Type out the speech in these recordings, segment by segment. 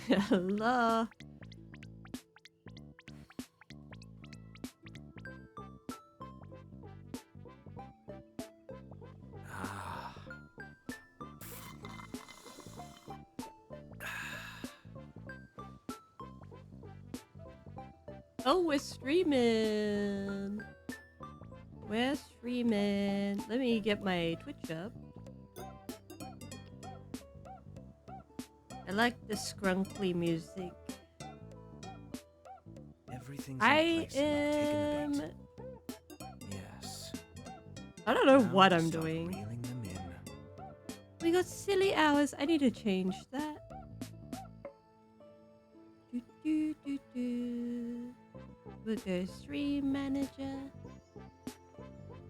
Hello. Oh, we're streaming. We're streaming. Let me get my Twitch up. I like the scrunkly music. Everything's I in place. am... Yes. I don't know Now what to I'm start doing. reeling them in. We got silly hours. I need to change that. We'll go stream manager.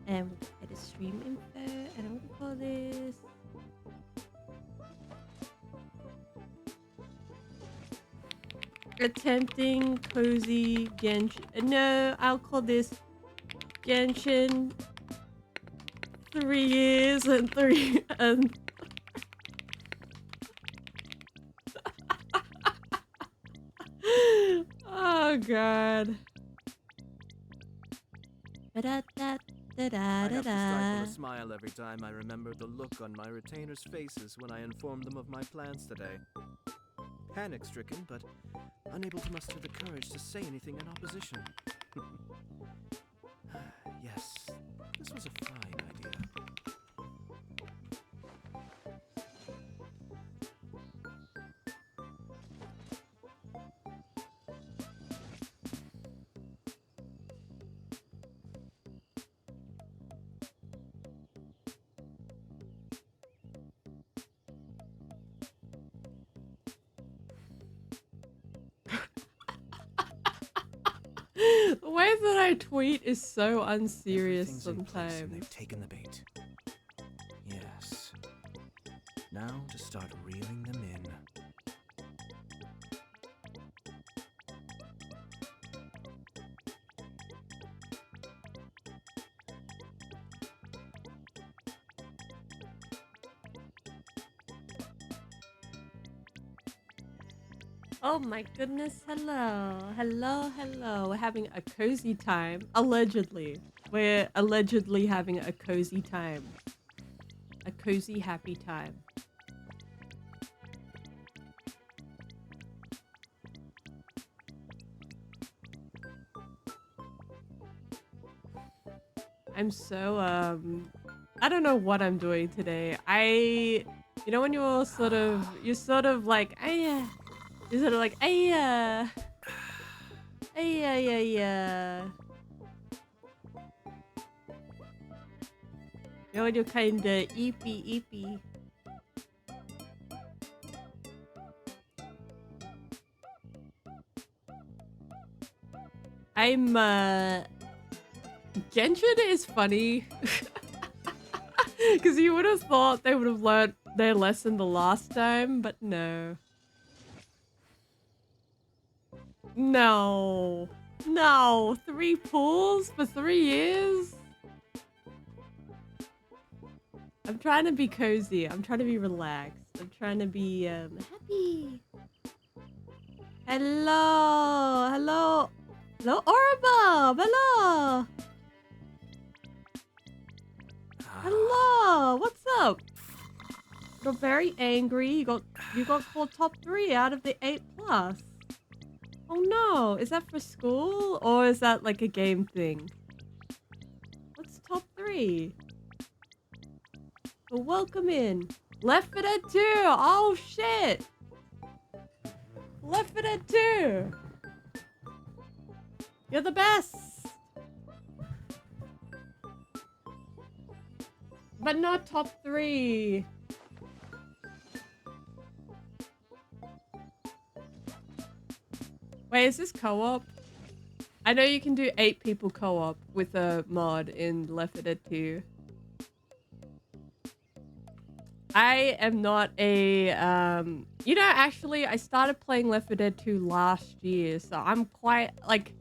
And we'll get a stream info. And I'm going to call this... Attempting cozy Genshin. No, I'll call this Genshin 3 years and 3 and oh god. I have to stifle a smile every time I remember the look on my retainers' faces when I informed them of my plans today. Panic-stricken, but unable to muster the courage to say anything in opposition. Yes, this was a fine idea. The way that I tweet is so unserious Everything's in place and sometimes. they've taken the bait. Yes. Now to start reeling them in. Oh my goodness, hello. Hello, hello. We're having a cozy time. Allegedly. We're allegedly having a cozy time. A cozy, happy time. I'm so, I don't know what I'm doing today. You know when you're sort of like, you're sort of like, yeah. You know when you're kinda eepy. I'm, Genshin is funny. Because you would have thought they would have learned their lesson the last time, but no. No. No. 3 pools for 3 years? I'm trying to be cozy. I'm trying to be relaxed. I'm trying to be happy. Hello. Hello. Hello, Orba. Hello. Hello. What's up? You're very angry. You got called top 3 out of the 8 plus. Oh no, is that for school or is that like a game thing? What's top 3? Well, welcome in. Left 4 Dead 2. Oh shit. Left 4 Dead 2. You're the best. But not top 3. Wait, is this co-op? I know you can do 8 people co-op with a mod in Left 4 Dead 2. I am not a, you know, actually, I started playing Left 4 Dead 2 last year, so I'm quite, like,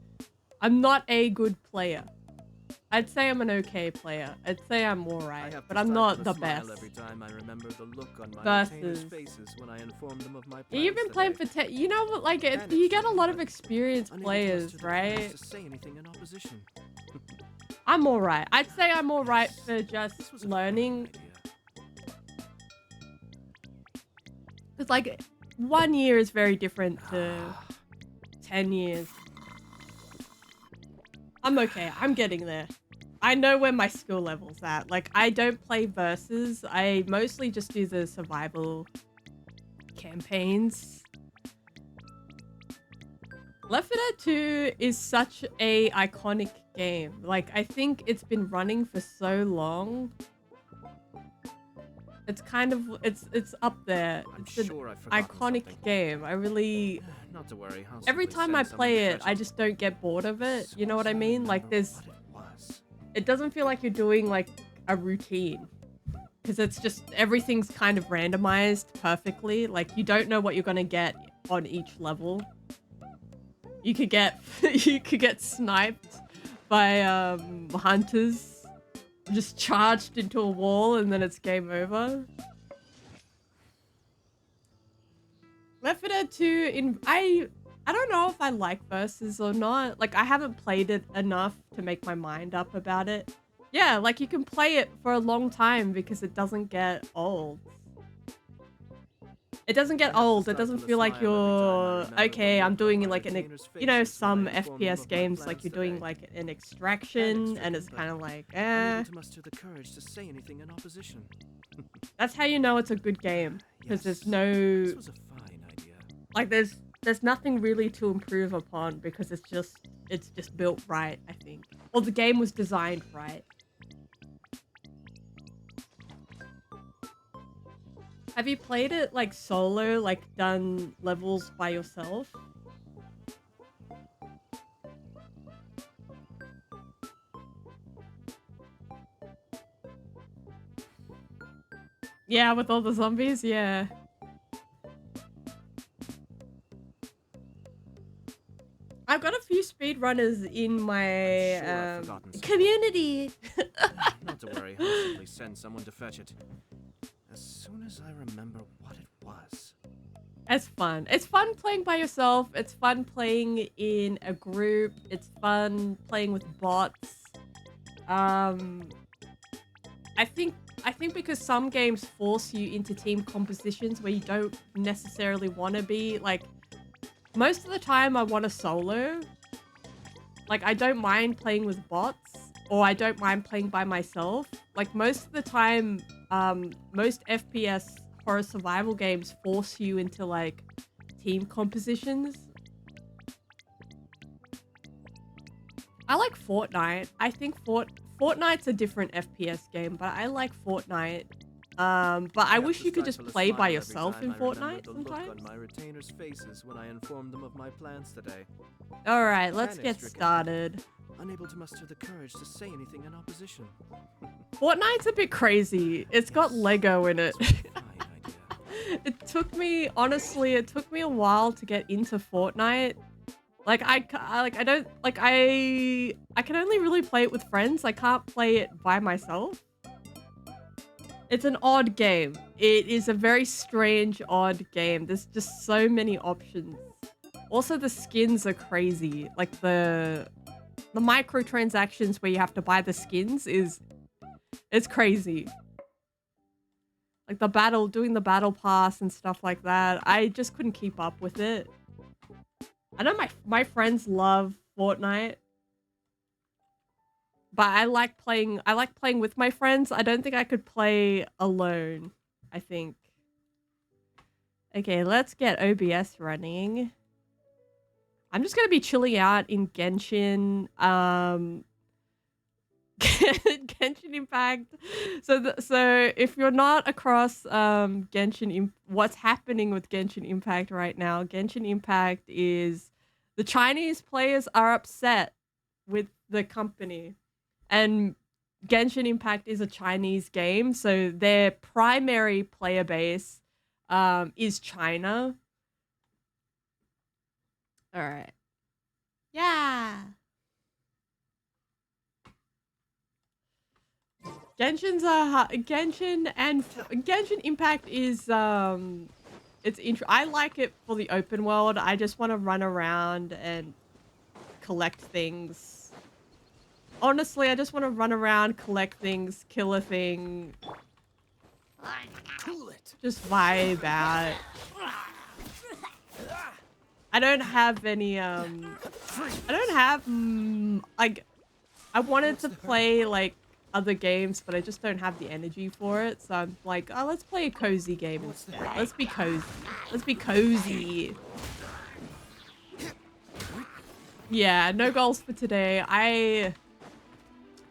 I'm not a good player. I'd say I'm an okay player. I'd say I'm I alright, have but to I'm stifle not a the smile best. every time I remember the look on my retainers' Versus. faces when I inform them of my Yeah, you've plans been playing today. for 10. You know what? Like, Panic you get a stricken, lot of but experienced unable to muster players, the courage right? to say anything in opposition. I'm alright. I'd say I'm alright Yes, for just this was a learning. fine idea. Because, like, 1 year is very different to 10 years. I'm okay. I'm getting there. I know where my skill level's at. Like, I don't play versus. I mostly just do the survival campaigns. Left 4 Dead 2 is such a iconic game. Like, I think it's been running for so long. It's kind of, it's up there. It's an iconic game. I really, Not to worry. every time I play it, I just don't get bored of it. You know what I mean? Like, it doesn't feel like you're doing like a routine. Because it's just, everything's kind of randomized perfectly. Like, you don't know what you're gonna get on each level. You could get sniped by hunters, just charged into a wall, and then it's game over. Left 4 Dead 2 I don't know if I like versus or not. Like, I haven't played it enough to make my mind up about it. Yeah, like, you can play it for a long time because it doesn't get old. It doesn't get old. It doesn't feel like you're, okay, I'm doing like you know, some FPS games, like you're doing like an extraction and it's kind of like, eh. That's how you know it's a good game. Because there's no, like there's nothing really to improve upon because it's just built right, I think. Or the game was designed right. Have you played it like solo, like done levels by yourself? Yeah, with all the zombies, yeah. I've got a few speedrunners in my community. Not to worry, I'll simply send someone to fetch it. As soon as I remember what it was. It's fun. It's fun playing by yourself. It's fun playing in a group. It's fun playing with bots. I think because some games force you into team compositions where you don't necessarily want to be, like, most of the time I want to solo. Like, I don't mind playing with bots, or I don't mind playing by myself. Like, most of the time, most FPS horror survival games force you into, like, team compositions. I like Fortnite. I think Fortnite's a different FPS game, but I like Fortnite. But I wish you could just play by yourself in Fortnite sometimes. On my retainers' faces when I informed them of my plans today. All right, let's get started. Unable to muster the courage to say anything in opposition. Fortnite's a bit crazy. It's got Lego in it. It took me, honestly, it took me a while to get into Fortnite. Like, I can only really play it with friends. I can't play it by myself. It's an odd game. It is a very strange, odd game. There's just so many options. Also, the skins are crazy. Like, the microtransactions where you have to buy the skins it's crazy. Like, doing the battle pass and stuff like that. I just couldn't keep up with it. I know my friends love Fortnite. But I like playing with my friends. I don't think I could play alone, I think. Okay, let's get OBS running. I'm just gonna be chilling out in Genshin, Genshin Impact. So if you're not across what's happening with Genshin Impact right now, Genshin Impact is the Chinese players are upset with the company. And Genshin Impact is a Chinese game, so their primary player base is China. All right. Yeah. Genshin's Genshin Impact is I like it for the open world. I just want to run around and collect things. Honestly, I just want to run around, collect things, kill a thing. Just vibe out. I don't have any I don't have like I wanted to play like other games, but I just don't have the energy for it. So I'm like, oh, let's play a cozy game instead. Let's be cozy. Let's be cozy. Yeah, no goals for today. I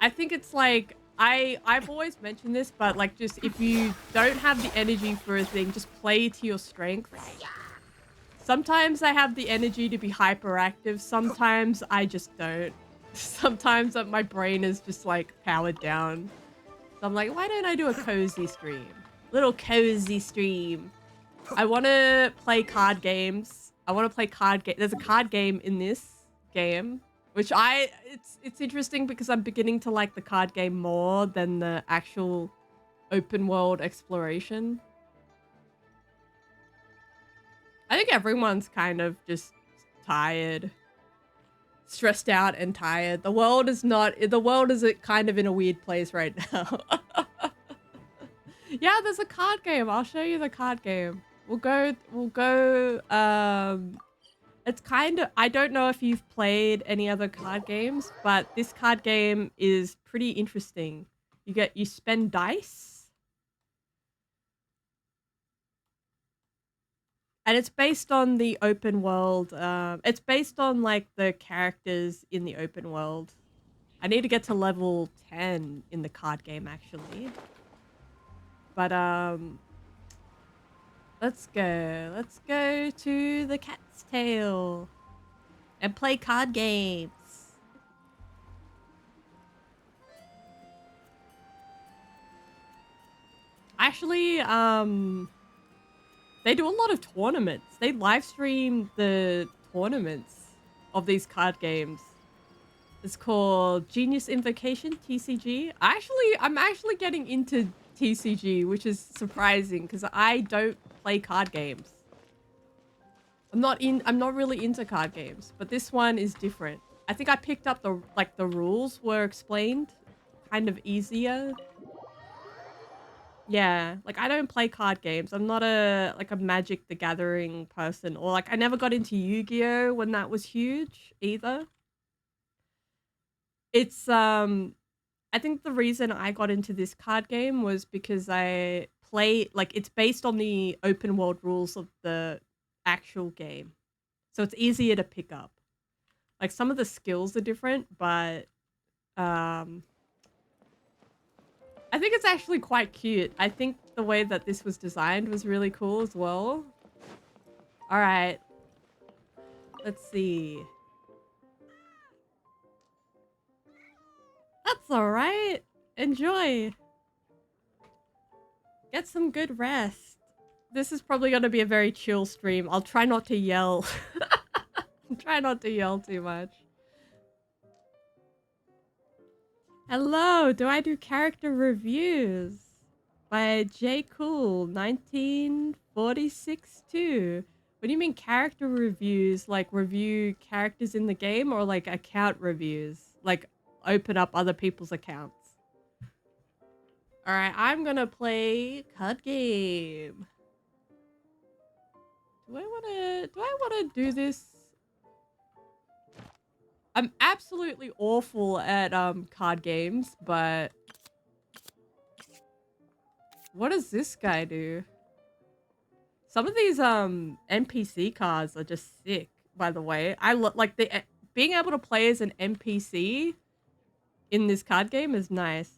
think it's like I've always mentioned this, but like just if you don't have the energy for a thing, just play to your strengths. Sometimes I have the energy to be hyperactive. Sometimes I just don't. Sometimes my brain is just like powered down. So I'm like, why don't I do a cozy stream? Little cozy stream. I want to play card games. I want to play card game. There's a card game in this game, which it's interesting because I'm beginning to like the card game more than the actual open world exploration. I think everyone's kind of just tired. Stressed out and tired. The world is kind of in a weird place right now. Yeah, there's a card game. I'll show you the card game. We'll go, it's kind of, I don't know if you've played any other card games, but this card game is pretty interesting. You spend dice. And it's based on the open world. It's based on like the characters in the open world. I need to get to level 10 in the card game actually. But let's go. Let's go to the Cat's Tail and play card games. Actually, they do a lot of tournaments. They live stream the tournaments of these card games. It's called Genius Invocation, TCG. I'm actually getting into TCG, which is surprising because I don't play card games. I'm not really into card games, but this one is different. I think I picked up the rules were explained kind of easier. Yeah, like I don't play card games. I'm not a Magic the Gathering person, or like I never got into Yu-Gi-Oh when that was huge either. It's I think the reason I got into this card game was because I play like it's based on the open world rules of the actual game. So it's easier to pick up. Like some of the skills are different, but I think it's actually quite cute. I think the way that this was designed was really cool as well. All right. Let's see. That's all right. Enjoy. Get some good rest. This is probably going to be a very chill stream. I'll try not to yell. Try not to yell too much. Hello, do I do character reviews? By J. Cool, 1946 too. What do you mean character reviews? Like review characters in the game or like account reviews? Like open up other people's accounts? Alright, I'm gonna play card game. Do I wanna do this? I'm absolutely awful at card games, but what does this guy do? Some of these NPC cards are just sick, by the way. I like being able to play as an NPC in this card game is nice.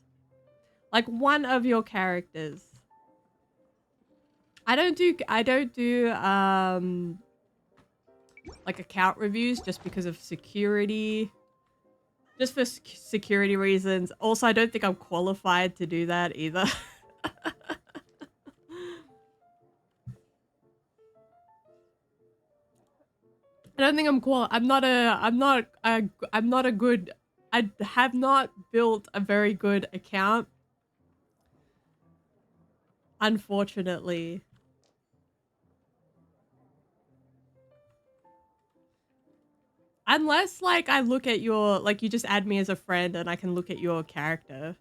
Like one of your characters. I don't do like account reviews just because of security. Just for security reasons. Also, I don't think I'm qualified to do that either. I don't think I have not built a very good account Unfortunately. Unless, like, I look at your... Like, you just add me as a friend and I can look at your character.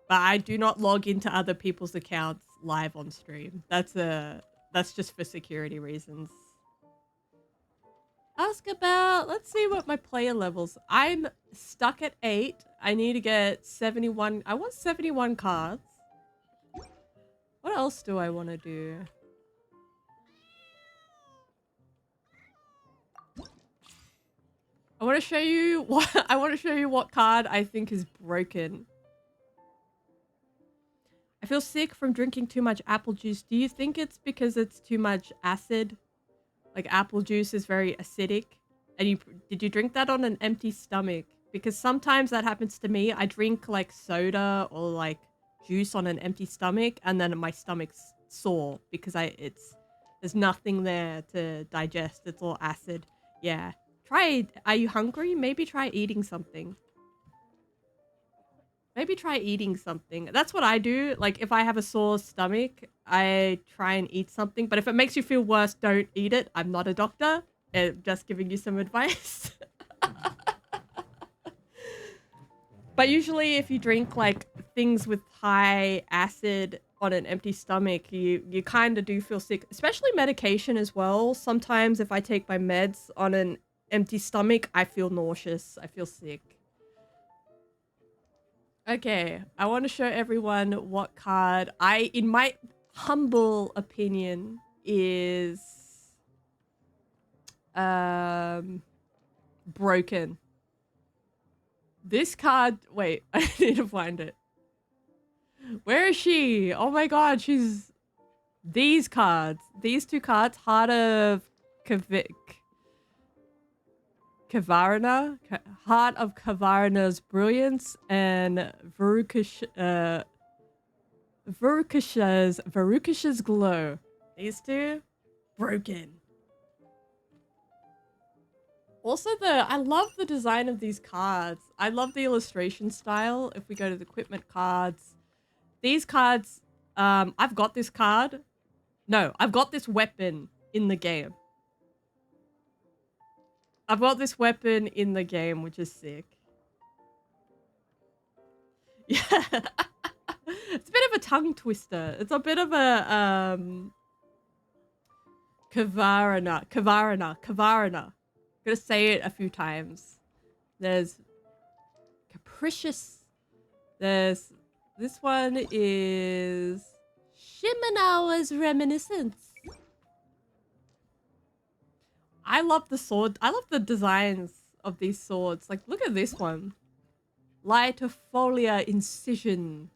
But I do not log into other people's accounts live on stream. That's just for security reasons. Ask about... Let's see what my player levels... I'm stuck at 8. I need to get 71... I want 71 cards. What else do I want to do? I want to show you what card I think is broken. I feel sick from drinking too much apple juice. Do you think it's because it's too much acid? Like apple juice is very acidic. And did you drink that on an empty stomach? Because sometimes that happens to me. I drink like soda or like juice on an empty stomach and then my stomach's sore because there's nothing there to digest. It's all acid. Yeah. Are you hungry? Maybe try eating something. Maybe try eating something. That's what I do. Like, if I have a sore stomach, I try and eat something. But if it makes you feel worse, don't eat it. I'm not a doctor. I'm just giving you some advice. But usually if you drink, like, things with high acid on an empty stomach, you kind of do feel sick. Especially medication as well. Sometimes if I take my meds on an empty stomach, I feel nauseous. I feel sick. Okay, I want to show everyone what card in my humble opinion, is broken. This card, wait, I need to find it. Where is she? Oh my god, she's... These cards. These two cards, Heart of Kavarna, Heart of Kavarna's Brilliance, and Varukasha's Glow. These two, broken. Also, I love the design of these cards. I love the illustration style. If we go to the equipment cards, these cards, I've got this card. No, I've got this weapon in the game. I've got this weapon in the game, which is sick. Yeah. It's a bit of a tongue twister. It's a bit of a, Kavarna. I'm gonna say it a few times. There's Capricious. This one is Shimenawa's Reminiscence. I love the sword. I love the designs of these swords. Like, look at this one. Lightifolia Incision.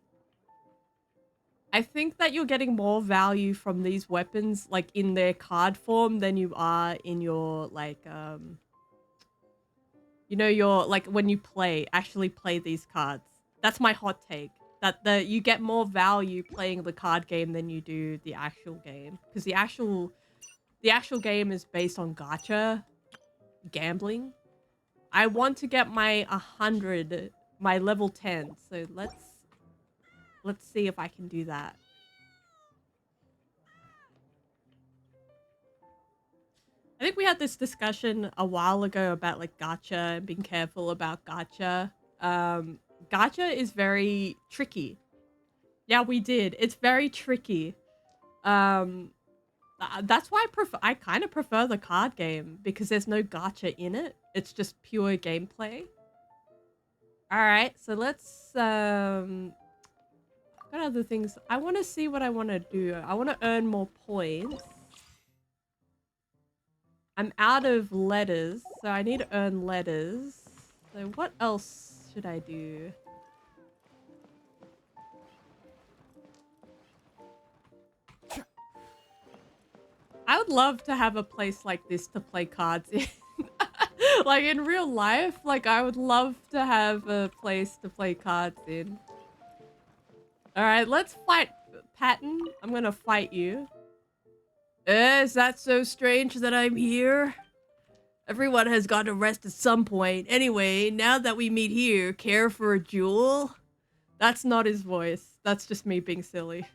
I think that you're getting more value from these weapons, like, in their card form than you are in your, like, you know, your, like, when you actually play these cards. That's my hot take. That you get more value playing the card game than you do the actual game. Because the actual game is based on gacha gambling. I want to get my 100, my level 10. So let's see if I can do that. I think we had this discussion a while ago about like gacha and being careful about gacha. Gacha is very tricky. Yeah, we did. It's very tricky. That's why I kind of prefer the card game, because there's no gacha in it. It's just pure gameplay. Alright, so let's... what other things? I want to see what I want to do. I want to earn more points. I'm out of letters, so I need to earn letters. So what else should I do? I would love to have a place like this to play cards in. Like in real life, like I would love to have a place to play cards in. Alright, let's fight Patton. I'm gonna fight you. Is that so strange that I'm here? Everyone has gone to rest at some point. Anyway, now that we meet here, care for a jewel? That's not his voice. That's just me being silly.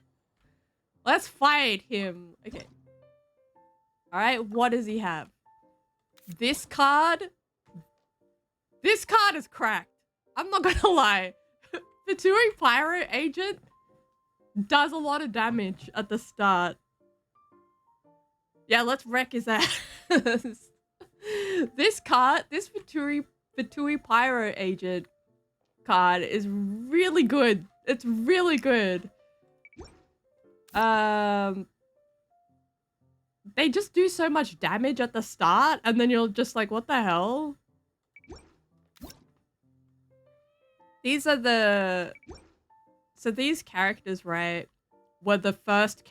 Let's fight him. Okay. All right, what does he have? This card? This card is cracked. I'm not gonna lie. Fatui Pyro Agent does a lot of damage at the start. Yeah, let's wreck his ass. This card, this Fatui Pyro Agent card is really good. It's really good. They just do so much damage at the start, and then you're just like, what the hell? These are the... So these characters, right, were the first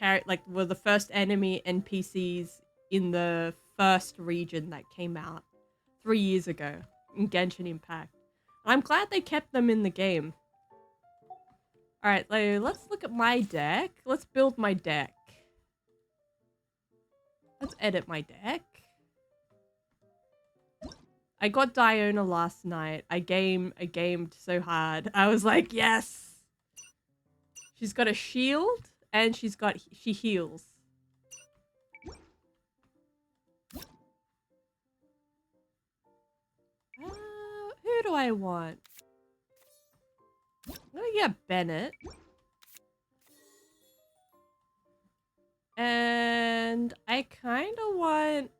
were the first enemy NPCs in the first region that came out 3 years ago in Genshin Impact. And I'm glad they kept them in the game. Alright, let's look at my deck. Let's build my deck. Let's edit my deck. I got Diona last night. I gamed so hard. I was like, yes! She's got a shield, and she heals. Who do I want? I'm gonna get Bennett. And I kind of want...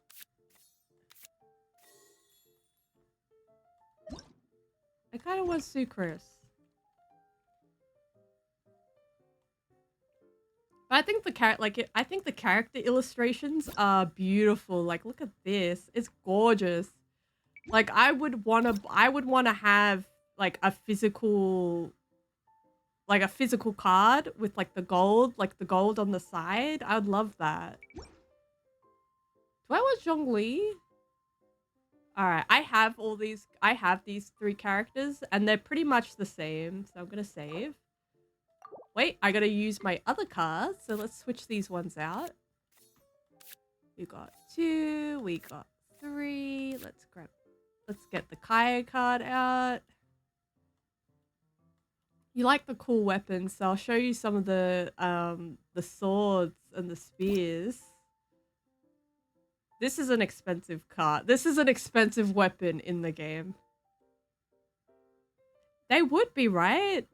Sucrose. But I think I think the character illustrations are beautiful. Like, look at this. It's gorgeous. Like, I would want to have like a physical card with like the gold on the side. I would love that. Do I want Zhongli? Alright, I have these 3 characters, and they're pretty much the same, so I'm gonna save. Wait, I gotta use my other cards, so let's switch these ones out. We got 2, we got 3, let's get the Kaya card out. You like the cool weapons, so I'll show you some of the swords and the spears. This is an expensive card. This is an expensive weapon in the game. They would be, right?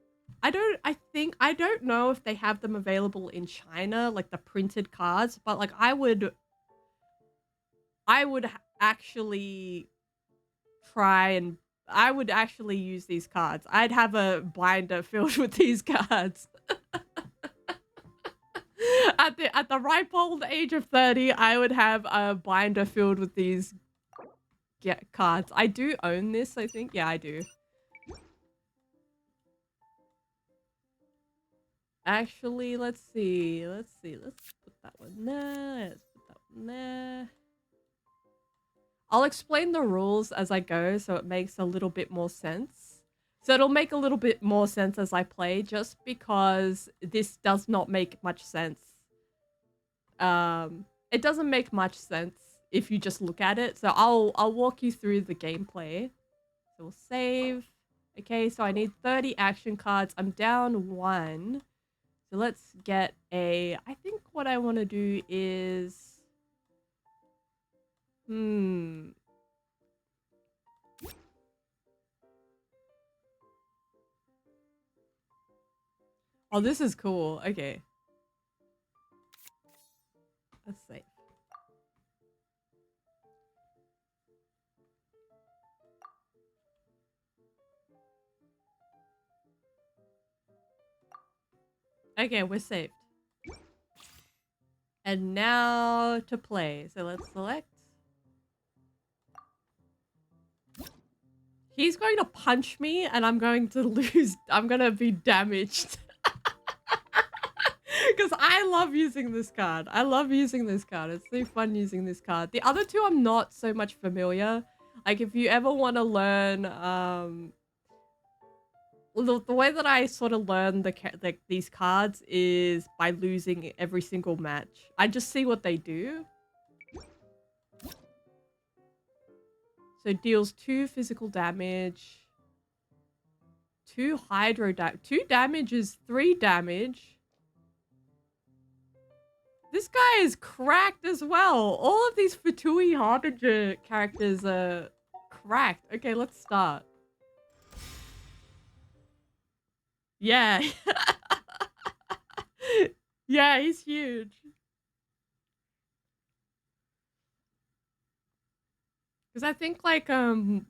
I don't know if they have them available in China, like the printed cards, but like I would actually I would actually use these cards. I'd have a binder filled with these cards. At the ripe old age of 30, I would have a binder filled with these cards. I do own this, I think. Yeah, I do. Actually, let's see. Let's put that one there. Let's put that one there. I'll explain the rules as I go, so it makes a little bit more sense. So it'll make a little bit more sense as I play, just because this does not make much sense. It doesn't make much sense if you just look at it. So I'll walk you through the gameplay. So we'll save. Okay, so I need 30 action cards. I'm down 1. So let's get I think what I want to do is... Oh, this is cool. Okay. Let's see. Okay, we're saved. And now to play. So let's select. He's going to punch me and I'm going to lose. I'm going to be damaged. Because I love using this card. I love using this card. It's so fun using this card. The other two I'm not so much familiar. Like, if you ever want to learn... the way that I sort of learn these cards is by losing every single match. I just see what they do. So it deals 2 physical damage. 2 hydro damage. 2 damage is 3 damage. This guy is cracked as well. All of these Fatui Harbinger characters are cracked. Okay, let's start. Yeah. Yeah, he's huge. Because I think like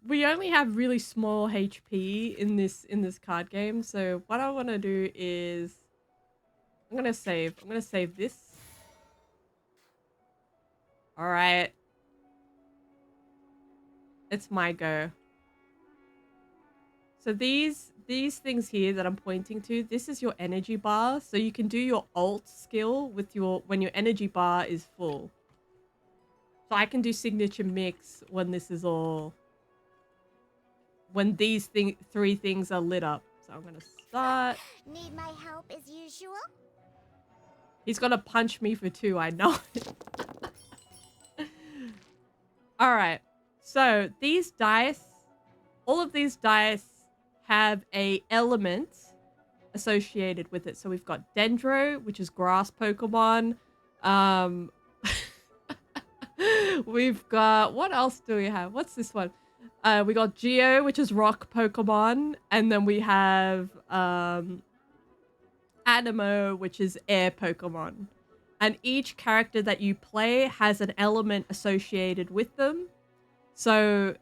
we only have really small HP in this card game. So what I want to do is I'm gonna save. I'm gonna save this. All right. It's my go. So these things here that I'm pointing to, this is your energy bar. So you can do your alt skill with when your energy bar is full. So I can do signature mix when this is all, when these three things are lit up. So I'm gonna start. Need my help as usual? He's gonna punch me for 2, I know it. Alright. So these dice, all of these dice have a element associated with it. So we've got Dendro, which is grass Pokemon. We've got, what else do we have? What's this one? We got Geo, which is rock Pokemon. And then we have Animo, which is air Pokemon. And each character that you play has an element associated with them. So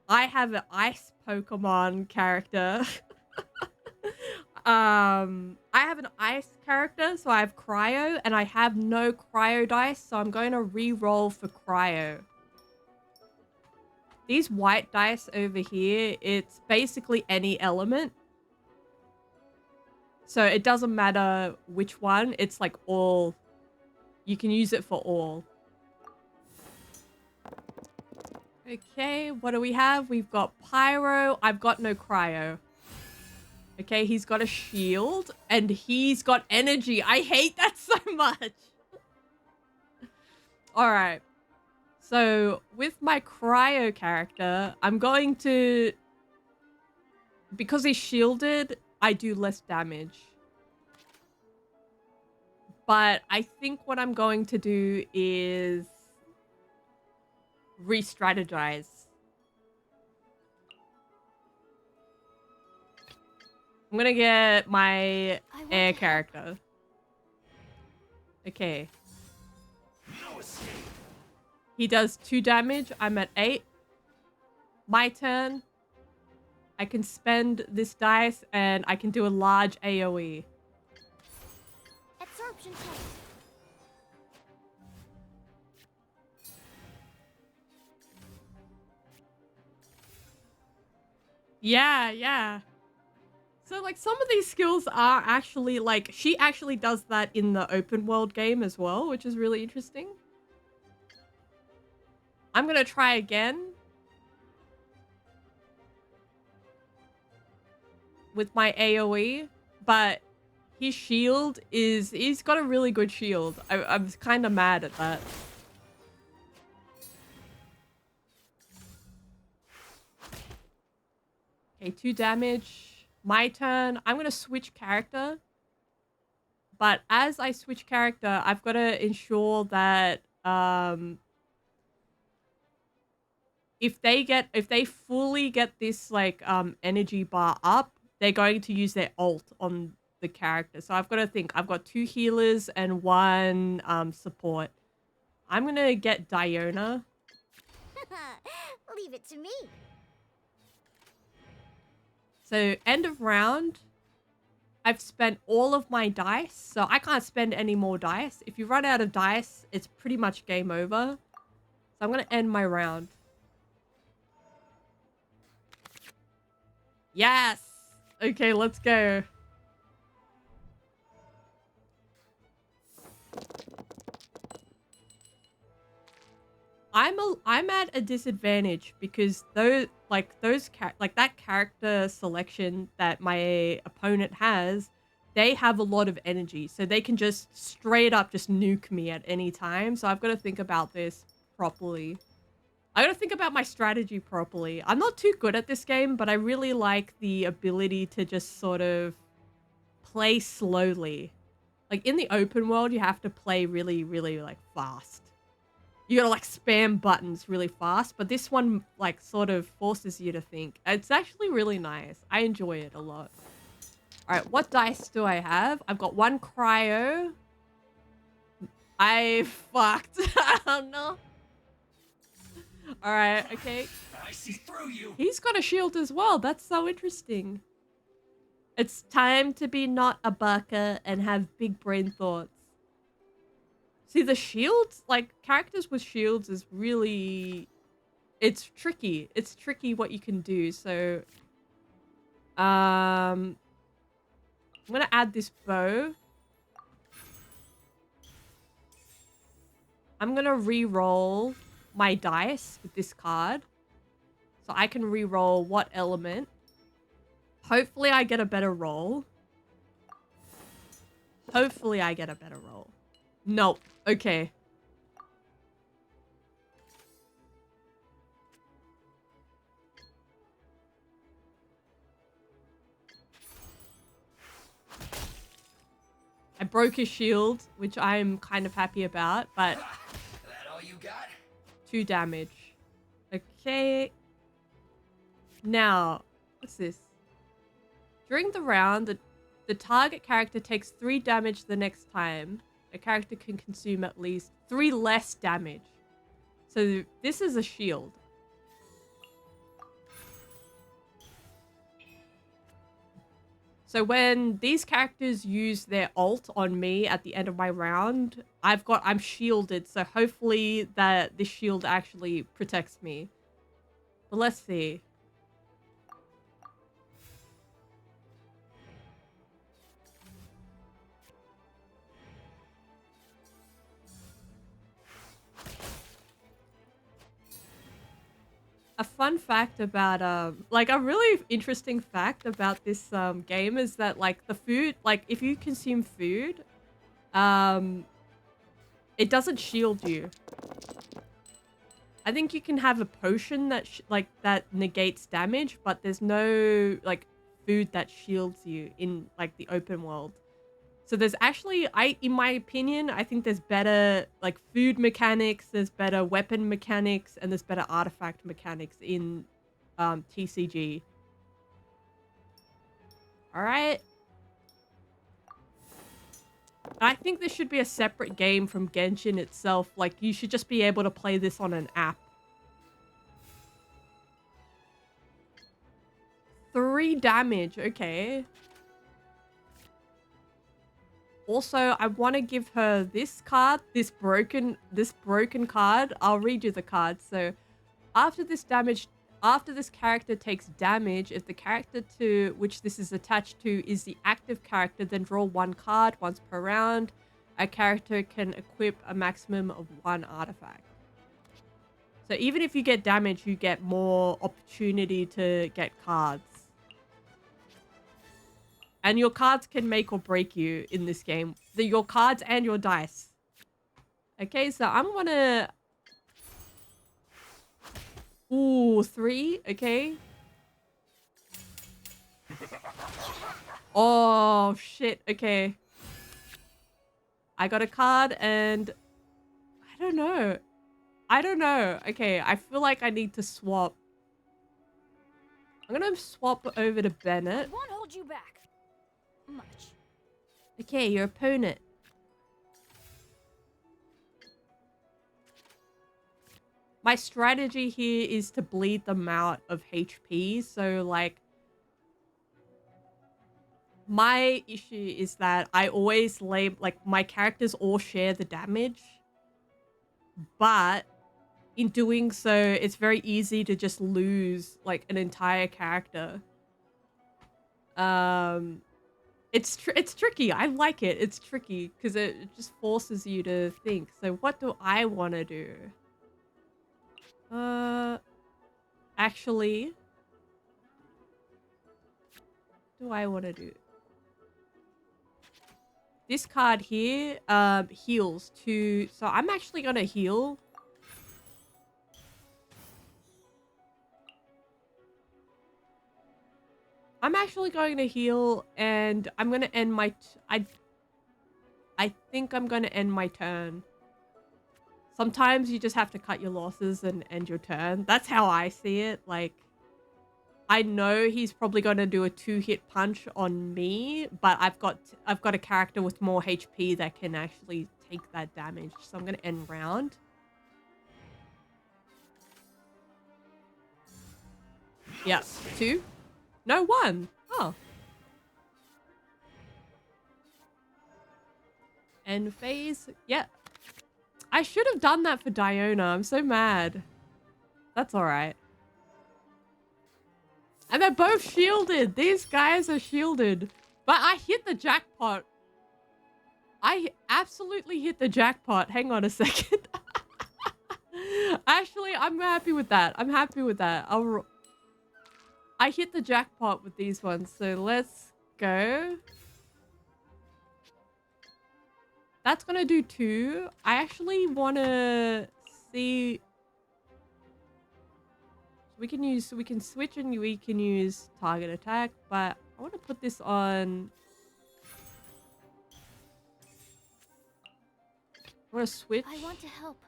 I have an ice Pokemon character. I have an ice character, so I have Cryo, and I have no Cryo dice, so I'm going to re-roll for Cryo. These white dice over here, it's basically any element. So it doesn't matter which one, it's like all. You can use it for all. Okay, what do we have? We've got Pyro. I've got no Cryo. Okay, he's got a shield and he's got energy. I hate that so much. All right. So with my Cryo character, I'm going to, because he's shielded, I do less damage. But I think what I'm going to do is re-strategize. I'm gonna get my air character. Okay. He does 2 damage. I'm at 8. My turn. I can spend this dice and I can do a large AoE. Absorption test. Yeah, yeah. So, like, some of these skills are actually, like, she actually does that in the open world game as well, which is really interesting. I'm gonna try again. With my AoE, but his shield is, he's got a really good shield. I'm kind of mad at that. Okay, 2 damage. My turn. I'm gonna switch character. But as I switch character, I've got to ensure that if they fully get this like energy bar up, they're going to use their ult on the character. So I've got to think. I've got 2 healers and 1 support. I'm gonna get Diona. Leave it to me. So end of round, I've spent all of my dice, so I can't spend any more dice. If you run out of dice, it's pretty much game over. So I'm gonna end my round. Yes! Okay, let's go. I'm at a disadvantage because that character selection that my opponent has, they have a lot of energy, so they can just straight up just nuke me at any time. So I've got to think about this properly. I got to think about my strategy properly. I'm not too good at this game, but I really like the ability to just sort of play slowly. Like in the open world, you have to play really, really like fast. You gotta like spam buttons really fast, but this one like sort of forces you to think. It's actually really nice. I enjoy it a lot. All right, what dice do I have? I've got 1 cryo. I fucked. Oh no. All right, okay. I see through you. He's got a shield as well. That's so interesting. It's time to be not a baka and have big brain thoughts. See, the shields, like characters with shields is really, it's tricky. It's tricky what you can do. So, I'm gonna add this bow. I'm gonna re-roll my dice with this card. So I can re-roll what element. Hopefully I get a better roll. Hopefully I get a better roll. Nope. Okay. I broke his shield, which I'm kind of happy about, but... That all you got? 2 damage. Okay. Now, what's this? During the round, the target character takes 3 damage the next time. A character can consume at least 3 less damage. So this is a shield. So when these characters use their ult on me at the end of my round, I'm shielded. So hopefully that this shield actually protects me. But let's see. A fun fact about like a really interesting fact about this game is that like the food, like if you consume food, it doesn't shield you. I think you can have a potion that that negates damage, but there's no like food that shields you in like the open world. So there's actually, in my opinion, I think there's better like food mechanics, there's better weapon mechanics, and there's better artifact mechanics in TCG. All right. I think this should be a separate game from Genshin itself. Like you should just be able to play this on an app. 3 damage, okay. Also, I want to give her this card, this broken card. I'll read you the card. So, after this character takes damage, if the character to which this is attached to is the active character, then draw 1 card once per round. A character can equip a maximum of 1 artifact. So even if you get damage, you get more opportunity to get cards. And your cards can make or break you in this game. Your cards and your dice. Okay, so I'm gonna... Ooh, 3. Okay. Oh, shit. Okay. I got a card and... I don't know. Okay, I feel like I need to swap. I'm gonna swap over to Bennett. It won't hold you back much. Okay, your opponent. My strategy here is to bleed them out of HP. So, like, my issue is that I always like, my characters all share the damage. But in doing so, it's very easy to just lose, like, an entire character. It's tricky. I like it. It's tricky because it just forces you to think. So what do I want to do? Actually, what do I want to do? This card here, heals to... So I'm actually going to heal. I'm actually going to heal, and I'm going to end my... I think I'm going to end my turn. Sometimes you just have to cut your losses and end your turn. That's how I see it. Like, I know he's probably going to do a 2-hit punch on me, but I've got a character with more HP that can actually take that damage. So I'm going to end round. Yeah, 2. No, 1. Oh. End phase. Yeah. I should have done that for Diona. I'm so mad. That's all right. And they're both shielded. These guys are shielded. But I hit the jackpot. I absolutely hit the jackpot. Hang on a second. Actually, I'm happy with that. I'm happy with that. I hit the jackpot with these ones. So let's go. That's going to do 2. I actually want to see... We can switch and we can use target attack, but I want to put this on... I want to switch. I want to help.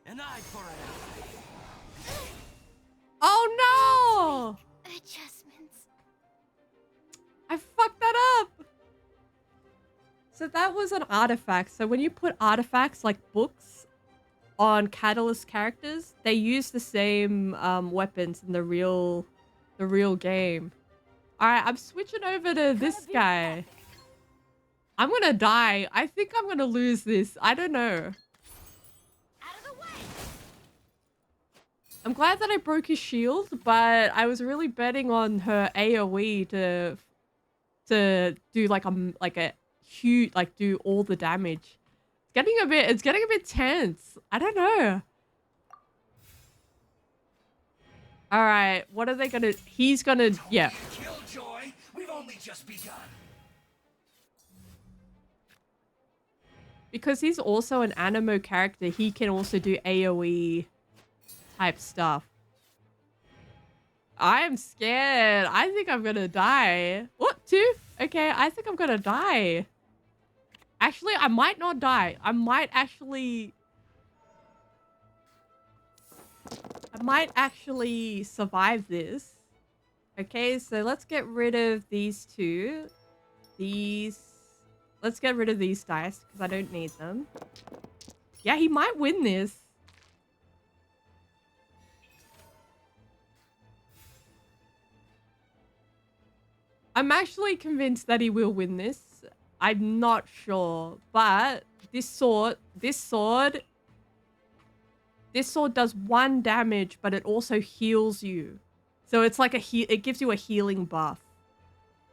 An eye for an eye. Oh no! Adjustments. I fucked that up! So that was an artifact. So when you put artifacts like books on Catalyst characters, they use the same weapons in the real game. Alright, I'm switching over to this guy. I'm gonna die. I think I'm gonna lose this. I don't know. Out of the way. I'm glad that I broke his shield, but I was really betting on her AoE to do like a huge, like, do all the damage. It's getting a bit tense. I don't know. All right, what are they gonna? He's gonna, yeah. Killjoy, we've only just begun. Because he's also an animo character, he can also do AoE type stuff. I am scared. I think I'm gonna die. What? 2? Okay, I think I'm gonna die. Actually, I might not die. I might actually survive this. Okay, so let's get rid of these 2. Let's get rid of these dice because I don't need them. Yeah, he might win this. I'm actually convinced that he will win this. I'm not sure, but this sword does 1 damage, but it also heals you. So it's like it gives you a healing buff.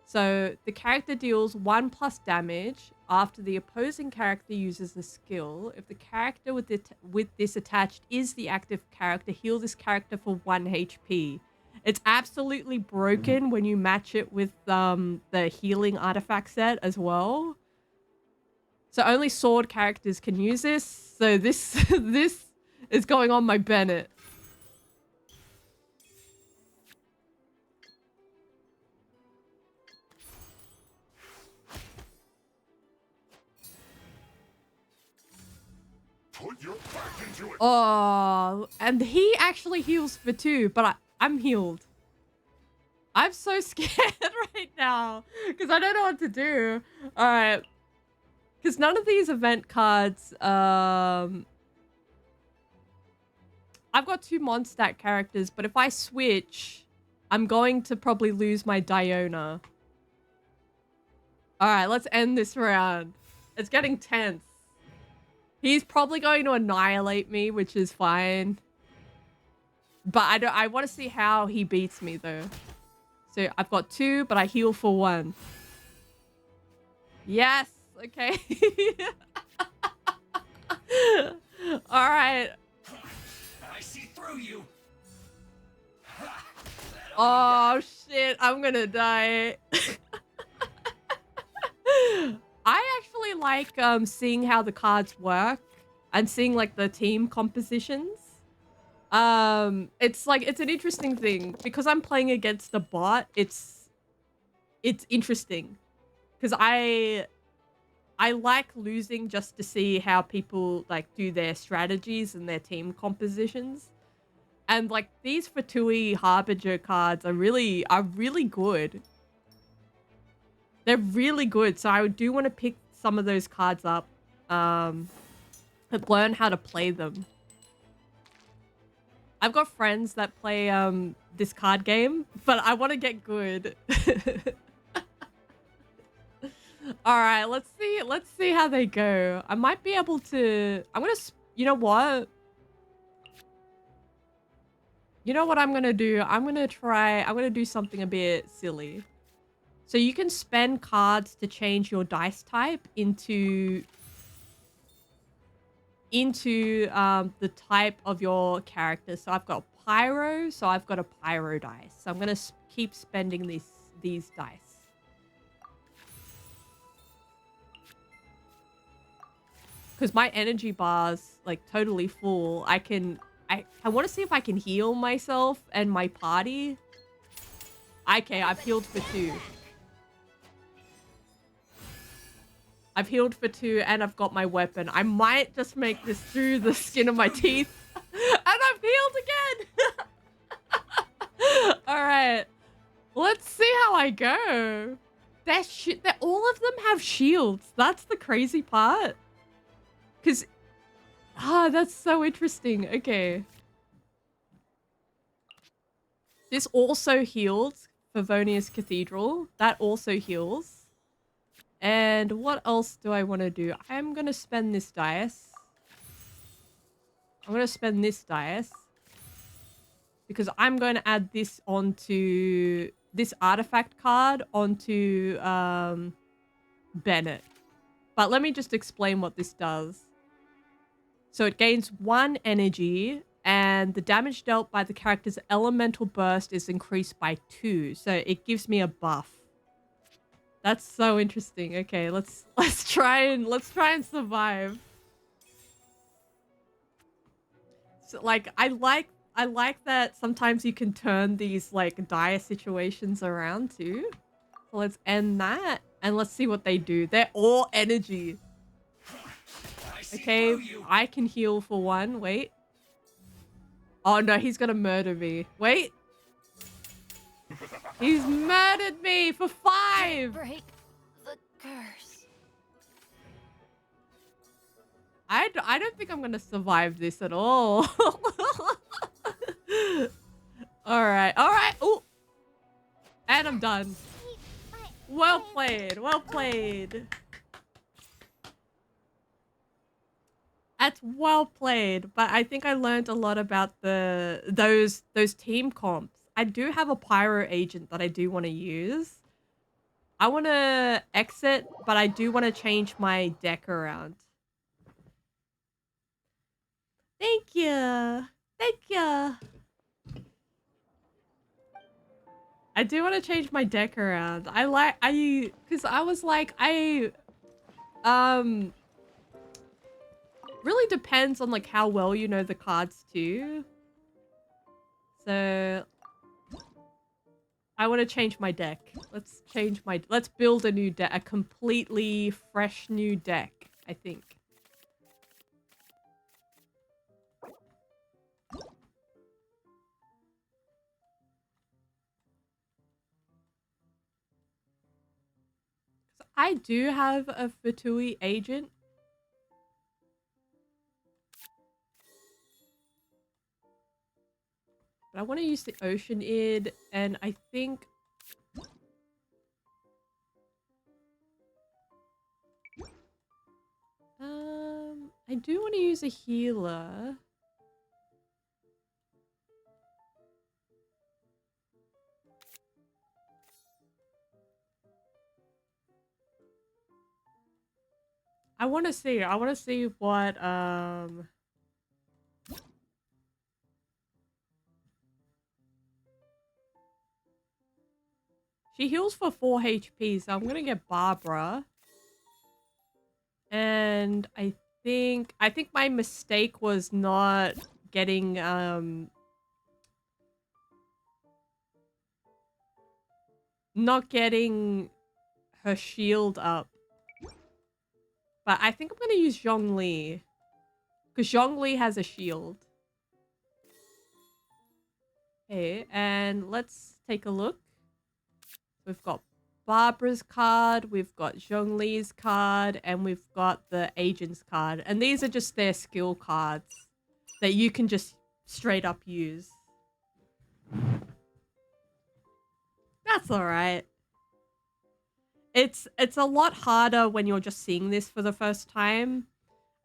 So the character deals 1+ damage after the opposing character uses a skill. If the character with this attached is the active character, heal this character for 1 HP. It's absolutely broken when you match it with the healing artifact set as well. So only sword characters can use this. So this is going on my Bennett. Put your back into it. Oh, and he actually heals for 2, but I'm healed. I'm so scared right now because I don't know what to do. All right. Because none of these event cards, I've got 2 Mondstadt characters, but if I switch, I'm going to probably lose my Diona. All right, let's end this round. It's getting tense. He's probably going to annihilate me, which is fine. But I want to see how he beats me though. So I've got 2, but I heal for 1. Yes. Okay. All right. I see through you. Oh shit, I'm gonna die. I actually like seeing how the cards work and seeing like the team compositions. It's an interesting thing because I'm playing against a bot. It's it's interesting because I like losing just to see how people like do their strategies and their team compositions. And like these Fatui Harbinger cards are really good. They're really good. So I do want to pick some of those cards up and learn how to play them. I've got friends that play this card game, but I want to get good. All right, let's see how they go. I might be able to. You know what? You know what I'm gonna do? I'm gonna do something a bit silly. So you can spend cards to change your dice type into the type of your character. So I've got pyro, so I've got a pyro dice. So I'm gonna keep spending these dice. Because my energy bar's like totally full. I want to see if I can heal myself and my party. Okay, I've healed for 2. I've healed for 2 and I've got my weapon. I might just make this through the skin of my teeth. And I've healed again! Alright. Let's see how I go. All of them have shields. That's the crazy part. Because... that's so interesting. Okay. This also heals Favonius Cathedral. That also heals. And what else do I want to do? I'm going to spend this dice. I'm going to spend this dice. Because I'm going to add this onto... this artifact card onto Bennett. But let me just explain what this does. So it gains 1 energy, and the damage dealt by the character's elemental burst is increased by 2. So it gives me a buff. That's so interesting. Okay, let's try and survive. So like I like that sometimes you can turn these like dire situations around too. So let's end that and let's see what they do. They're all energy. Okay, I can heal for 1. Wait. Oh no, he's gonna murder me. Wait. He's murdered me for 5! Break the curse. I don't think I'm gonna survive this at all. Alright. Ooh. And I'm done. Well played. Well played. That's well played. But I think I learned a lot about those team comps. I do have a pyro agent that I do want to use. I want to exit, but I do want to change my deck around. Thank you. Thank you. I do want to change my deck around. Because I was like, really depends on like how well you know the cards too. So I want to change my deck. Let's build a new deck, a completely fresh new deck, I think. I do have a Fatui agent. But I want to use the Ocean Id, and I think... I do want to use a healer. I want to see what, she heals for 4 HP, so I'm going to get Barbara. And I think my mistake was not getting, not getting her shield up. But I think I'm gonna use Zhongli. Because Zhongli has a shield. Okay, and let's take a look. We've got Barbara's card, we've got Zhongli's card, and we've got the agent's card. And these are just their skill cards that you can just straight up use. That's alright. It's a lot harder when you're just seeing this for the first time.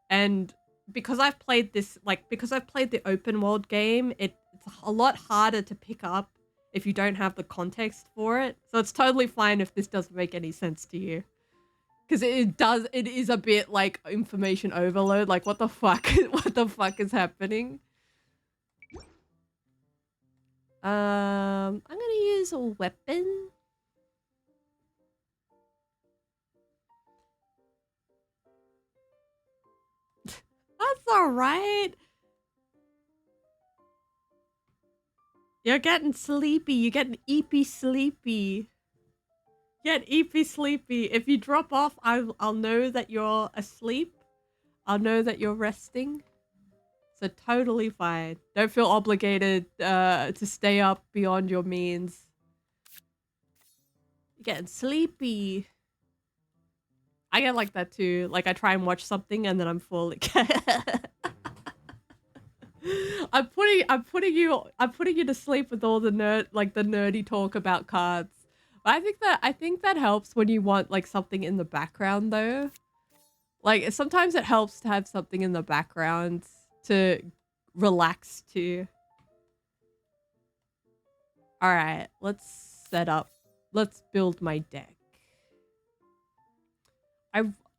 And because I've played this, because I've played the open world game, it's a lot harder to pick up if you don't have the context for it. So it's totally fine if this doesn't make any sense to you. Because it is a bit like information overload. Like, what the fuck? What the fuck is happening? I'm gonna use a weapon. That's alright. You're getting sleepy. You're getting eepy sleepy. Get eepy sleepy. If you drop off, I'll know that you're asleep. I'll know that you're resting. So totally fine. Don't feel obligated to stay up beyond your means. You're getting sleepy. I get like that too. Like I try and watch something and then I'm full. I'm putting you to sleep with all the nerdy talk about cards. But I think that helps when you want like something in the background though. Like sometimes it helps to have something in the background to relax to. All right, let's set up. Let's build my deck.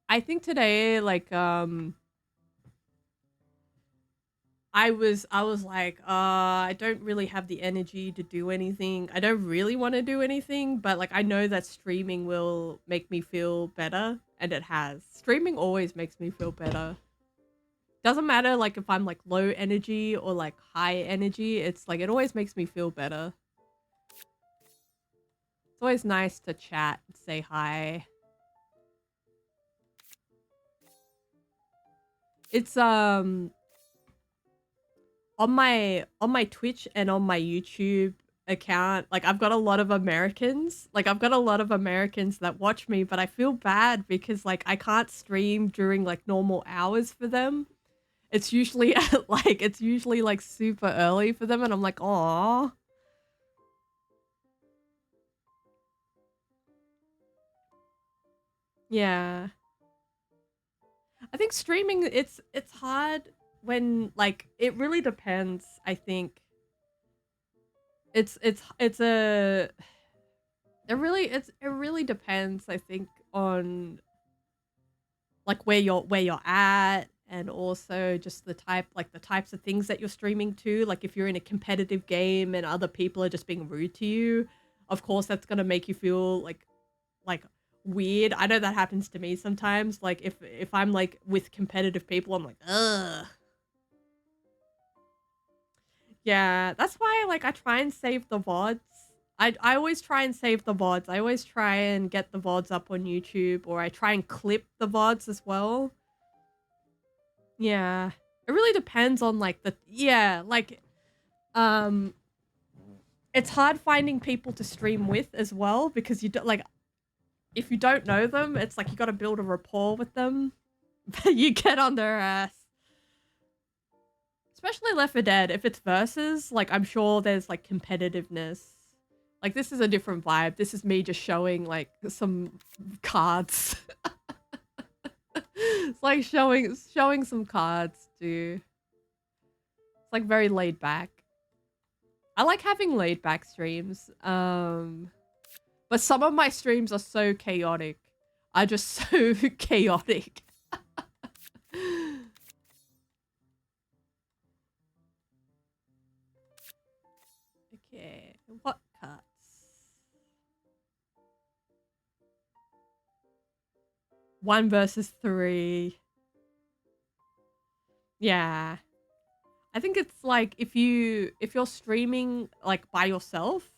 I think today like I was like, I don't really have the energy to do anything. I don't really want to do anything, but like I know that streaming will make me feel better, and it has. Streaming always makes me feel better. Doesn't matter like if I'm like low energy or like high energy, it's like it always makes me feel better. It's always nice to chat and say hi. It's on my Twitch and on my YouTube account, like I've got a lot of Americans. Like I've got a lot of Americans that watch me, but I feel bad because like I can't stream during like normal hours for them. It's usually like super early for them and I'm like, "Aw." Yeah. I think streaming it's hard when like it really depends, I think. It really depends, I think, on like where you're at and also just the types of things that you're streaming to. Like if you're in a competitive game and other people are just being rude to you, of course that's gonna make you feel like weird. I know that happens to me sometimes. Like if I'm like with competitive people, I'm like, ugh. Yeah, that's why like I try and save the VODs. I always try and save the VODs. I always try and get the VODs up on YouTube, or I try and clip the VODs as well. Yeah. It really depends on like it's hard finding people to stream with as well because you don't like if you don't know them, it's like you got to build a rapport with them. But you get on their ass. Especially Left 4 Dead, if it's versus, like, I'm sure there's, like, competitiveness. Like, this is a different vibe. This is me just showing, like, some cards. It's like showing some cards, dude. It's, like, very laid back. I like having laid back streams. But some of my streams are so chaotic. Are just so chaotic. Okay, what cuts? One versus three. Yeah. I think it's like if you're streaming like by yourself,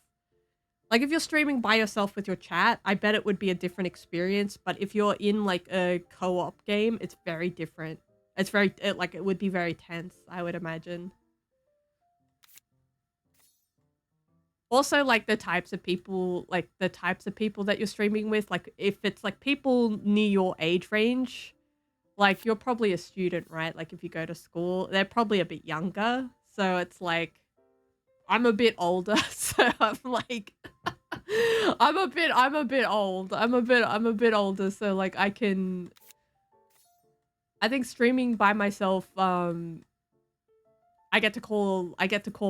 Like, if you're streaming by yourself with your chat, I bet it would be a different experience. But if you're in, like, a co-op game, it's very different. It's very, like, it would be very tense, I would imagine. Also, like, the types of people that you're streaming with, like, if it's, like, people near your age range, like, you're probably a student, right? Like, if you go to school, they're probably a bit younger. So it's like, I'm a bit older, so I'm like... I'm a bit old. I'm a bit older, so like I think streaming by myself, I get to call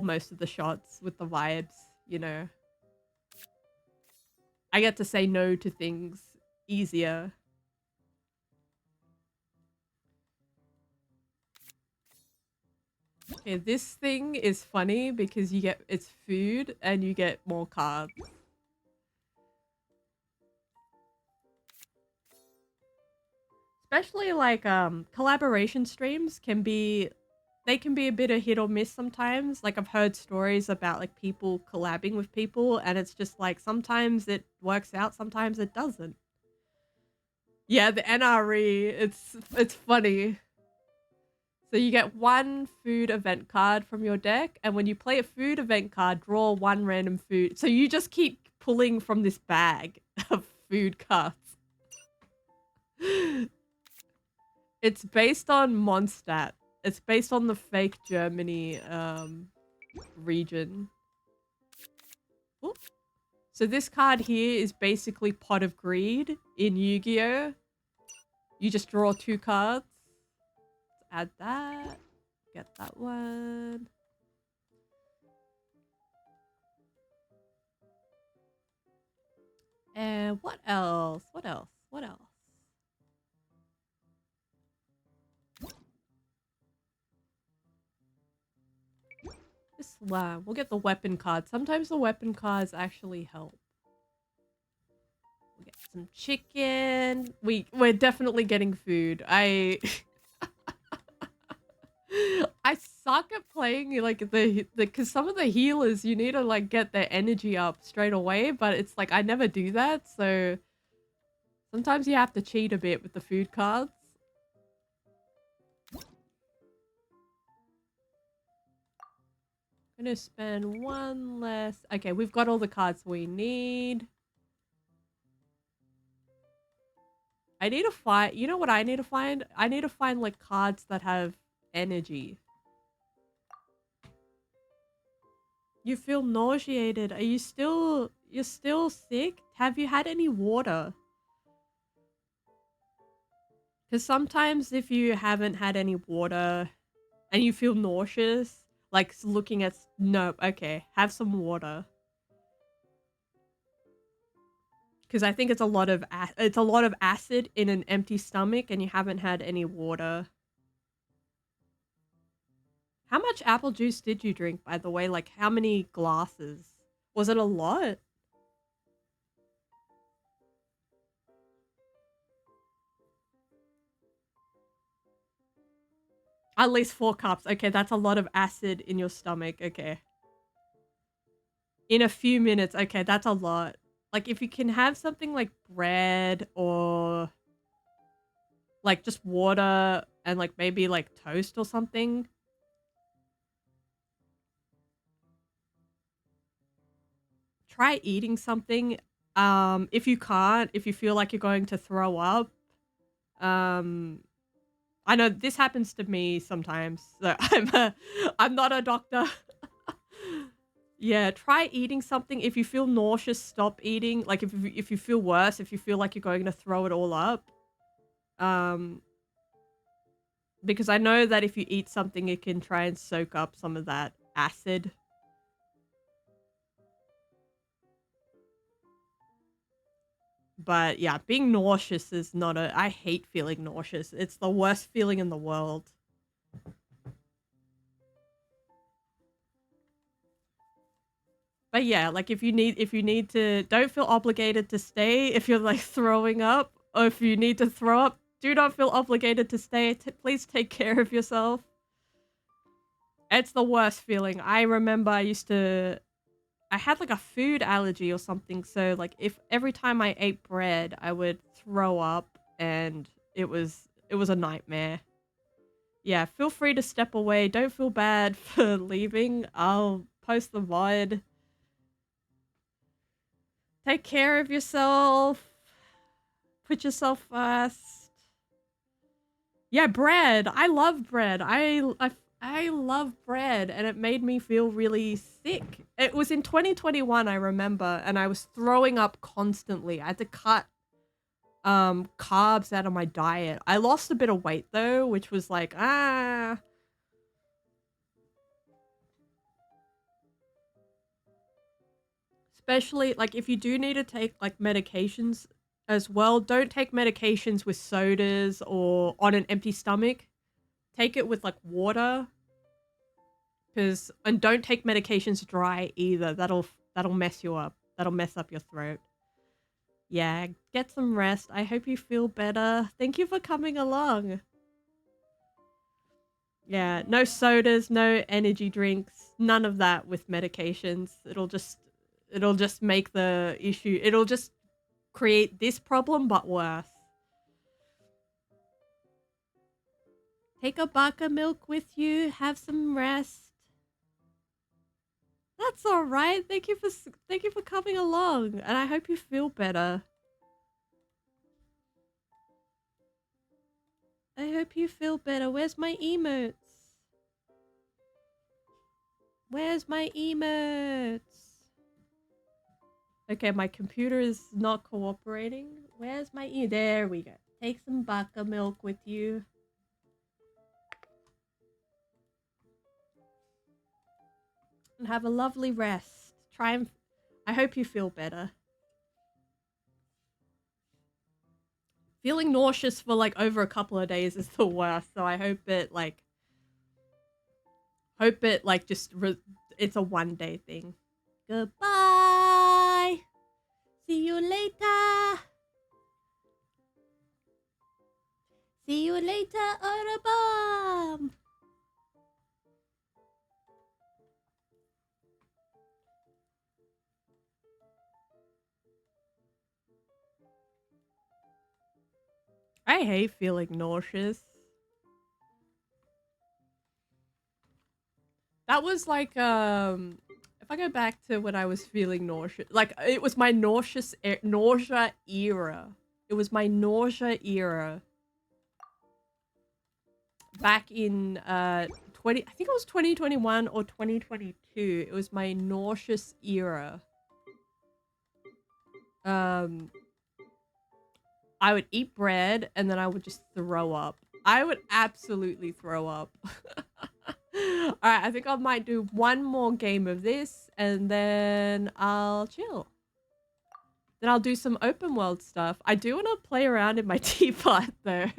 most of the shots with the vibes, you know. I get to say no to things easier. Okay, this thing is funny because it's food and you get more cards. Especially like collaboration streams can be a bit of hit or miss sometimes. Like I've heard stories about like people collabing with people and it's just like sometimes it works out, sometimes it doesn't. Yeah, the NRE, it's funny. So you get one food event card from your deck, and when you play a food event card, draw one random food. So you just keep pulling from this bag of food cards. It's based on Mondstadt. It's based on the fake Germany region. Ooh. So this card here is basically Pot of Greed in Yu-Gi-Oh! You just draw 2 cards. Add that. Get that one. And what else? What else? What else? This one. We'll get the weapon card. Sometimes the weapon cards actually help. We'll get some chicken. We're definitely getting food. I suck at playing like because some of the healers you need to like get their energy up straight away, but it's like I never do that, so sometimes you have to cheat a bit with the food cards. I'm gonna spend one less. Okay, we've got all the cards we need. I need to find, you know what I need to find? I need to find like cards that have energy. You feel nauseated. Are you still... You're still sick? Have you had any water? Because sometimes if you haven't had any water and you feel nauseous, like looking at... Nope, okay. Have some water. Because I think it's a lot of acid in an empty stomach and you haven't had any water. How much apple juice did you drink, by the way? Like, how many glasses? Was it a lot? At least 4 cups. Okay, that's a lot of acid in your stomach. Okay. In a few minutes. Okay, that's a lot. Like, if you can have something like bread or... like, just water and, like, maybe, like, toast or something... Try eating something. If you can't, if you feel like you're going to throw up. I know this happens to me sometimes. So I'm not a doctor. Yeah, try eating something. If you feel nauseous, stop eating. Like if you feel worse, if you feel like you're going to throw it all up. Because I know that if you eat something, it can try and soak up some of that acid. But yeah, being nauseous is not I hate feeling nauseous. It's the worst feeling in the world. But yeah, like if you need to, don't feel obligated to stay if you're like throwing up, or if you need to throw up, do not feel obligated to stay. Please take care of yourself. It's the worst feeling. I remember I used to I had like a food allergy or something. So like if every time I ate bread, I would throw up, and it was a nightmare. Yeah, feel free to step away. Don't feel bad for leaving. I'll post the VOD. Take care of yourself. Put yourself first. Yeah, bread. I love bread. I love bread, and it made me feel really sick. It was in 2021, I remember, and I was throwing up constantly. I had to cut carbs out of my diet. I lost a bit of weight though, which was like, especially like if you do need to take like medications as well, don't take medications with sodas or on an empty stomach. Take it with like water, and don't take medications dry either. That'll mess you up. That'll mess up your throat. Yeah, get some rest. I hope you feel better. Thank you for coming along. Yeah, no sodas, no energy drinks, none of that with medications. It'll just make the issue. It'll just create this problem, but worse. Take a buck of milk with you. Have some rest. That's all right. Thank you for coming along, and I hope you feel better. I hope you feel better. Where's my emotes? Where's my emotes? Okay, my computer is not cooperating. Where's my There we go. Take some baka milk with you. And have a lovely rest. I hope you feel better. Feeling nauseous for like over a couple of days is the worst, so I hope it just it's a one-day thing. Goodbye. See you later. See you later, Orabom. I hate feeling nauseous. That was like, if I go back to when I was feeling nauseous, like it was my nausea era. It was my nausea era. Back in, I think it was 2021 or 2022. It was my nauseous era. I would eat bread and then I would just throw up. I would absolutely throw up. Alright, I think I might do one more game of this and then I'll chill. Then I'll do some open world stuff. I do want to play around in my teapot though.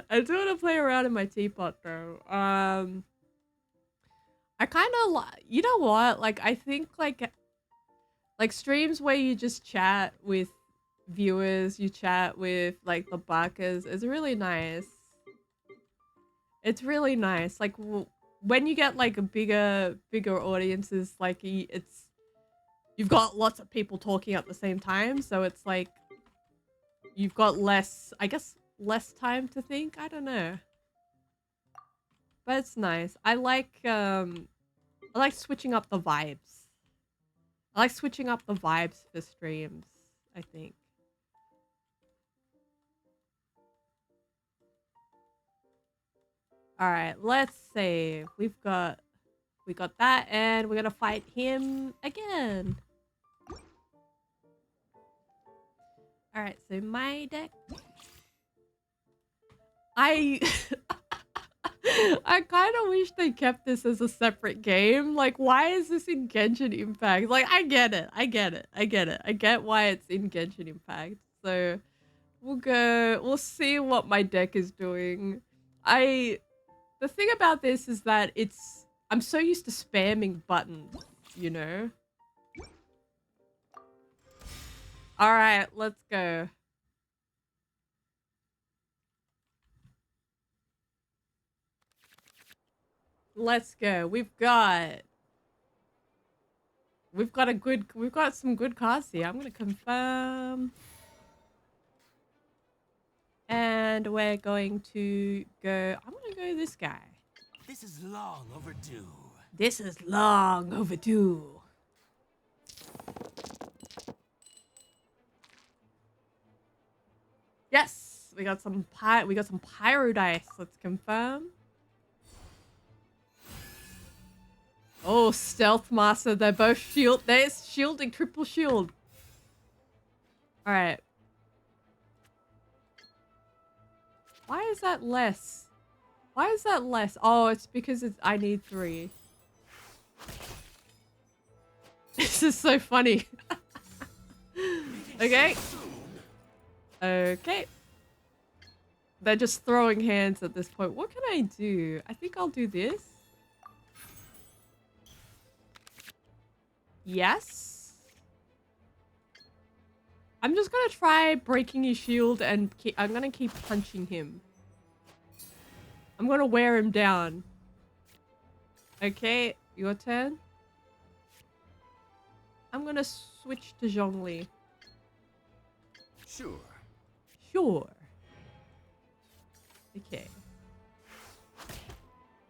I do want to play around in my teapot though. I kind of you know what? Like, I think like streams where you just chat with viewers, you chat with like the backers is really nice. It's really nice. Like when you get like a bigger audiences, like you've got lots of people talking at the same time, so it's like you've got less, I guess, less time to think. I don't know, but it's nice. I like switching up the vibes. I like switching up the vibes for streams, I think. All right, let's save. We got that, and we're gonna fight him again. All right, so my deck. I I kind of wish they kept this as a separate game. Like, why is this in Genshin Impact? Like, I get it. I get why it's in Genshin Impact. So we'll see what my deck is doing. The thing about this is that I'm so used to spamming buttons, you know? All right, let's go. Let's go. We've got We've got some good cards here. I'm gonna confirm. And we're going to go, I'm gonna go this guy. This is long overdue. This is long overdue. Yes, we got some pyro dice. Let's confirm. Oh, stealth master. They're both shield. They're shielding, triple shield. All right. Why is that less? Why is that less? Oh, it's because I need 3. This is so funny. Okay. Okay. They're just throwing hands at this point. What can I do? I think I'll do this. Yes. I'm just gonna try breaking his shield and I'm gonna keep punching him. I'm gonna wear him down. Okay, your turn. I'm gonna switch to Zhongli. Sure. Sure. Okay.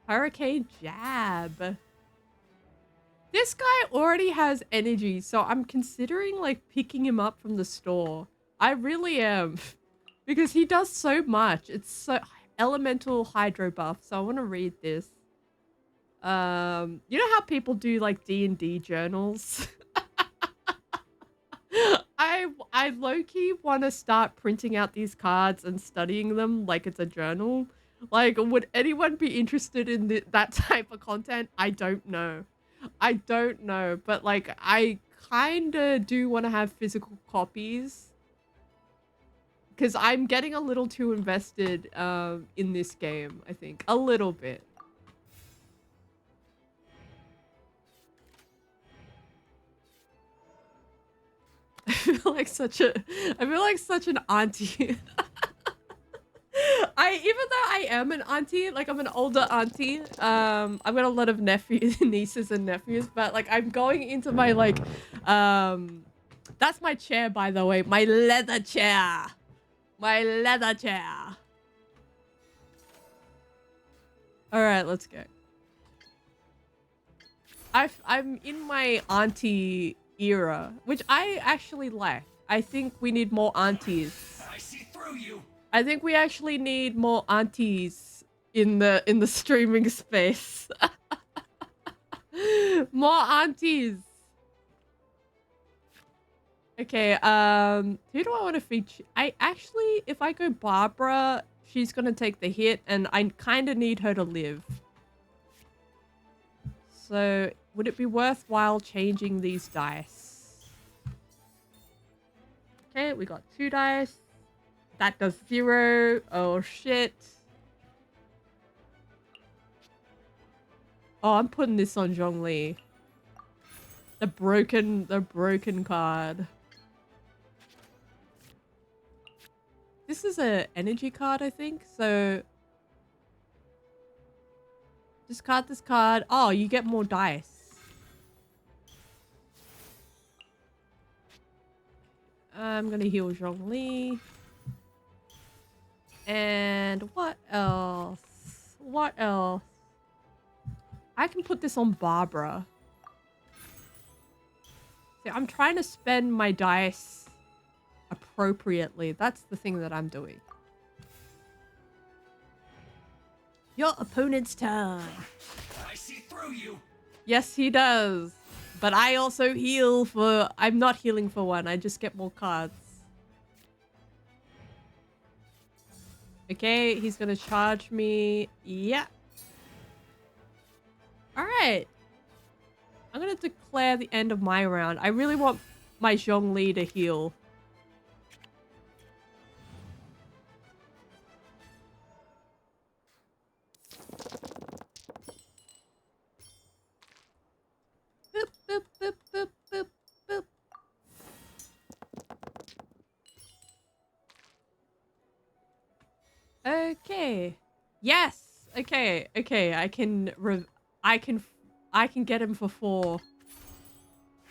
Hurricane Jab. This guy already has energy, so I'm considering like picking him up from the store. I really am. Because he does so much. It's so elemental hydro buff, so I want to read this. You know how people do like D&D journals? I low-key want to start printing out these cards and studying them like it's a journal. Like, would anyone be interested in that type of content? I don't know. I don't know, but like I kind of do want to have physical copies because I'm getting a little too invested in this game, I think. A little bit. I feel like such an auntie. Even though I am an auntie, like I'm an older auntie, I've got a lot of nephews, nieces and nephews, but like I'm going into my like, that's my chair, by the way, my leather chair. My leather chair. All right, let's go. I'm in my auntie era, which I actually like. I think we need more aunties. I see through you. I think we actually need more aunties in the streaming space. More aunties. Okay, who do I want to feature? If I go Barbara, she's gonna take the hit, and I kind of need her to live. So, would it be worthwhile changing these dice? Okay, we got 2 dice. That does 0. Oh, shit. Oh, I'm putting this on Zhongli. The broken card. This is an energy card, I think. So, discard this card. Oh, you get more dice. I'm gonna heal Zhongli. And what else? What else? I can put this on Barbara. See, I'm trying to spend my dice appropriately. That's the thing that I'm doing. Your opponent's turn. I see through you. Yes, he does. But I also heal for... I'm not healing for 1. I just get more cards. Okay, he's gonna charge me. Yeah. Alright. I'm gonna declare the end of my round. I really want my Zhongli to heal. Boop, boop, boop, boop, boop, boop. Okay. Yes. Okay. Okay. I can get him for 4.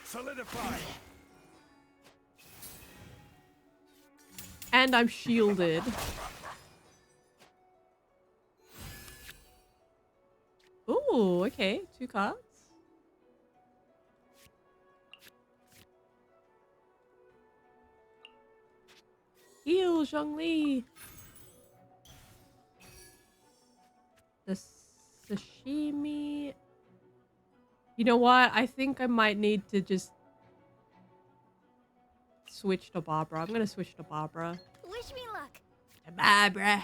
Solidify. And I'm shielded. Ooh, okay. 2 cards. Heal, Zhongli. The sashimi. You know what? I think I might need to just switch to Barbara. I'm gonna switch to Barbara. Wish me luck. Barbara.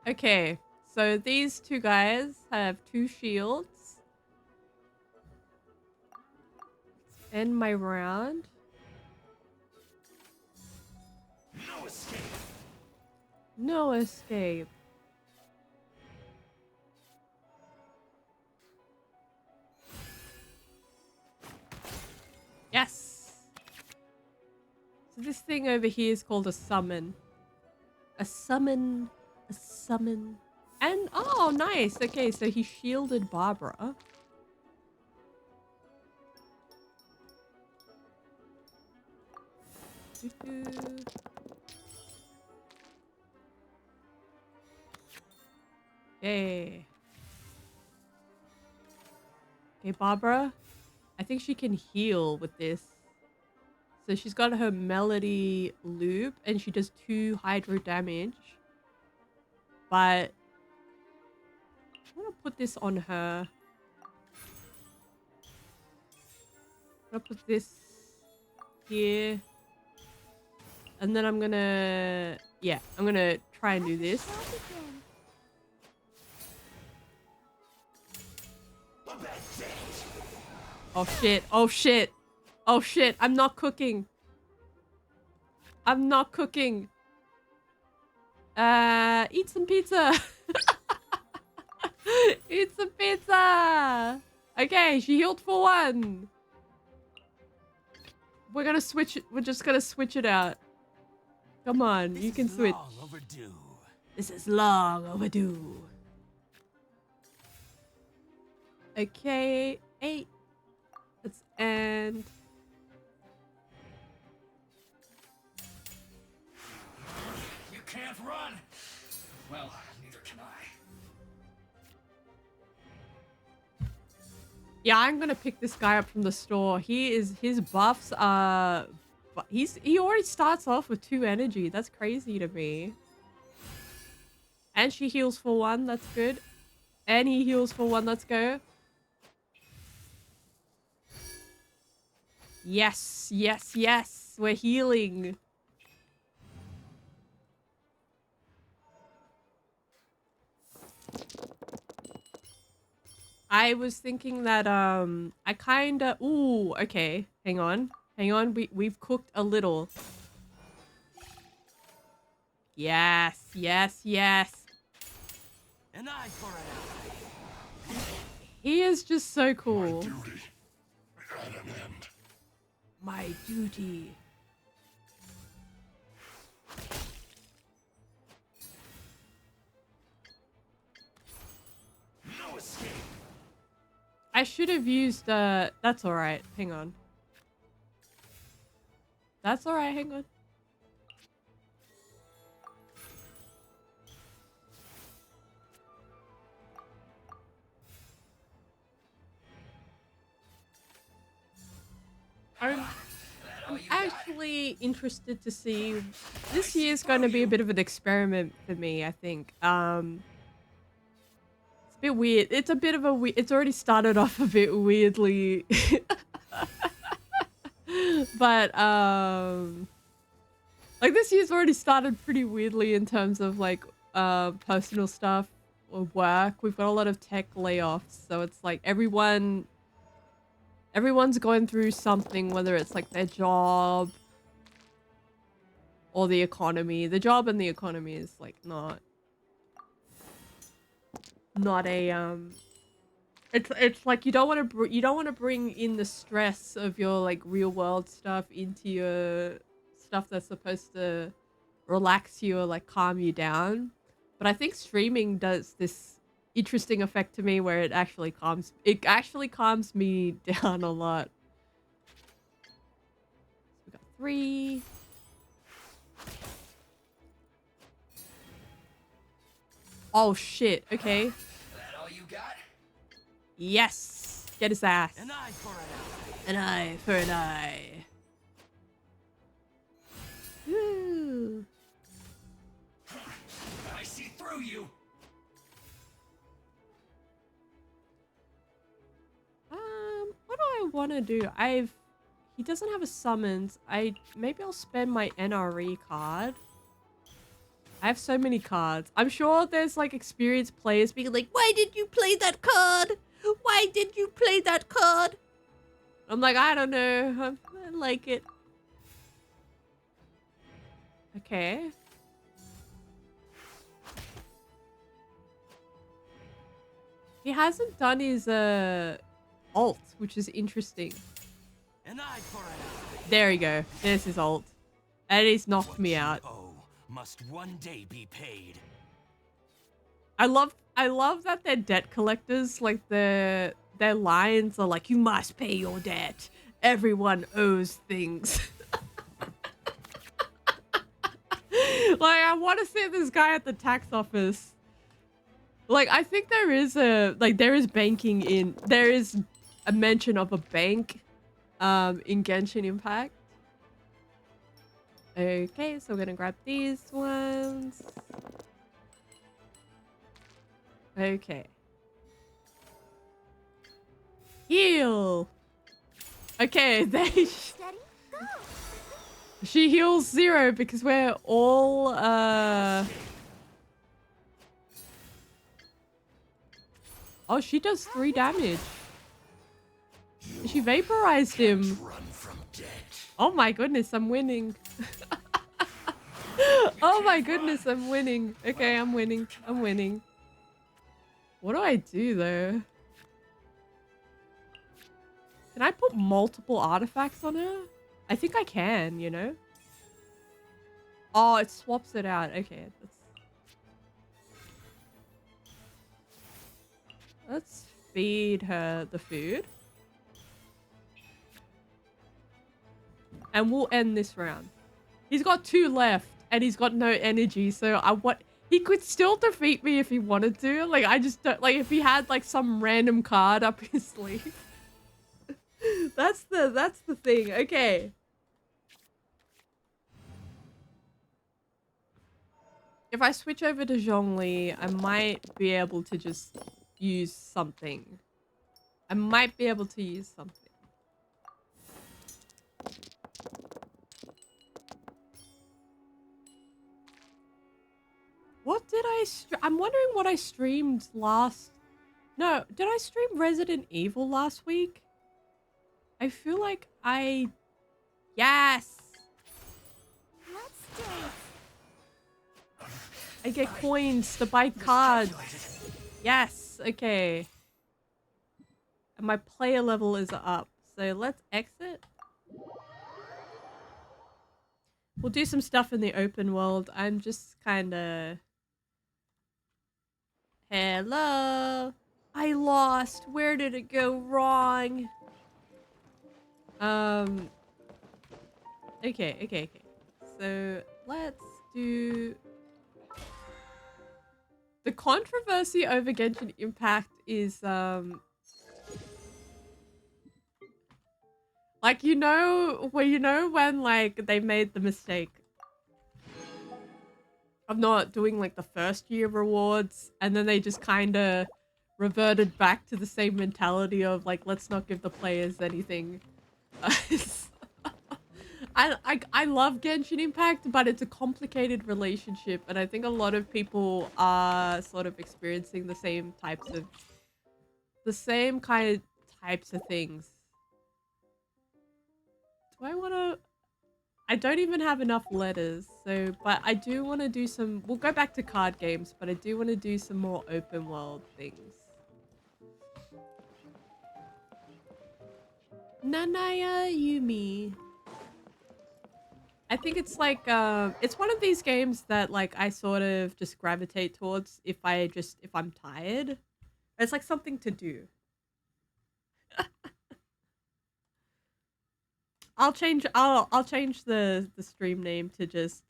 Okay, so these 2 guys have 2 shields. Let's end my round. No escape. No escape. Yes! So this thing over here is called a summon. A summon. A summon. And, oh, nice. Okay, so he shielded Barbara. Doo-doo. Yay. Okay, Barbara. I think she can heal with this. So she's got her melody loop and she does 2 hydro damage. But I'm gonna put this on her. I'm gonna put this here. And then I'm gonna... Yeah, I'm gonna try and do this. Oh shit, oh shit. Oh shit, I'm not cooking. I'm not cooking. Eat some pizza. Eat some pizza. Okay, she healed for 1. We're gonna switch it. We're just gonna switch it out. Come on, you can switch. Long overdue. This is long overdue. Okay, 8. Let's end. You can't run. Well, neither can I. Yeah, I'm gonna pick this guy up from the store. His buffs are... He already starts off with 2 energy. That's crazy to me. And she heals for 1. That's good. And he heals for 1. Let's go. Yes, yes, yes. We're healing. I was thinking that I kinda... Ooh, okay. Hang on. Hang on. We've cooked a little. Yes, yes, yes. An eye for an eye. He is just so My cool. duty at an end. My duty. No escape. I should have used that's alright. Hang on. That's alright, hang on. I'm actually interested to see. This year's going to be a bit of an experiment for me, I think. It's a bit weird. It's a bit of a it's already started off a bit weirdly. But like this year's already started pretty weirdly in terms of like personal stuff or work. We've got a lot of tech layoffs, so it's like everyone's going through something, whether it's like their job or the economy. The job and the economy is like not a it's like you don't want to bring in the stress of your like real world stuff into your stuff that's supposed to relax you or like calm you down. But I think streaming does this interesting effect to me where it actually calms me down a lot. So we got 3. Oh shit, okay. That all you got? Yes! Get his ass. An eye for an eye. An eye for an eye. Woo. I see through you. What do I want to do? He doesn't have a summons. Maybe I'll spend my NRE card. I have so many cards. I'm sure there's like experienced players being like, why did you play that card? Why did you play that card? I'm like, I don't know. I like it. Okay. He hasn't done his ult, which is interesting. An eye for an eye. There we go. There's his ult. And he's knocked me out. Must one day be paid. I love that they're debt collectors. Like their lines are like, you must pay your debt. Everyone owes things. Like, I want to see this guy at the tax office. Like, I think there is banking in, there is a mention of a bank in Genshin Impact. Okay, so we're gonna grab these ones. Okay. Heal! Okay, Steady, go! she heals 0 because we're all, Oh, she does 3 damage. She vaporized him. Run from death. Oh my goodness, I'm winning. Oh my goodness, I'm winning. Okay, I'm winning. I'm winning. What do I do though? Can I put multiple artifacts on her? I think I can, you know? Oh, it swaps it out. Okay, let's feed her the food. And we'll end this round. He's got 2 left and he's got no energy, so he could still defeat me if he wanted to. Like, I just don't, like, if he had like some random card up his sleeve. That's the thing. Okay. If I switch over to Zhongli, I might be able to just use something. I might be able to use something. What did I'm wondering what I streamed last... No, did I stream Resident Evil last week? I feel like I... Yes! Let's dance. I get coins to buy cards. Yes, okay. And my player level is up. So let's exit. We'll do some stuff in the open world. I'm just kind of... Hello? I lost. Where did it go wrong? Okay. So let's do... The controversy over Genshin Impact is, like, when like they made the mistake of not doing like the first year rewards, and then they just kind of reverted back to the same mentality of like, let's not give the players anything. I love Genshin Impact, but it's a complicated relationship, and I think a lot of people are sort of experiencing the same kind of types of things. Do I want to... I don't even have enough letters, so, but I do want to do some... We'll go back to card games, but I do want to do some more open world things. Nanaya Yumi. I think it's like, it's one of these games that like I sort of just gravitate towards if I'm tired. It's like something to do. I'll change the stream name to just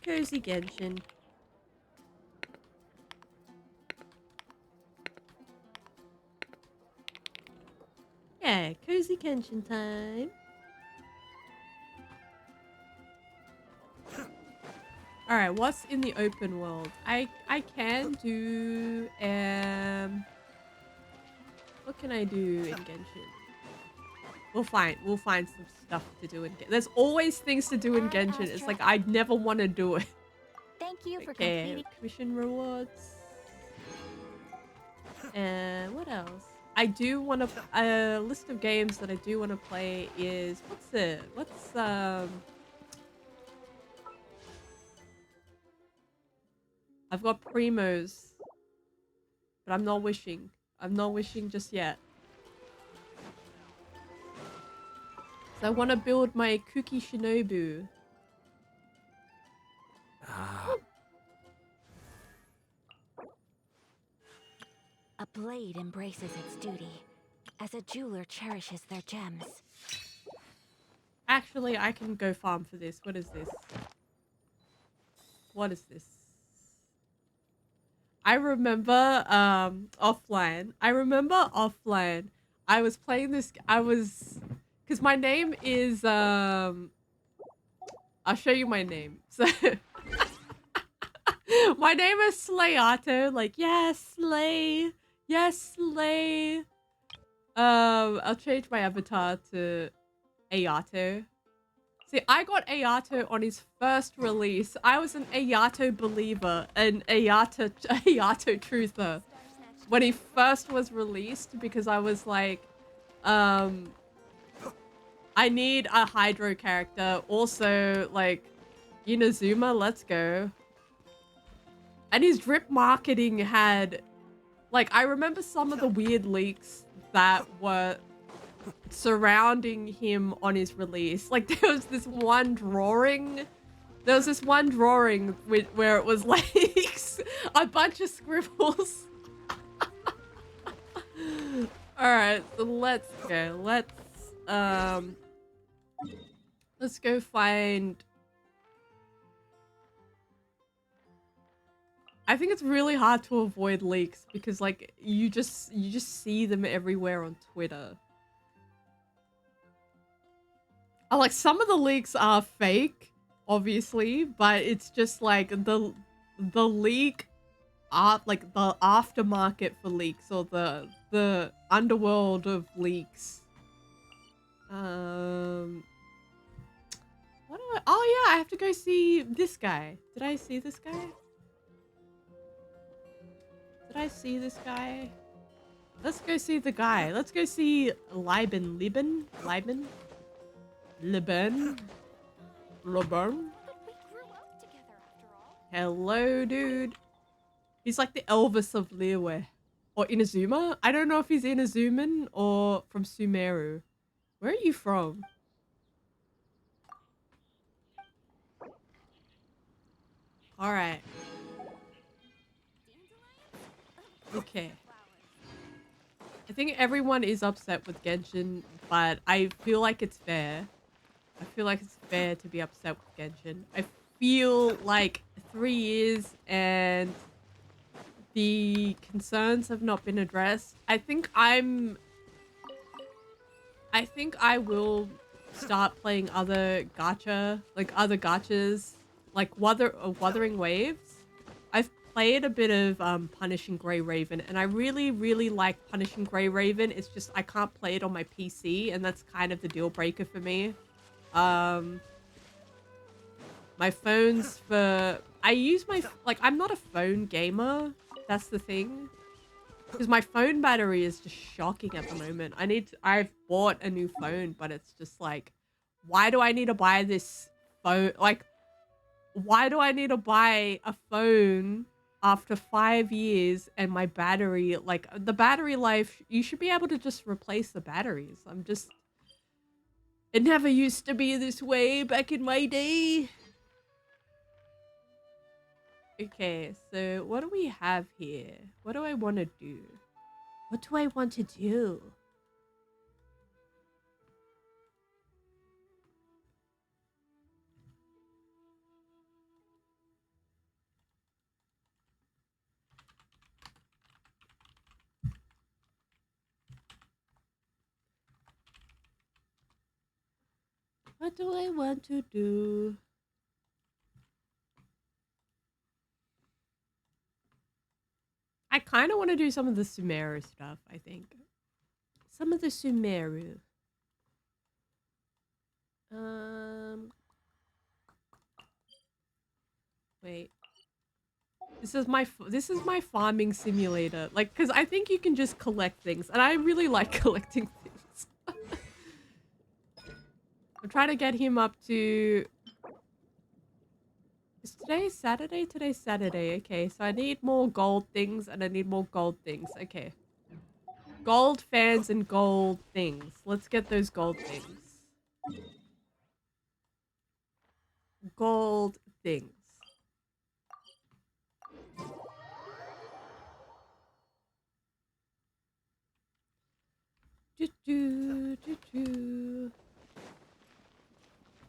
Cozy Genshin. Yeah, Cozy Genshin time. Alright, what's in the open world? I can do what can I do in Genshin? We'll find some stuff to do in Genshin. There's always things to do in Genshin. It's like I never want to do it. Thank you for Okay, completing. mission rewards. And what else? I do want to a list of games that I do want to play is what's I've got Primos, but I'm not wishing. I'm not wishing just yet. So I want to build my Kuki Shinobu. A blade embraces its duty, as a jeweler cherishes their gems. Actually, I can go farm for this. What is this? What is this? I remember offline. I was playing this. Because my name is I'll show you my name. So my name is Slayato. Like yes, Slay. Yes, Slay. I'll change my avatar to Ayato. See, I got Ayato on his first release. I was an Ayato believer, an Ayato truther when he first was released because I was like, I need a Hydro character. Also, like, Inazuma, let's go. And his drip marketing had, like, I remember some of the weird leaks that were surrounding him on his release. Like there was this one drawing where it was like a bunch of scribbles. All right, so let's go. Let's go find. I think it's really hard to avoid leaks because like you just see them everywhere on Twitter. Like some of the leaks are fake, obviously, but it's just like the leak art, like the aftermarket for leaks or the underworld of leaks. What do I? Oh yeah, I have to go see this guy. Did I see this guy? Did I see this guy? Let's go see the guy. Let's go see Liben. Hello, dude. He's like the Elvis of Liyue. Or Inazuma. I don't know if he's Inazuman or from Sumeru. Where are you from? Alright. Okay. I think everyone is upset with Genshin, but I feel like it's fair. I feel like it's fair to be upset with Genshin. I feel like 3 years and the concerns have not been addressed. I think I will start playing other gachas, like Wuthering Waves. I've played a bit of Punishing Grey Raven, and I really, really like Punishing Grey Raven. It's just I can't play it on my PC, and that's kind of the deal breaker for me. My phone's for... I'm not a phone gamer. That's the thing. Because my phone battery is just shocking at the moment. I've bought a new phone, but it's just like, why do I need to buy this phone? Like, why do I need to buy a phone after 5 years and my battery, like, the battery life, you should be able to just replace the batteries. It never used to be this way back in my day. Okay, so what do we have here? What do I want to do? What do I want to do? What do I want to do? I kind of want to do some of the Sumeru stuff, I think. Some of the Sumeru. Wait. This is my farming simulator. Like, cuz I think you can just collect things and I really like collecting things. I'm trying to get him up to... Is today Saturday? Today's Saturday. Okay, so I need more gold things and I need more gold things. Okay. Gold fans and gold things. Let's get those gold things. Gold things.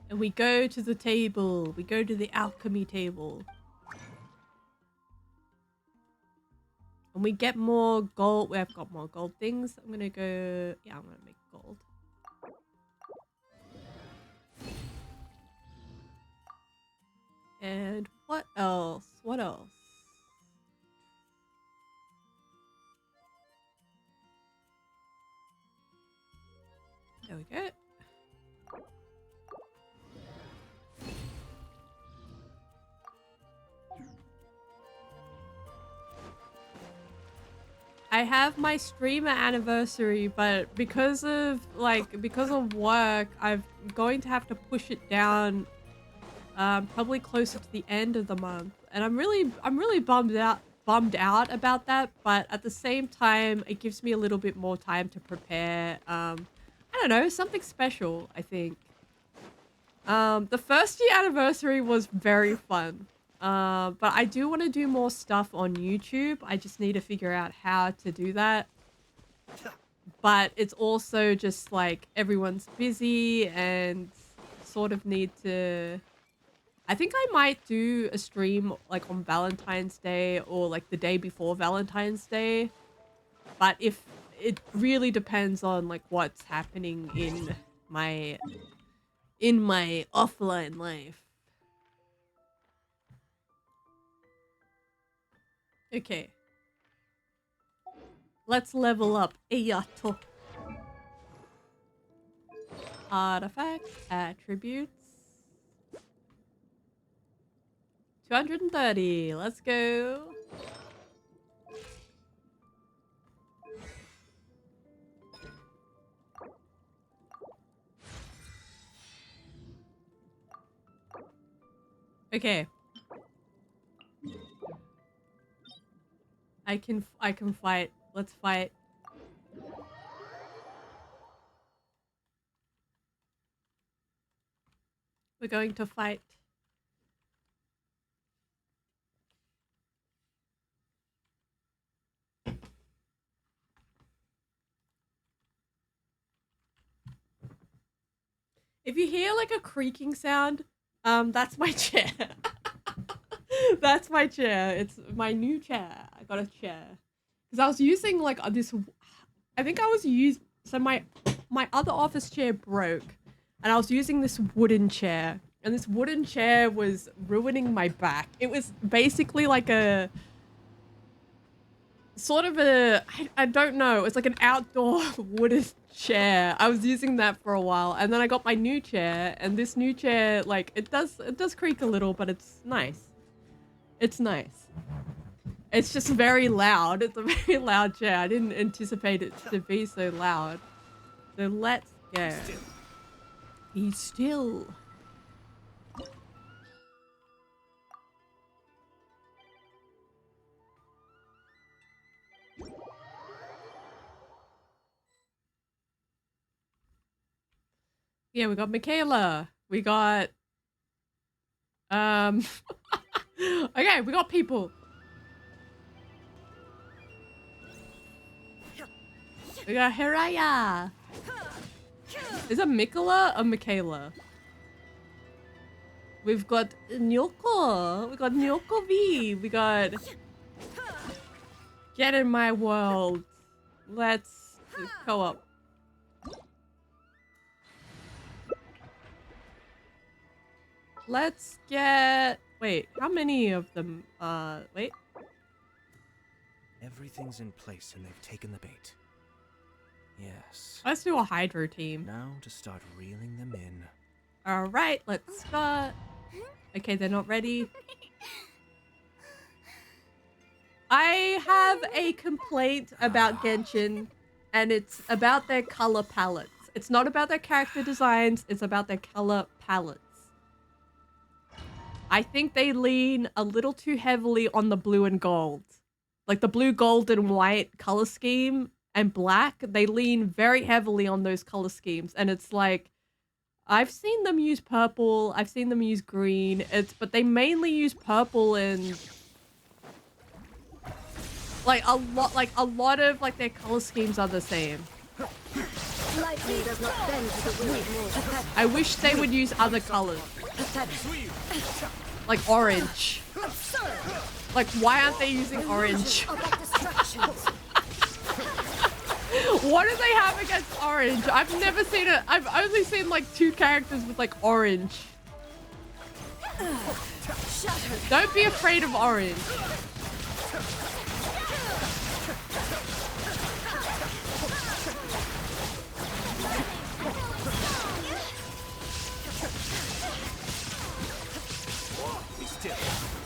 And we go to the table. We go to the alchemy table. And we get more gold. We've got more gold things. I'm gonna go... Yeah, I'm gonna make gold. And what else? What else? There we go. I have my streamer anniversary, but because of work, I'm going to have to push it down probably closer to the end of the month. And I'm really bummed out about that, but at the same time, it gives me a little bit more time to prepare I don't know, something special, I think. The first year anniversary was very fun. But I do want to do more stuff on YouTube. I just need to figure out how to do that. But it's also just like everyone's busy and sort of need to... I think I might do a stream like on Valentine's Day or like the day before Valentine's Day. But if it really depends on like what's happening in my offline life. Okay. Let's level up. Eyato. Artifacts, attributes. 230. Let's go. Okay. I can fight. Let's fight. We're going to fight. If you hear like a creaking sound, that's my chair. That's my chair. It's my new chair. I got a chair. Because I was using like this... I think I was using... So my other office chair broke. And I was using this wooden chair. And this wooden chair was ruining my back. It was basically like a... Sort of a... I don't know. It's like an outdoor wooden chair. I was using that for a while. And then I got my new chair. And this new chair, like, it does creak a little, but it's nice. It's nice. It's just very loud. It's a very loud chair. I didn't anticipate it to be so loud. So let's go. Be still. Yeah, we got Michaela. We got Okay, we got people. We got Hiraya. Is it Mikola or Michaela? We've got Nyoko. We got Nyoko V. We got... Get in my world. Let's co-op. Let's get... Wait, how many of them? Wait. Everything's in place and they've taken the bait. Yes. Let's do a Hydro team. Now to start reeling them in. Alright, let's start. Okay, they're not ready. I have a complaint about Genshin, and it's about their color palettes. It's not about their character designs, it's about their color palettes. I think they lean a little too heavily on the blue and gold. Like the blue, gold, and white color scheme and black, they lean very heavily on those color schemes. And it's like, I've seen them use purple, I've seen them use green, but they mainly use purple and like a lot of like their color schemes are the same. Lightning does not bend to the wind more. I wish they would use other colors. Like orange. Like, why aren't they using orange? What do they have against orange? I've never seen it. I've only seen like 2 characters with like orange. Don't be afraid of orange. Be still.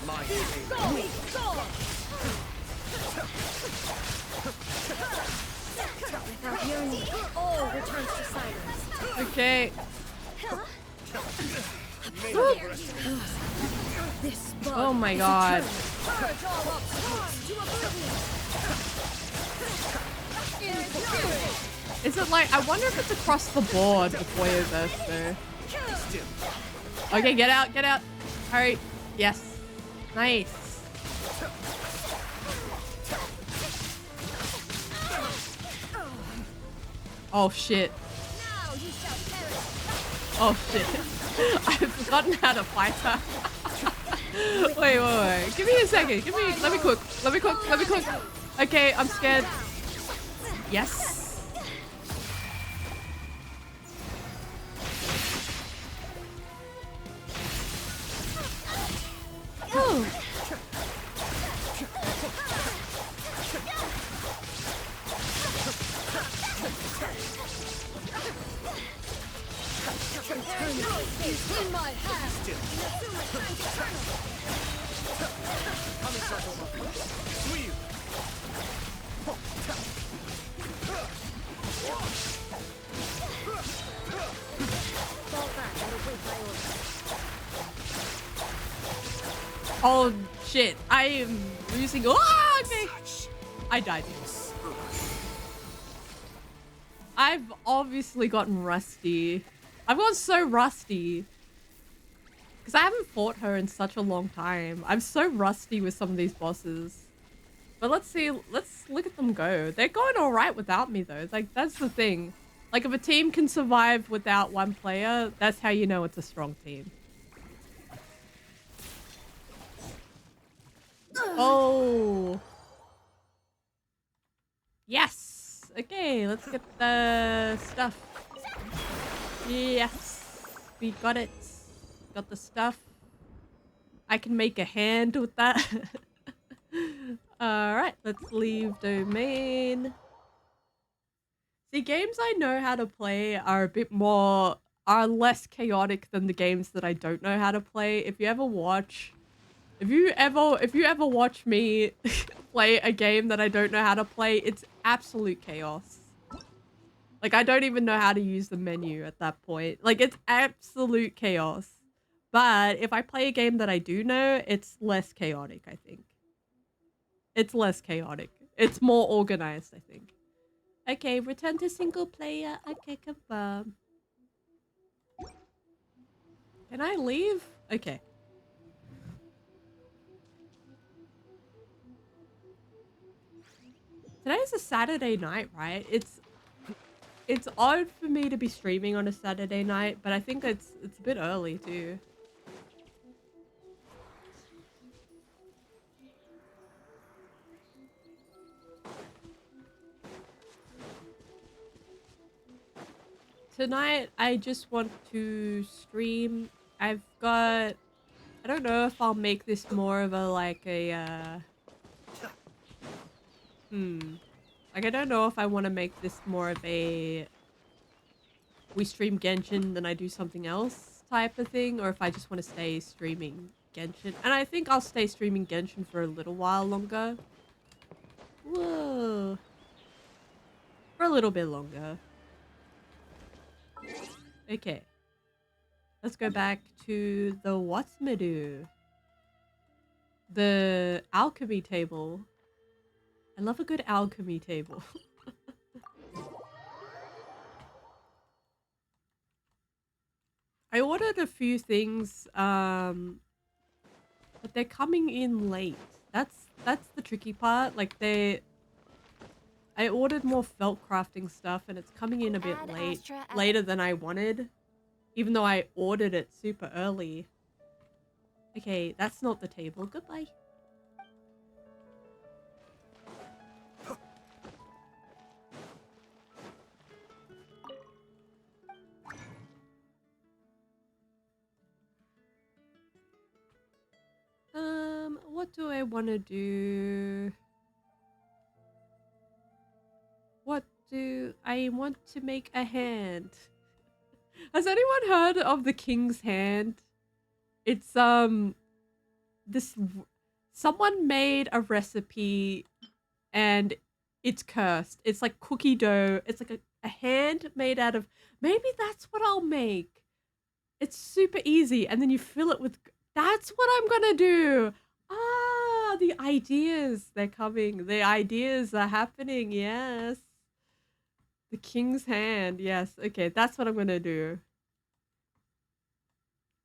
My Without your need, all returns to silence. Okay. Oh my god. Is it like, I wonder if it's across the board with Warriorverse though. Okay, get out, get out. Hurry. Yes. Nice. Oh shit. Oh shit. I've forgotten how to fight her. Wait. Give me a second. Let me cook. Okay, I'm scared. Yes. Oh. In my hand. Oh shit. I am losing. Oh, okay. I died. I've obviously gotten rusty. I've gotten so rusty. Because I haven't fought her in such a long time. I'm so rusty with some of these bosses. But let's see. Let's look at them go. They're going alright without me though. Like, that's the thing. Like, if a team can survive without one player, that's how you know it's a strong team. Oh. Yes. Okay, let's get the stuff. Yes. We got it. Got the stuff. I can make a hand with that. Alright, let's leave domain. See, games I know how to play are less chaotic than the games that I don't know how to play. If you ever watch me play a game that I don't know how to play, it's absolute chaos. Like, I don't even know how to use the menu at that point. Like, it's absolute chaos. But if I play a game that I do know, it's less chaotic, I think. It's less chaotic. It's more organized, I think. Okay, return to single player. Okay, confirm. Can I leave? Okay. Saturday night, right? It's odd for me to be streaming on a Saturday night, but I think it's a bit early too. Tonight, I just want to stream. I don't know if I'll make this more of a, like, a, Like, I don't know if I want to make this more of a, we stream Genshin, then I do something else type of thing, or if I just want to stay streaming Genshin. And I think I'll stay streaming Genshin for a little while longer. Whoa. For a little bit longer. Okay. Let's go back to the what's me do. The alchemy table. I love a good alchemy table. I ordered a few things, but they're coming in late. That's the tricky part. Like I ordered more felt crafting stuff and it's coming in a bit late. Later than I wanted. Even though I ordered it super early. Okay, that's not the table. Goodbye. What do I want to do? What do I want to make a hand? Has anyone heard of the King's Hand? It's this someone made a recipe and it's cursed. It's like cookie dough. It's like a hand made out of, maybe that's what I'll make. It's super easy and then you fill it with, that's what I'm gonna do. Ah, the ideas, they're coming. The ideas are happening, yes. The King's Hand, yes. Okay, that's what I'm gonna do.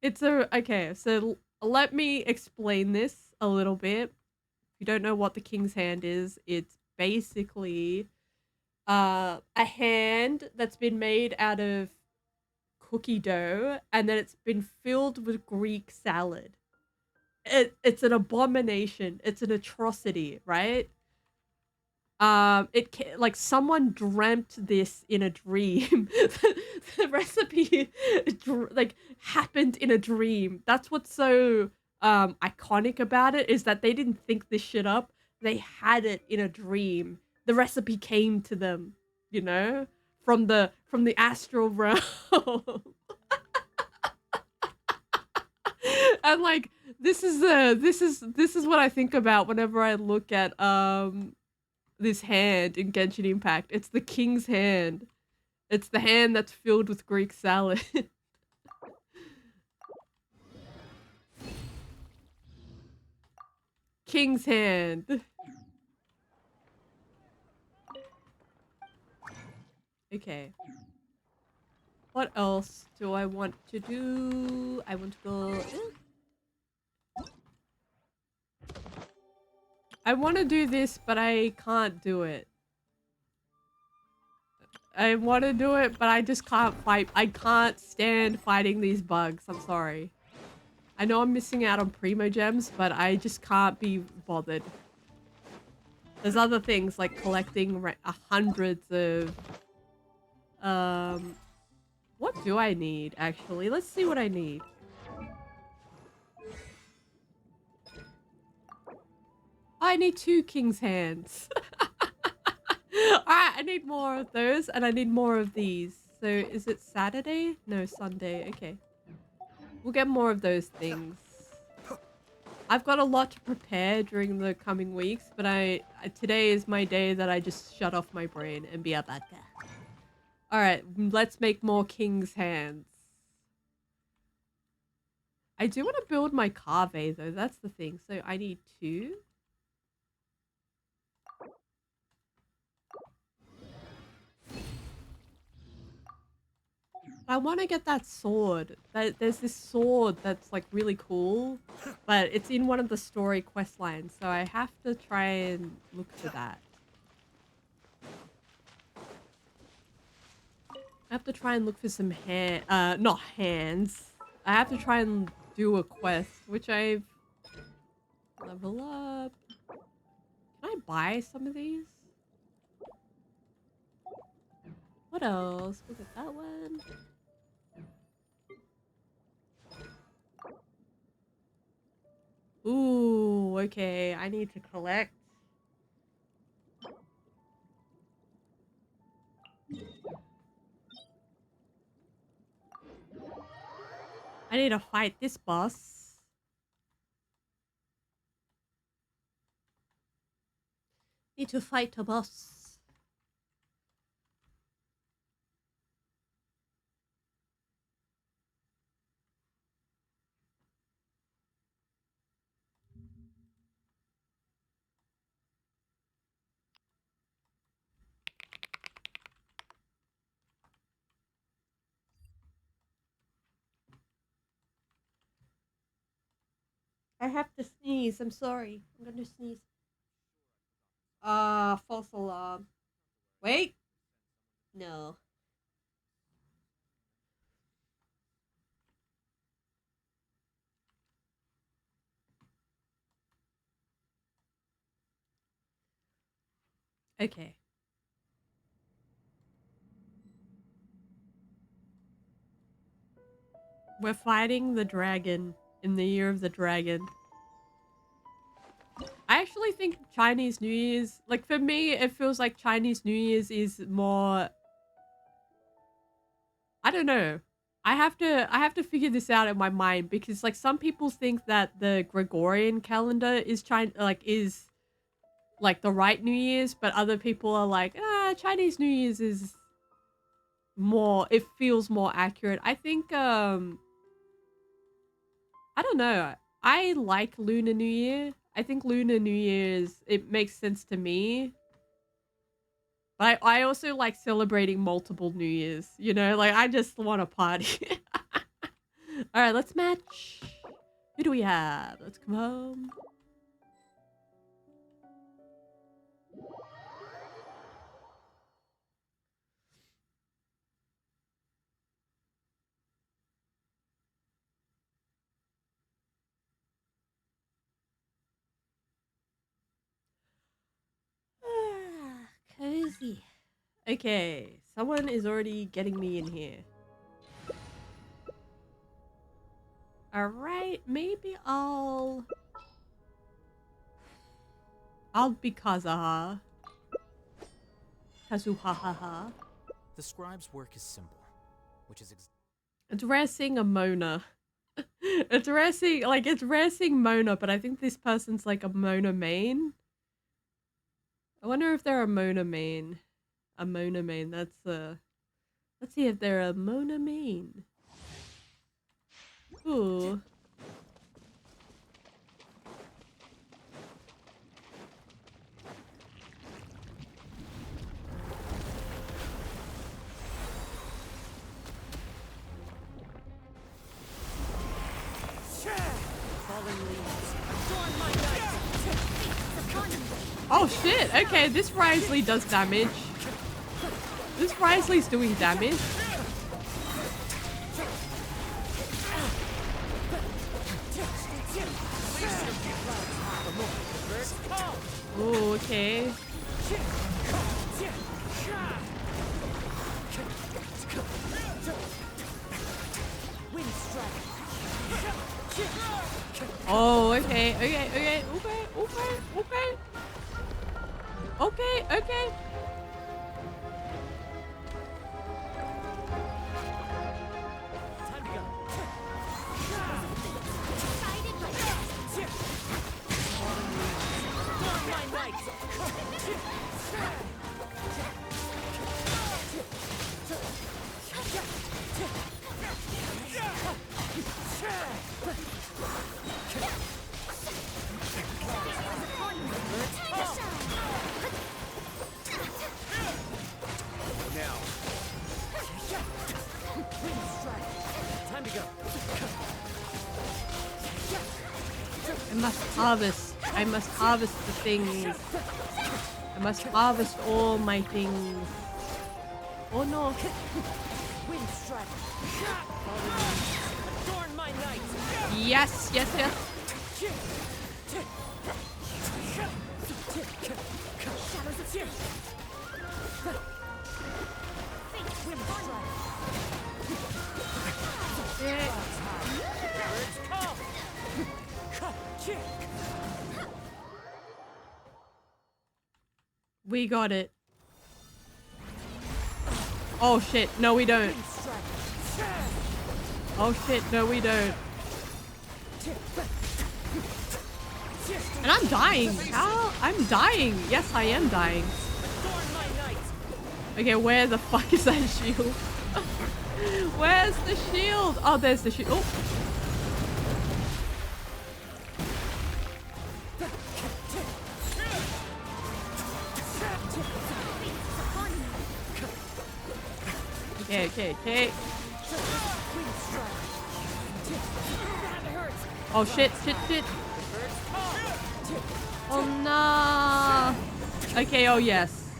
Okay, so let me explain this a little bit. If you don't know what the King's Hand is, it's basically a hand that's been made out of cookie dough and then it's been filled with Greek salad. It's an abomination. It's an atrocity, right? Like someone dreamt this in a dream. The recipe like happened in a dream. That's what's so iconic about it, is that they didn't think this shit up. They had it in a dream. The recipe came to them, you know, from the astral realm. And like this is what I think about whenever I look at this hand in Genshin Impact. It's the King's Hand. It's the hand that's filled with Greek salad. King's Hand. Okay. What else do I want to do? I want to go... I want to do this, but I can't do it. I want to do it, but I just can't fight. I can't stand fighting these bugs. I'm sorry. I know I'm missing out on Primo Gems, but I just can't be bothered. There's other things like collecting hundreds of... What do I need, actually? Let's see what I need. I need 2 King's Hands. Alright, I need more of those, and I need more of these. So, is it Saturday? No, Sunday. Okay. We'll get more of those things. I've got a lot to prepare during the coming weeks, but today is my day that I just shut off my brain and be a bad guy. Alright, let's make more King's Hands. I do want to build my cave, though. That's the thing. So, I need 2. I want to get that sword. There's this sword that's like really cool, but it's in one of the story quest lines, so I have to try and look for that. I have to try and look for some not hands. I have to try and do a quest, which I've level up. Can I buy some of these? What else? Look at that one. Ooh, okay. I need to collect. I need to fight this boss. Need to fight a boss. I have to sneeze. I'm sorry. I'm gonna sneeze. False alarm. Wait. No. Okay. We're fighting the dragon in the year of the dragon. I actually think Chinese New Year's, like for me, it feels like Chinese New Year's is more, I don't know. I have to figure this out in my mind because like some people think that the Gregorian calendar is like the right New Year's, but other people are like, Chinese New Year's is more, it feels more accurate. I think I don't know. I like Lunar New Year. I think Lunar New Year's, it makes sense to me. But I also like celebrating multiple New Years, you know? Like, I just want to party. Alright, let's match. Who do we have? Let's come home. Cozy. Okay, someone is already getting me in here. Alright, maybe I'll be Kazuha. Kazuha. The scribe's work is simple, which is Addressing a Mona. Addressing Mona, but I think this person's like a Mona main. I wonder if they're a Mona main. A Mona main, let's see if they're a Mona main. Ooh. Oh shit, okay, this Risley does damage. This Risley's doing damage. Oh, okay. Oh, okay. Okay. time to go. Now. Time to go. I must harvest the things. I must harvest all my things. Oh no. Yes, yes, yes. We got it. Oh shit, no we don't. Oh shit, no we don't. And I'm dying. How? I'm dying. Yes, I am dying. Okay, where the fuck is that shield? Where's the shield? Oh, there's the shield. Oh. Okay, okay, okay. Oh shit, shit, shit. Oh no. Okay, oh yes.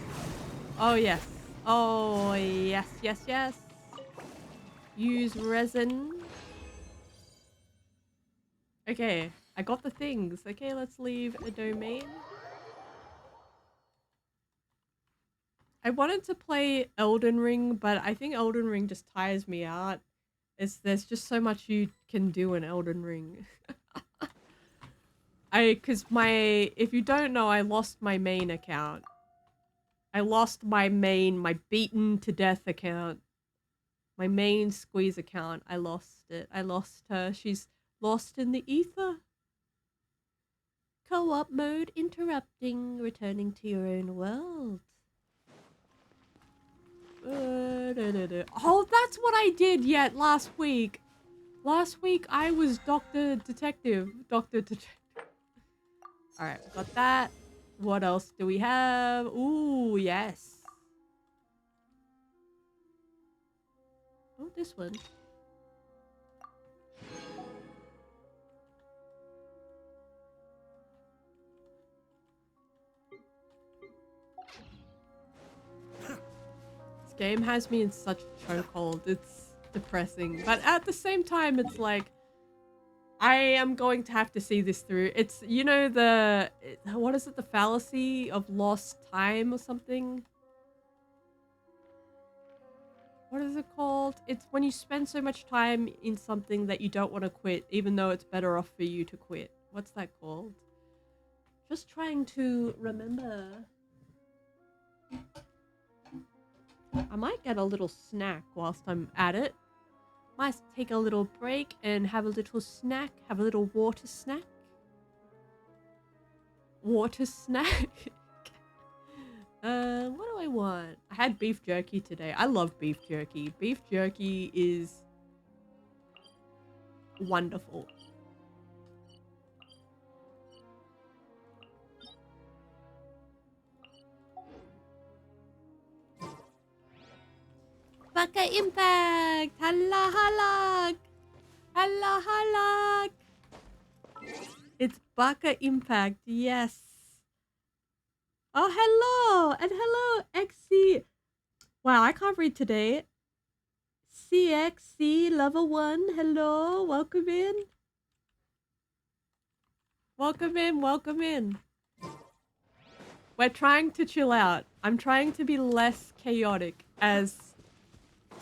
Oh yes. Oh yes, yes, yes. Use resin. Okay, I got the things. Okay, let's leave a domain. I wanted to play Elden Ring, but I think Elden Ring just tires me out. There's just so much you can do in Elden Ring. If you don't know, I lost my main account. I lost my beaten to death account. My main squeeze account. I lost it. I lost her. She's lost in the ether. Co-op mode interrupting. Returning to your own world. Oh, that's what I did last week. Last week I was Dr. Detective. Alright, got that. What else do we have? Ooh, yes. Oh, this one. This game has me in such a chokehold. It's depressing. But at the same time, it's like, I am going to have to see this through. It's, you know, what is it? The fallacy of lost time or something? What is it called? It's when you spend so much time in something that you don't want to quit, even though it's better off for you to quit. What's that called? Just trying to remember. I might get a little snack whilst I'm at it. Might take a little break and have a little snack. Have a little water snack. Water snack? What do I want? I had beef jerky today. I love beef jerky. Beef jerky is wonderful. Baka Impact! Hala halak! Hala halak! It's Baka Impact, yes. Oh, hello! And hello, XC. Wow, I can't read today. CXC level 1, hello, welcome in. Welcome in, welcome in. We're trying to chill out. I'm trying to be less chaotic as...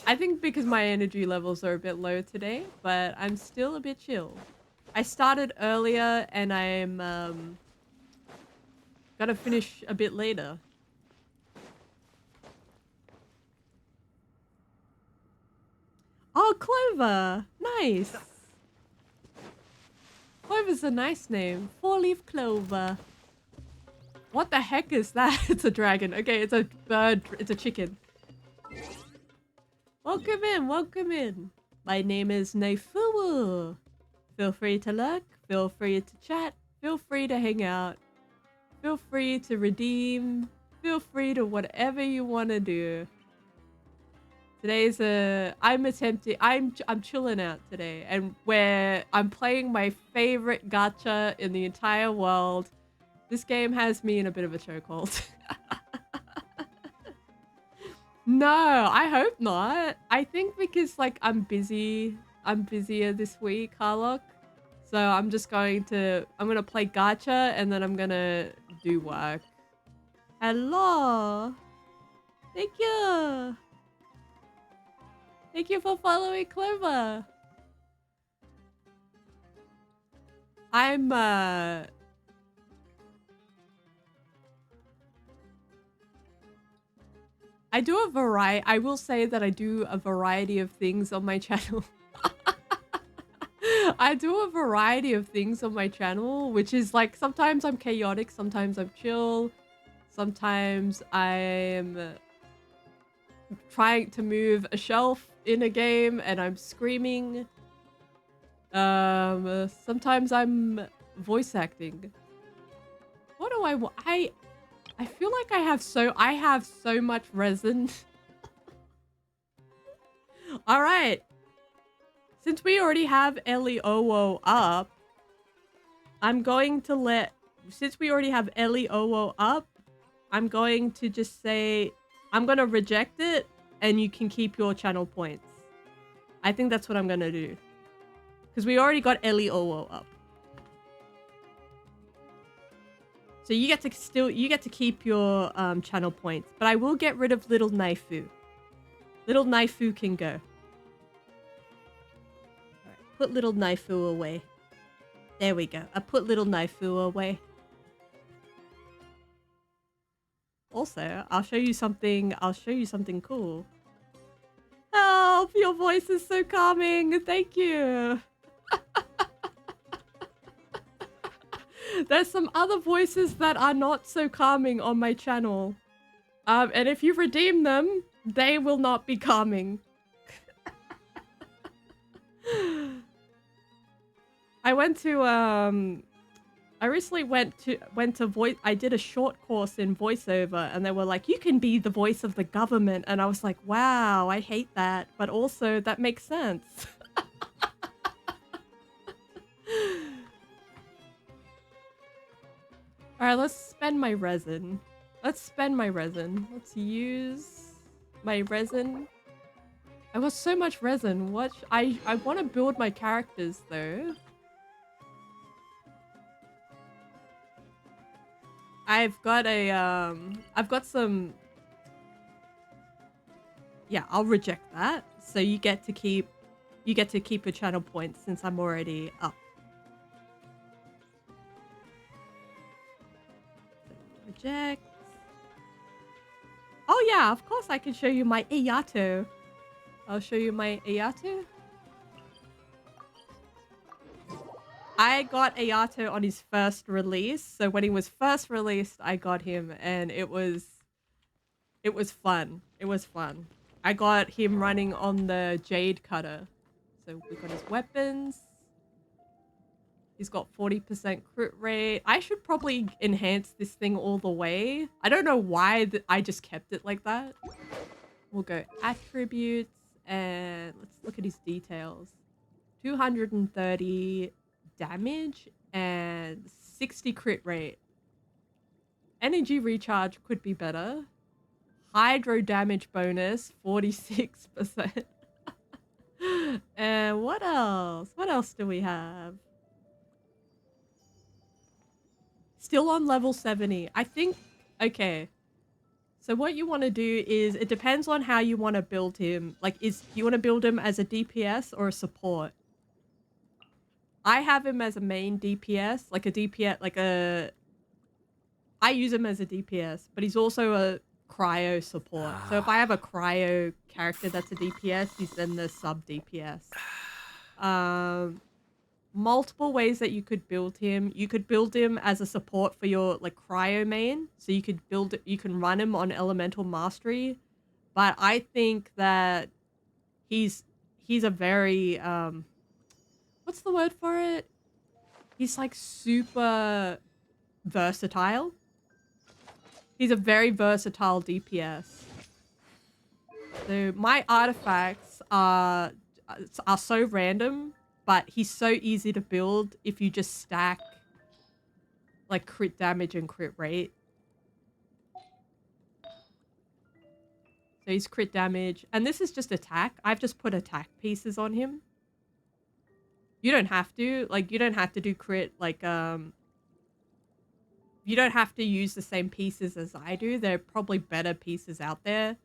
I think because my energy levels are a bit low today, but I'm still a bit chill. I started earlier and I'm gotta finish a bit later. Oh, Clover! Nice! Clover's a nice name. 4-leaf clover. What the heck is that? It's a dragon. Okay, it's a bird. It's a chicken. Welcome in, welcome in. My name is Naifuwu. Feel free to lurk, feel free to chat, feel free to hang out. Feel free to redeem, feel free to whatever you want to do. Today's I'm chilling out today, and I'm playing my favorite gacha in the entire world. This game has me in a bit of a chokehold. No, I hope not. I think because like I'm busier this week, Harlock. So I'm gonna play gacha and then I'm gonna do work. Hello. Thank you. Thank you for following Clover. I will say that I do a variety of things on my channel. I do a variety of things on my channel, which is like sometimes I'm chaotic, sometimes I'm chill, sometimes I'm trying to move a shelf in a game and I'm screaming. Sometimes I'm voice acting. What do I want? I feel like I have so much resin. All right. Since we already have Eliowo up, since we already have Eliowo up, I'm going to just say, I'm going to reject it and you can keep your channel points. I think that's what I'm going to do. Because we already got Eliowo up. So you get to keep your channel points, but I will get rid of Little Naifu. Little Naifu can go. Alright, put Little Naifu away. There we go. I put Little Naifu away. Also, I'll show you something cool. Help! Your voice is so calming. Thank you. There's some other voices that are not so calming on my channel. And if you redeem them, they will not be calming. I recently went to voice. I did a short course in voiceover, and they were like, "You can be the voice of the government," and I was like, "Wow, I hate that," but also that makes sense. All right, let's spend my resin. Let's use my resin. I got so much resin. What? I want to build my characters though. I've got some. Yeah, I'll reject that. So you get to keep your channel points since I'm already up. Reject. Oh yeah, of course I can show you my Ayato. I'll show you my Ayato. I got Ayato on his first release. So when he was first released, I got him and it was fun. It was fun. I got him running on the Jade Cutter. So we got his weapons. He's got 40% crit rate. I should probably enhance this thing all the way. I don't know why I just kept it like that. We'll go attributes and let's look at his details. 230 damage and 60 crit rate. Energy recharge could be better. Hydro damage bonus, 46%. And what else? What else do we have? Still on level 70. I think, okay. So what you want to do is, it depends on how you want to build him. Like, do you want to build him as a DPS or a support? I have him as a main DPS, I use him as a DPS, but he's also a cryo support. So if I have a cryo character that's a DPS, he's then the sub DPS. Multiple ways that you could build him. You could build him as a support for your like cryo main. So you can run him on elemental mastery. But I think that he's a very what's the word for it? He's like super versatile. He's a very versatile DPS. So my artifacts are so random, but he's so easy to build if you just stack like crit damage and crit rate. So he's crit damage, and this is just attack. I've just put attack pieces on him. You don't have to. Like, you don't have to do crit, like, you don't have to use the same pieces as I do. There are probably better pieces out there.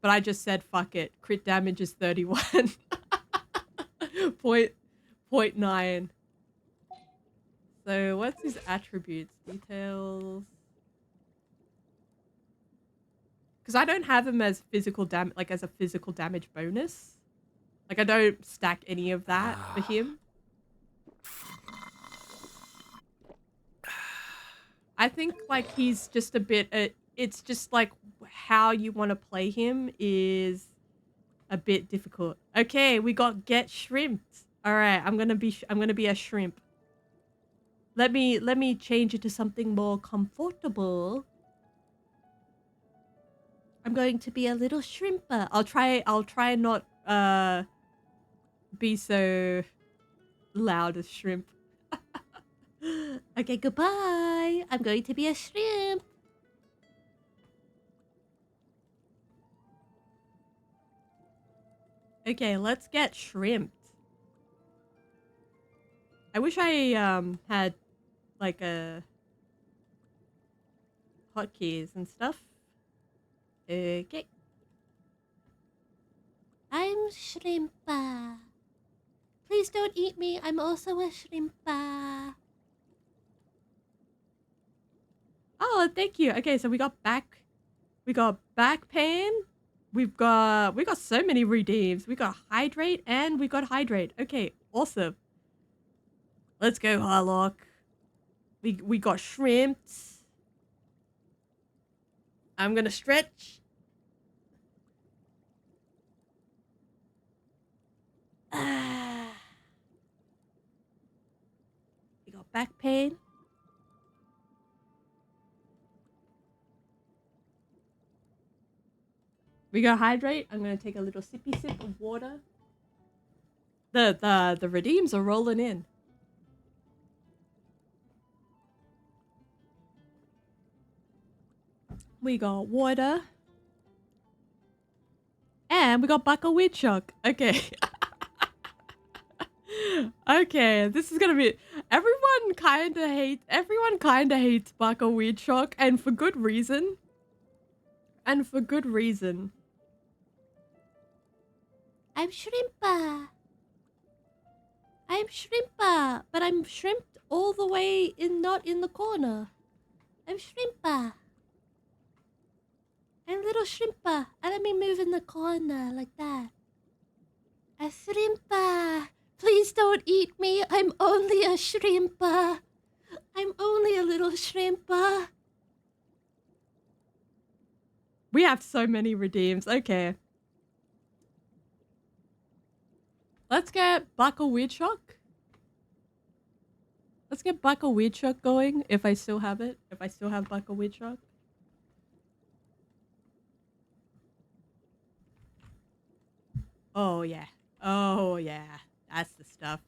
But I just said, fuck it. Crit damage is 31. Point 9. So what's his attributes? Details. Because I don't have him as physical damage, like as a physical damage bonus. Like I don't stack any of that for him. I think like he's just a bit, it's just like how you want to play him is a bit difficult. Okay, we got get shrimped. All right, I'm gonna be a shrimp. Let me change it to something more comfortable. I'm going to be a little shrimper. I'll try not be so loud as shrimp. Okay, goodbye. I'm going to be a shrimp. Okay, let's get shrimped. I wish I had like a hotkeys and stuff. Okay. I'm shrimpa. Please don't eat me. I'm also a shrimpa. Oh, thank you. Okay, so we got back pain. We got so many redeems. We got hydrate and we got hydrate. Okay, awesome. Let's go, Harlock. We got shrimps. I'm gonna stretch. We got back pain. We got hydrate. I'm gonna take a little sippy sip of water. The redeems are rolling in. We got water. And we got Bucko Woodchuck. Okay. Okay, this is gonna be... Everyone kinda hates Bucko Woodchuck, and for good reason. And for good reason. I'm Shrimpa. I'm Shrimpa, but I'm shrimped all the way not in the corner. I'm Shrimpa. I'm little Shrimpa. And let me move in the corner like that. A Shrimpa. Please don't eat me. I'm only a Shrimpa. I'm only a little Shrimpa. We have so many redeems. Okay. Let's get Bucko Woodchuck. Let's get Bucko Woodchuck going if I still have it. If I still have Bucko Woodchuck. Oh yeah. Oh yeah. That's the stuff.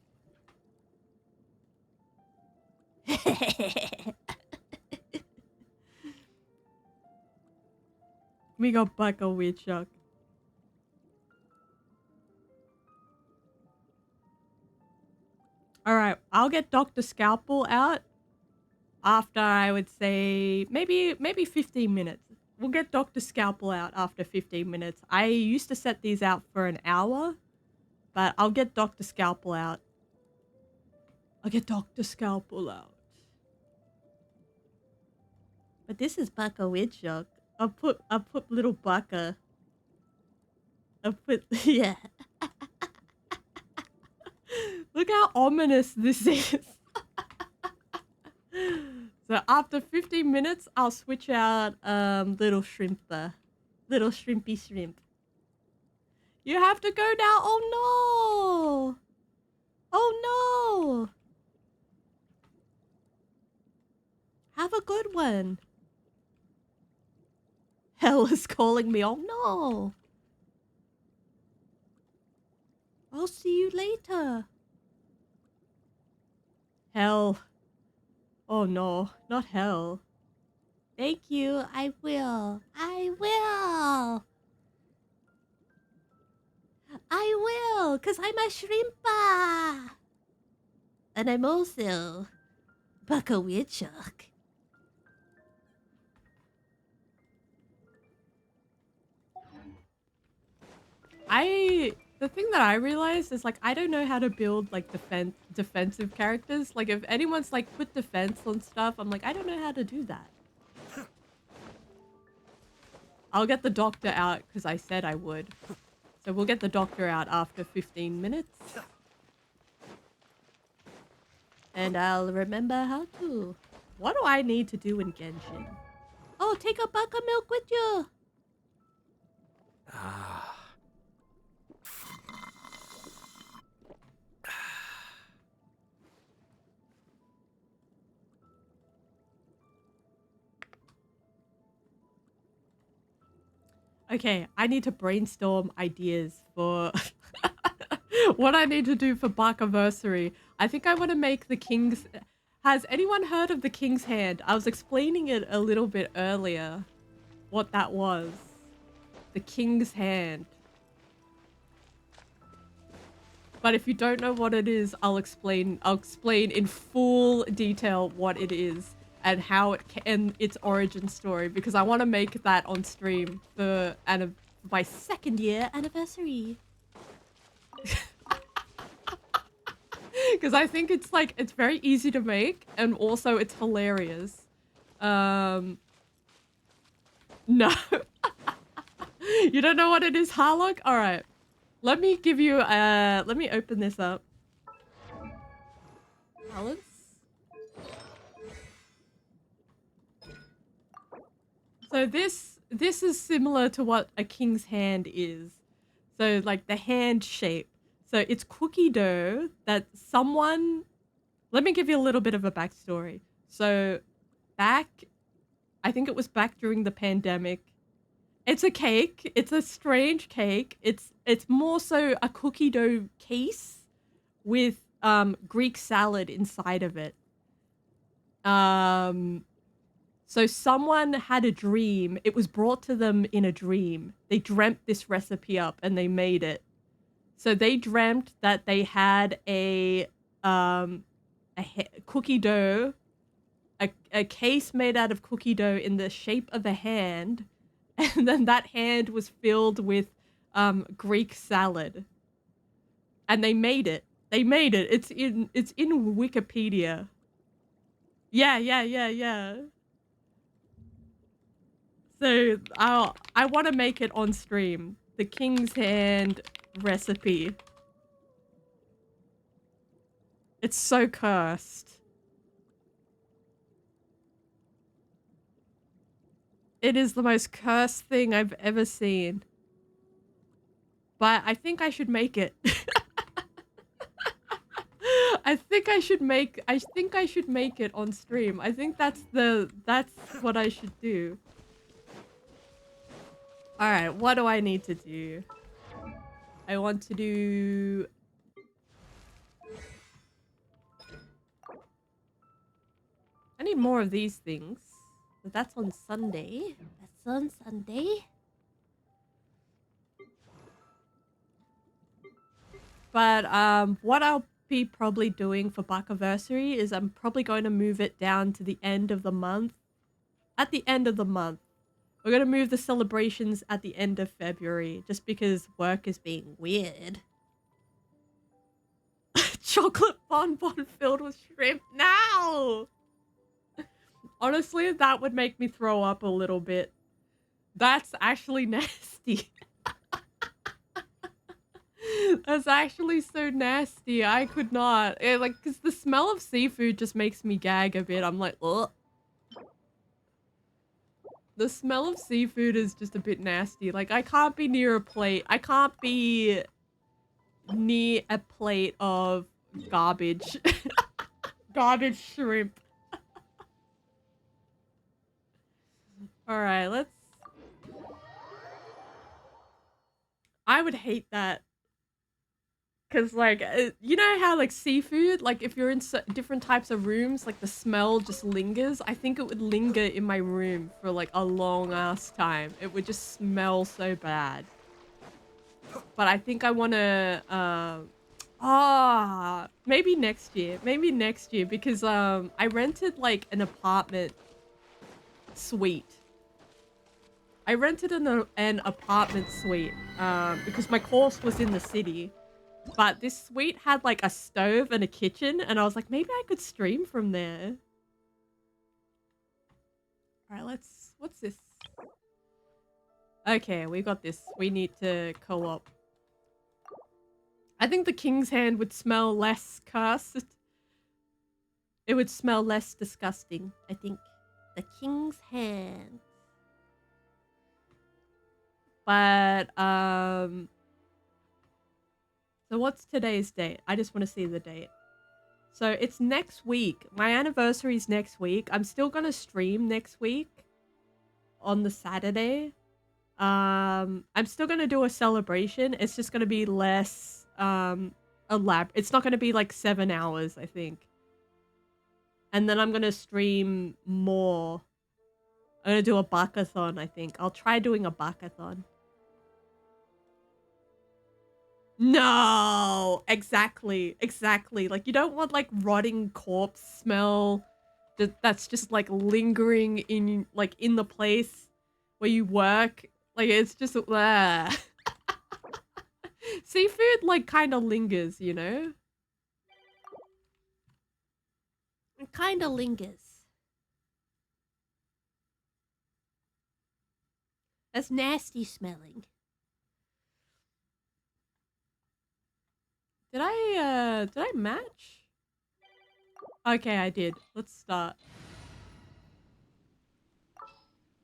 We got Bucko Woodchuck. Alright, I'll get Dr. Scalpel out after, I would say, maybe 15 minutes. We'll get Dr. Scalpel out after 15 minutes. I used to set these out for an hour, but I'll get Dr. Scalpel out. I'll get Dr. Scalpel out. But this is Bucko Woodchuck. I'll put little Bucka. I'll put, yeah. Look how ominous this is. So after 15 minutes, I'll switch out little Shrimpa. Little Shrimpy Shrimp. You have to go now. Oh no. Oh no. Have a good one. Hell is calling me. Oh no. I'll see you later. Hell. Oh no, not hell. Thank you. I will. I will. I will. No, because I'm a shrimpa. And I'm also Bucka Woodchuck. The thing that I realized is like I don't know how to build like defensive characters. Like if anyone's like put defense on stuff, I'm like I don't know how to do that. I'll get the doctor out because I said I would. So we'll get the doctor out after 15 minutes. And I'll remember how to. What do I need to do in Genshin? Oh, take a buck of milk with you. Okay, I need to brainstorm ideas for what I need to do for Barkiversary. I think I want to make the King's... Has anyone heard of the King's Hand? I was explaining it a little bit earlier, what that was. The King's Hand. But if you don't know what it is, I'll explain in full detail what it is and how it and its origin story, because I want to make that on stream for my 2nd year anniversary. Because I think it's like it's very easy to make and also it's hilarious. No. You don't know what it is, Harlock? All right. Let me give you let me open this up. Balance. So this is similar to what a king's hand is. So like the hand shape. So it's cookie dough that someone... Let me give you a little bit of a backstory. So I think it was back during the pandemic. It's a cake. It's a strange cake. It's more so a cookie dough case with Greek salad inside of it. So someone had a dream. It was brought to them in a dream. They dreamt this recipe up and they made it. So they dreamt that they had a cookie dough, a case made out of cookie dough in the shape of a hand, and then that hand was filled with Greek salad. And they made it. It's in Wikipedia. Yeah. So I want to make it on stream. The King's Hand recipe. It's so cursed. It is the most cursed thing I've ever seen. But I think I should make it. I think I should make it on stream. I think that's what I should do. All right, what do I need to do? I want to do... I need more of these things. But that's on Sunday. But what I'll be probably doing for Barkiversary is I'm probably going to move it down to the end of the month. At the end of the month. We're going to move the celebrations at the end of February, just because work is being weird. Chocolate bonbon filled with shrimp now! Honestly, that would make me throw up a little bit. That's actually nasty. That's actually so nasty. I could not. Because the smell of seafood just makes me gag a bit. I'm like, ugh. The smell of seafood is just a bit nasty. Like, I can't be near a plate. I can't be near a plate of garbage. Garbage shrimp. Alright, let's... I would hate that. Because, like, you know how, like, seafood, like, if you're in different types of rooms, like, the smell just lingers? I think it would linger in my room for, like, a long-ass time. It would just smell so bad. but I think I want to maybe next year. Maybe next year because I rented like an apartment suite. I rented an apartment suite because my course was in the city. But this suite had like a stove and a kitchen and I was like, maybe I could stream from there. All right, what's this? Okay, we got this. We need to co-op. I think the king's hand would smell less cursed. It would smell less disgusting, I think. The king's hand. But, so what's today's date? I just want to see the date. So it's next week. My anniversary's next week. I'm still going to stream next week on the Saturday. I'm still going to do a celebration. It's just going to be less elaborate. It's not going to be like 7 hours, I think. And then I'm going to stream more. I'm going to do a buckathon, I think. I'll try doing a buckathon. No, exactly. Like you don't want like rotting corpse smell that's just like lingering in like in the place where you work. Like it's just seafood like kind of lingers, you know? It kind of lingers. That's nasty smelling. Did I match? Okay, I did. Let's start.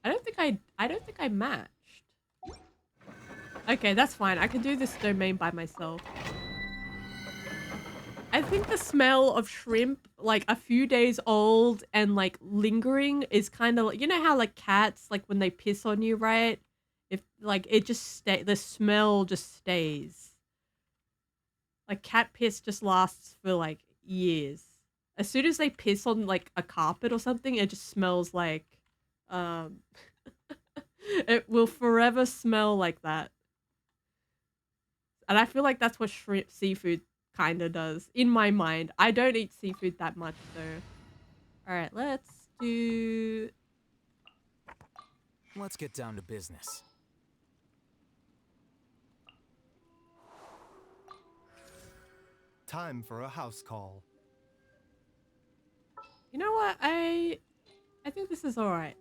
I don't think I matched. Okay, that's fine. I can do this domain by myself. I think the smell of shrimp, like a few days old and like lingering is kind of like, you know how like cats, like when they piss on you, right? If like it just the smell just stays. Like cat piss just lasts for like years. As soon as they piss on like a carpet or something, it just smells like, it will forever smell like that. And I feel like that's what seafood kind of does in my mind. I don't eat seafood that much though. All right, let's do. Let's get down to business. Time for a house call. You know what? I think this is all right.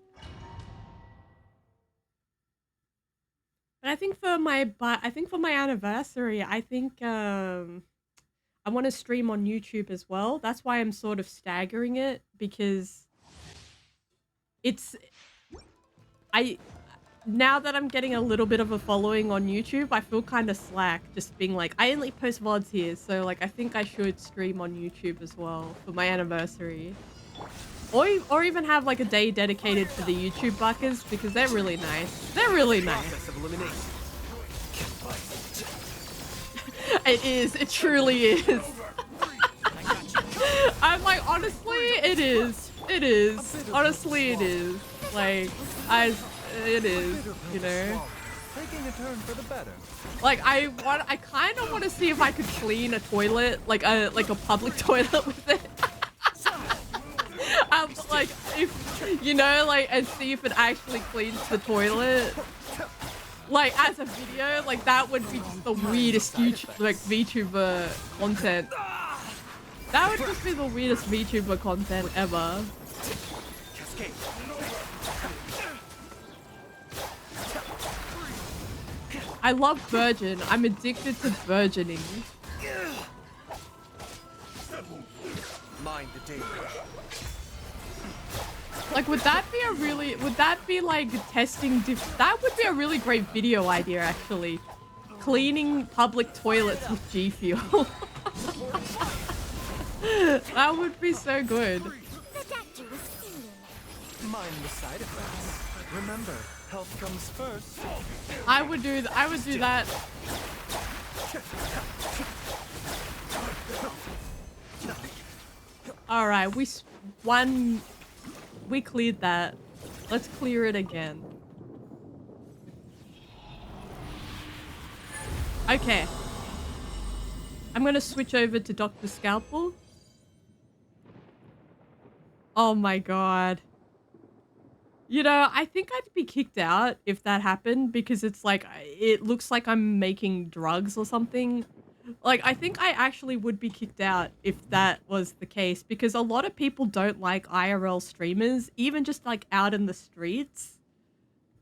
But I think for my anniversary, I think I want to stream on YouTube as well. That's why I'm sort of staggering it because now that I'm getting a little bit of a following on YouTube, I feel kind of slack just being like, I only post VODs here. So like, I think I should stream on YouTube as well for my anniversary. Or even have like a day dedicated to the YouTube buckers because they're really nice. They're really nice. It is. It truly is. I'm like, honestly, it is. It is. Honestly, it is. Like, it is, you know. Taking a turn for the better. Like I kind of want to see if I could clean a toilet, like a public toilet with it. Like if you know, like and see if it actually cleans the toilet. Like as a video, like that would be just the weirdest VTuber content. That would just be the weirdest VTuber content ever. I love Virgin. I'm addicted to virgining. Mind the danger. Like, would that be like testing that would be a really great video idea, actually. Cleaning public toilets with G Fuel. That would be so good. Mind the side effects. Remember, health comes first. I would do that. All right, we cleared that. Let's clear it again. Okay. I'm gonna switch over to Dr. Scalpel. Oh my god. You know, I think I'd be kicked out if that happened because it's like, it looks like I'm making drugs or something. Like, I think I actually would be kicked out if that was the case because a lot of people don't like IRL streamers, even just like out in the streets.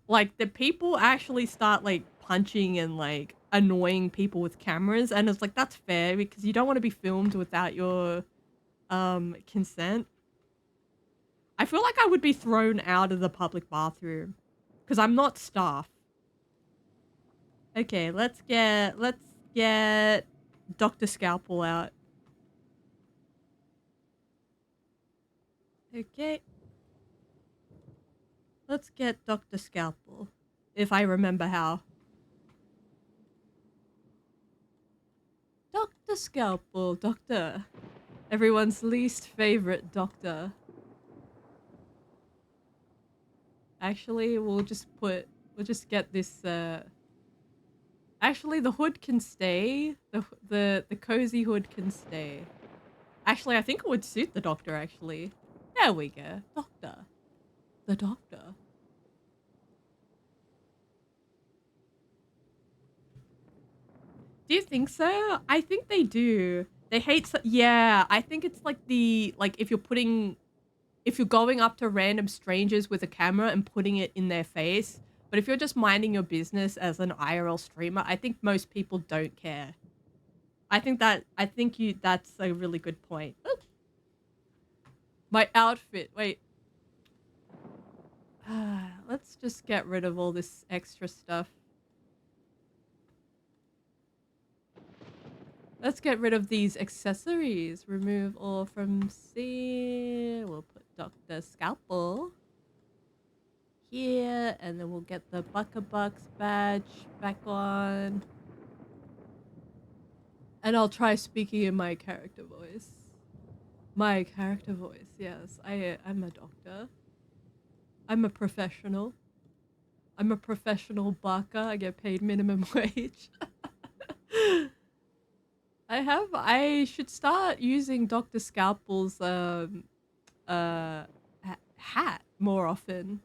Like, the people actually start like punching and like annoying people with cameras, and it's like, that's fair because you don't want to be filmed without your consent. I feel like I would be thrown out of the public bathroom because I'm not staff. Okay, let's get Dr. Scalpel out. Okay. Let's get Dr. Scalpel, if I remember how. Dr. Scalpel, Doctor. Everyone's least favorite doctor. Actually, we'll just get this, actually, the hood can stay. The cozy hood can stay. Actually, I think it would suit the doctor, actually. There we go. Doctor. The doctor. Do you think so? I think they do. They hate yeah, I think it's like if you're going up to random strangers with a camera and putting it in their face. But if you're just minding your business as an IRL streamer, I think most people don't care. That's a really good point. Ooh. My outfit, wait. Let's just get rid of all this extra stuff. Let's get rid of these accessories. Remove all from C. We'll put Dr. Scalpel here, and then we'll get the Bucks badge back on. And I'll try speaking in my character voice. My character voice, yes. I'm a doctor. I'm a professional. I'm a professional baka. I get paid minimum wage. I should start using Dr. Scalpel's hat more often.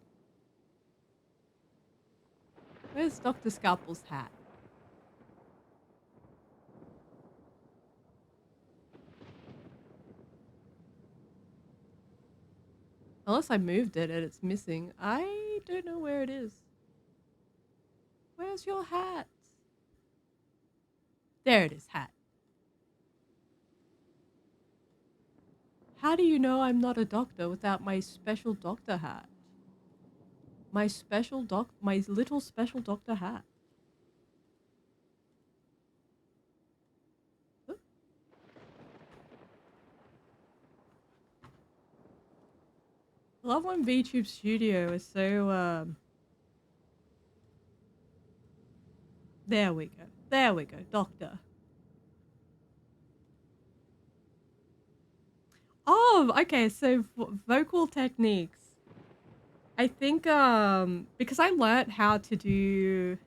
Where's Dr. Scalpel's hat? Unless I moved it and it's missing. I don't know where it is. Where's your hat? There it is, hat. How do you know I'm not a doctor without my special doctor hat? My little special doctor hat. Ooh. I love when VTube Studio is so, There we go. There we go, doctor. Oh, okay, so vocal techniques. I think, because I learned how to do...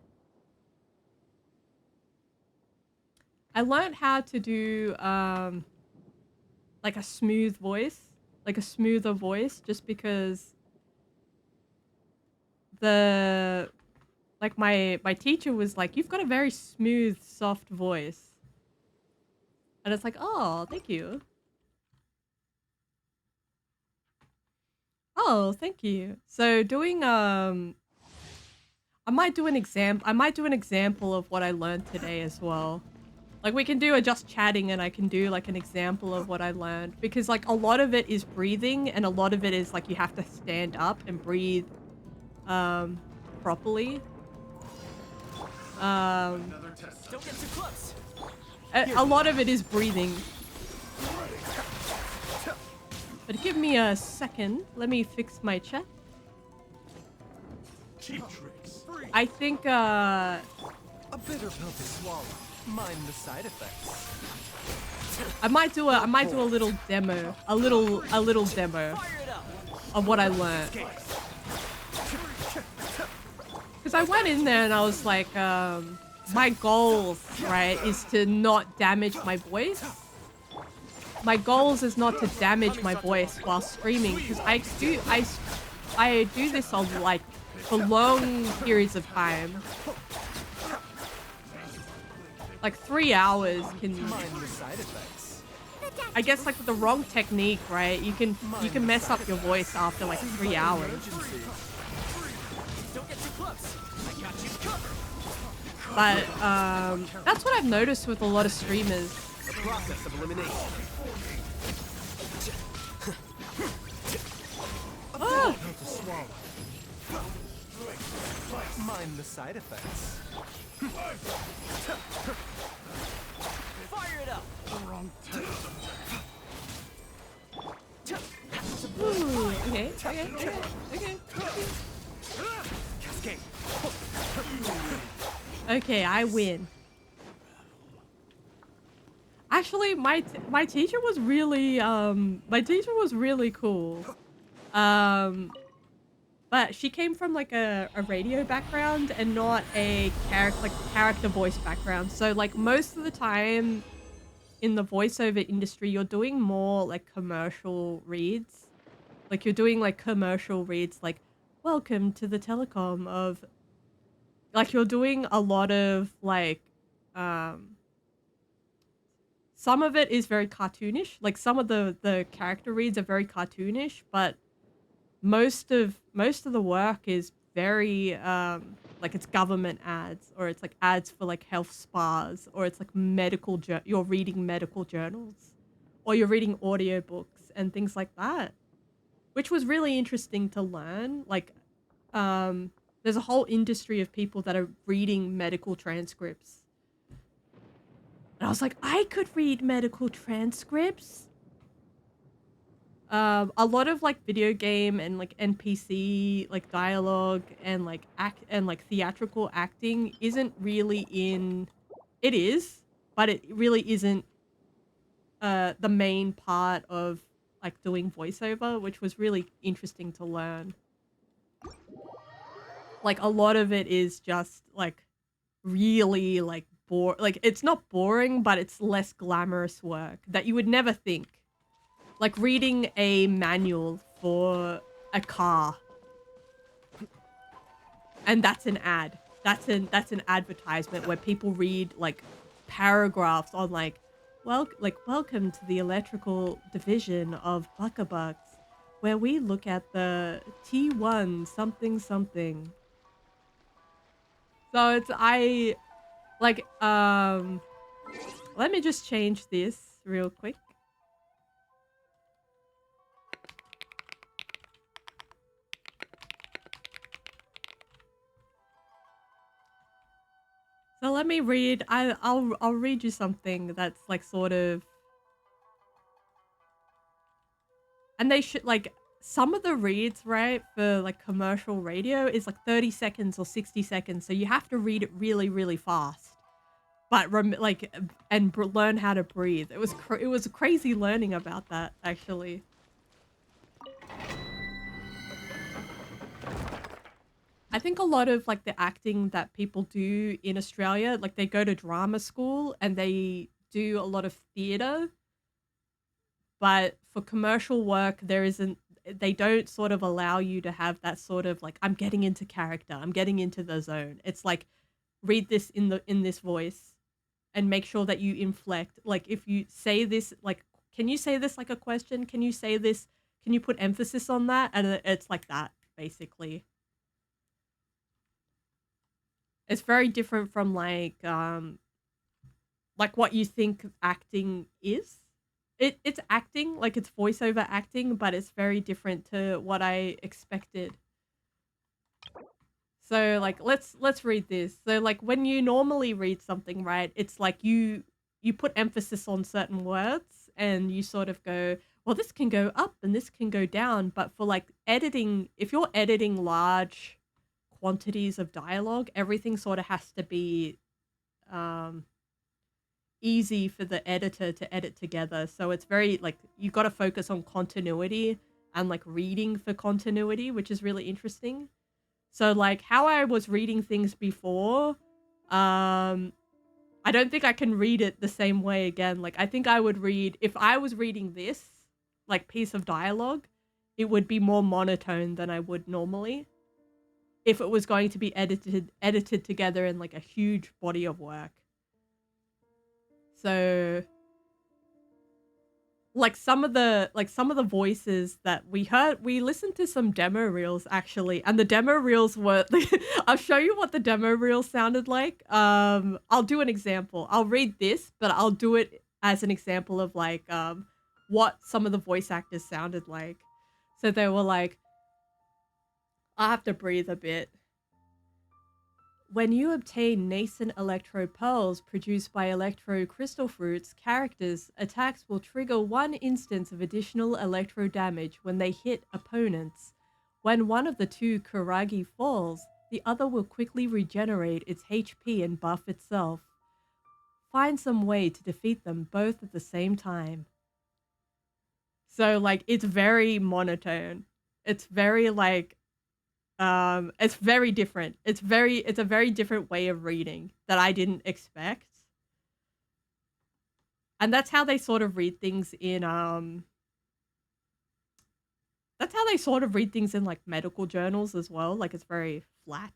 like a smooth voice. Like a smoother voice, just because my teacher was like, you've got a very smooth, soft voice. And it's like, oh, thank you. Oh, thank you. So doing I might do an example of what I learned today as well. Like, we can do a just chatting and I can do like an example of what I learned, because like a lot of it is breathing and a lot of it is like you have to stand up and breathe properly. Don't get too close. A lot of it is breathing. But give me a second. Let me fix my chat. Cheap tricks. I think A bitter pill to swallow. Mind the side effects. I might do a little demo. A little demo of what I learned. Because I went in there and I was like, my goals, right, is to not damage my voice. My goals is not to damage my voice while streaming, because I do this on like for long periods of time. Like 3 hours can. I guess like with the wrong technique, right? You can mess up your voice after like 3 hours. Don't get too close. I got you covered. But that's what I've noticed with a lot of streamers. The process of elimination. Oh! Mind the side effects. Fire it up. Ooh, okay. Cascade. Okay, I win. Actually, my teacher was really cool. But she came from like a radio background and not a character voice background. So like most of the time in the voiceover industry, you're doing more like commercial reads. Like you're doing like commercial reads like, welcome to the telecom of, like you're doing a lot of like, some of it is very cartoonish. Like some of the character reads are very cartoonish, but most of the work is very like it's government ads, or it's like ads for like health spas, or it's like you're reading medical journals, or you're reading audiobooks and things like that, which was really interesting to learn. Like there's a whole industry of people that are reading medical transcripts. And I was like, I could read medical transcripts. A lot of like video game and like NPC like dialogue and like theatrical acting isn't really in. It is, but it really isn't the main part of like doing voiceover, which was really interesting to learn. Like a lot of it is just like really like like it's not boring, but it's less glamorous work that you would never think. Like reading a manual for a car. And that's an ad. That's an advertisement where people read like paragraphs on like, welcome to the electrical division of Buckabucks, where we look at the T1 something something. So it's let me just change this real quick. So let me read. I'll read you something that's like sort of. And they should like some of the reads, right, for like commercial radio is like 30 seconds or 60 seconds, so you have to read it really, really fast. But learn how to breathe. It was crazy learning about that actually. I think a lot of like the acting that people do in Australia, like they go to drama school and they do a lot of theater. But for commercial work, they don't sort of allow you to have that sort of like, I'm getting into character, I'm getting into the zone. It's like, read this in this voice and make sure that you inflect. Like if you say this, like, can you say this like a question? Can you say this? Can you put emphasis on that? And it's like that, basically. It's very different from like what you think acting is. It's acting, like it's voiceover acting, but it's very different to what I expected. So like let's read this. So like when you normally read something, right, it's like you put emphasis on certain words and you sort of go, well, this can go up and this can go down. But for like editing, if you're editing large quantities of dialogue, everything sort of has to be easy for the editor to edit together. So it's very like you got to focus on continuity and like reading for continuity, which is really interesting. So like how I was reading things before, I don't think I can read it the same way again. Like, I think I would read, if I was reading this, like, piece of dialogue, it would be more monotone than I would normally. If it was going to be edited together in, like, a huge body of work. So, like, some of the voices that we heard, we listened to some demo reels, actually, and the demo reels were, I'll show you what the demo reel sounded like. I'll do an example. I'll read this, but I'll do it as an example of, like, what some of the voice actors sounded like. So they were like, I have to breathe a bit. When you obtain nascent electro pearls produced by electro crystal fruits, characters' attacks will trigger one instance of additional electro damage when they hit opponents. When one of the two Kuragi falls, the other will quickly regenerate its HP and buff itself. Find some way to defeat them both at the same time. So, like, it's very monotone. It's very, like, it's very different. It's a very different way of reading that I didn't expect. And that's how they sort of read things in, that's how they sort of read things in, like, medical journals as well. Like, it's very flat.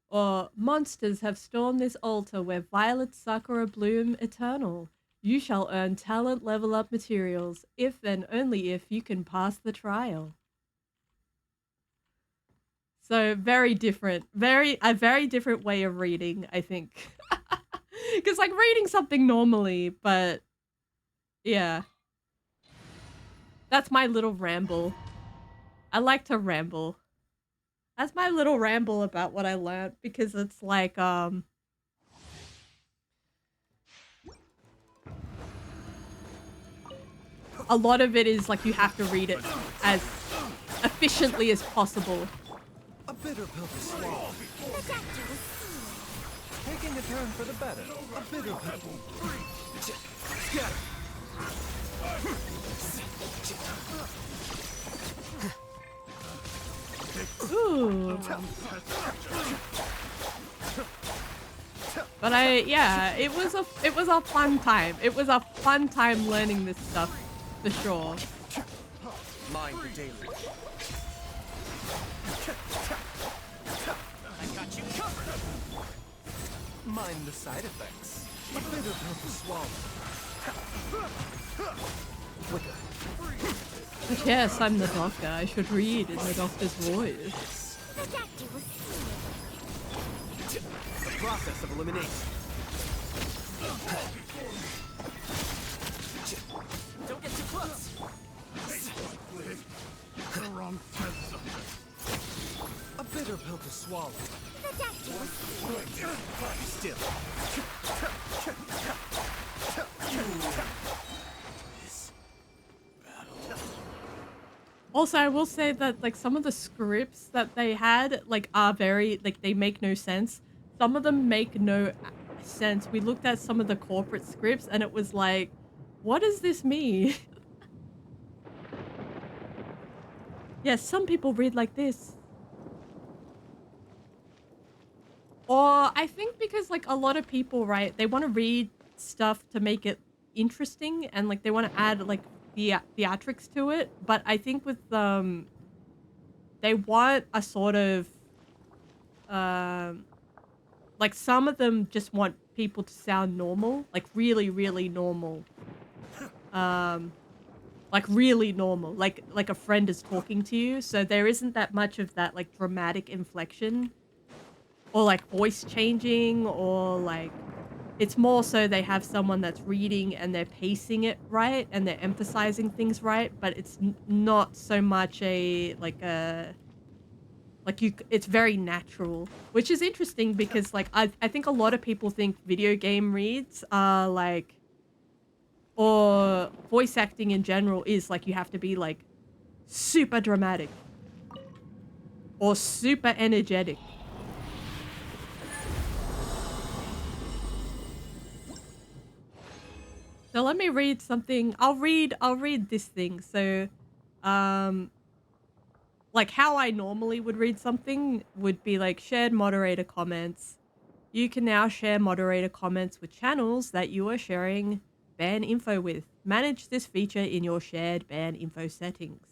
Or, monsters have stormed this altar where violet sakura bloom eternal. You shall earn talent level up materials, if and only if you can pass the trial. So, very different. A very different way of reading, I think. Because, like, reading something normally, but... yeah. That's my little ramble. I like to ramble. That's my little ramble about what I learned, because it's like, a lot of it is like you have to read it as efficiently as possible. A bitter pill to swallow. Taking a turn for the better. A bitter pill. Scatter. Ooh. But it was a fun time. It was a fun time learning this stuff, for sure. Mind the daily. I got you covered. Mind the side effects. A bitter pill to swallow. Quicker. But yes, I'm the doctor. I should read in the doctor's voice. The process of elimination. Don't get too close. A bitter pill to swallow. Still. Also, I will say that, like, some of the scripts that they had, like, are very, like, they make no sense. Some of them make no sense. We looked at some of the corporate scripts and it was like, what does this mean? Yes, some people read like this. Or I think because, like, a lot of people, right, they want to read stuff to make it interesting and, like, they want to add, like, theatrics to it, but I think with they want a sort of like, some of them just want people to sound normal, like really, really normal, like really normal, like a friend is talking to you, so there isn't that much of that, like, dramatic inflection or, like, voice changing, or, like, it's more so they have someone that's reading and they're pacing it right and they're emphasizing things right, but it's not so much it's very natural, which is interesting because, like, I think a lot of people think video game reads are like, or voice acting in general is like you have to be, like, super dramatic or super energetic. So let me read something. I'll read this thing. So, like how I normally would read something would be like shared moderator comments. You can now share moderator comments with channels that you are sharing ban info with. Manage this feature in your shared ban info settings.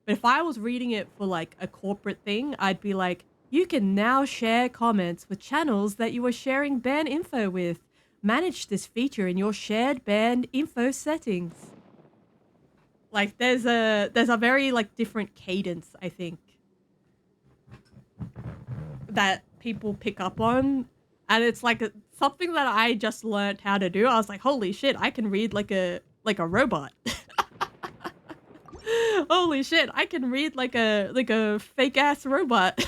But if I was reading it for like a corporate thing, I'd be like, you can now share comments with channels that you are sharing ban info with. Manage this feature in your shared ban info settings. Like there's a very like different cadence, I think, that people pick up on, and it's like something that I just learned how to do. I was like, holy shit, I can read like a robot. Holy shit, I can read like a fake ass robot.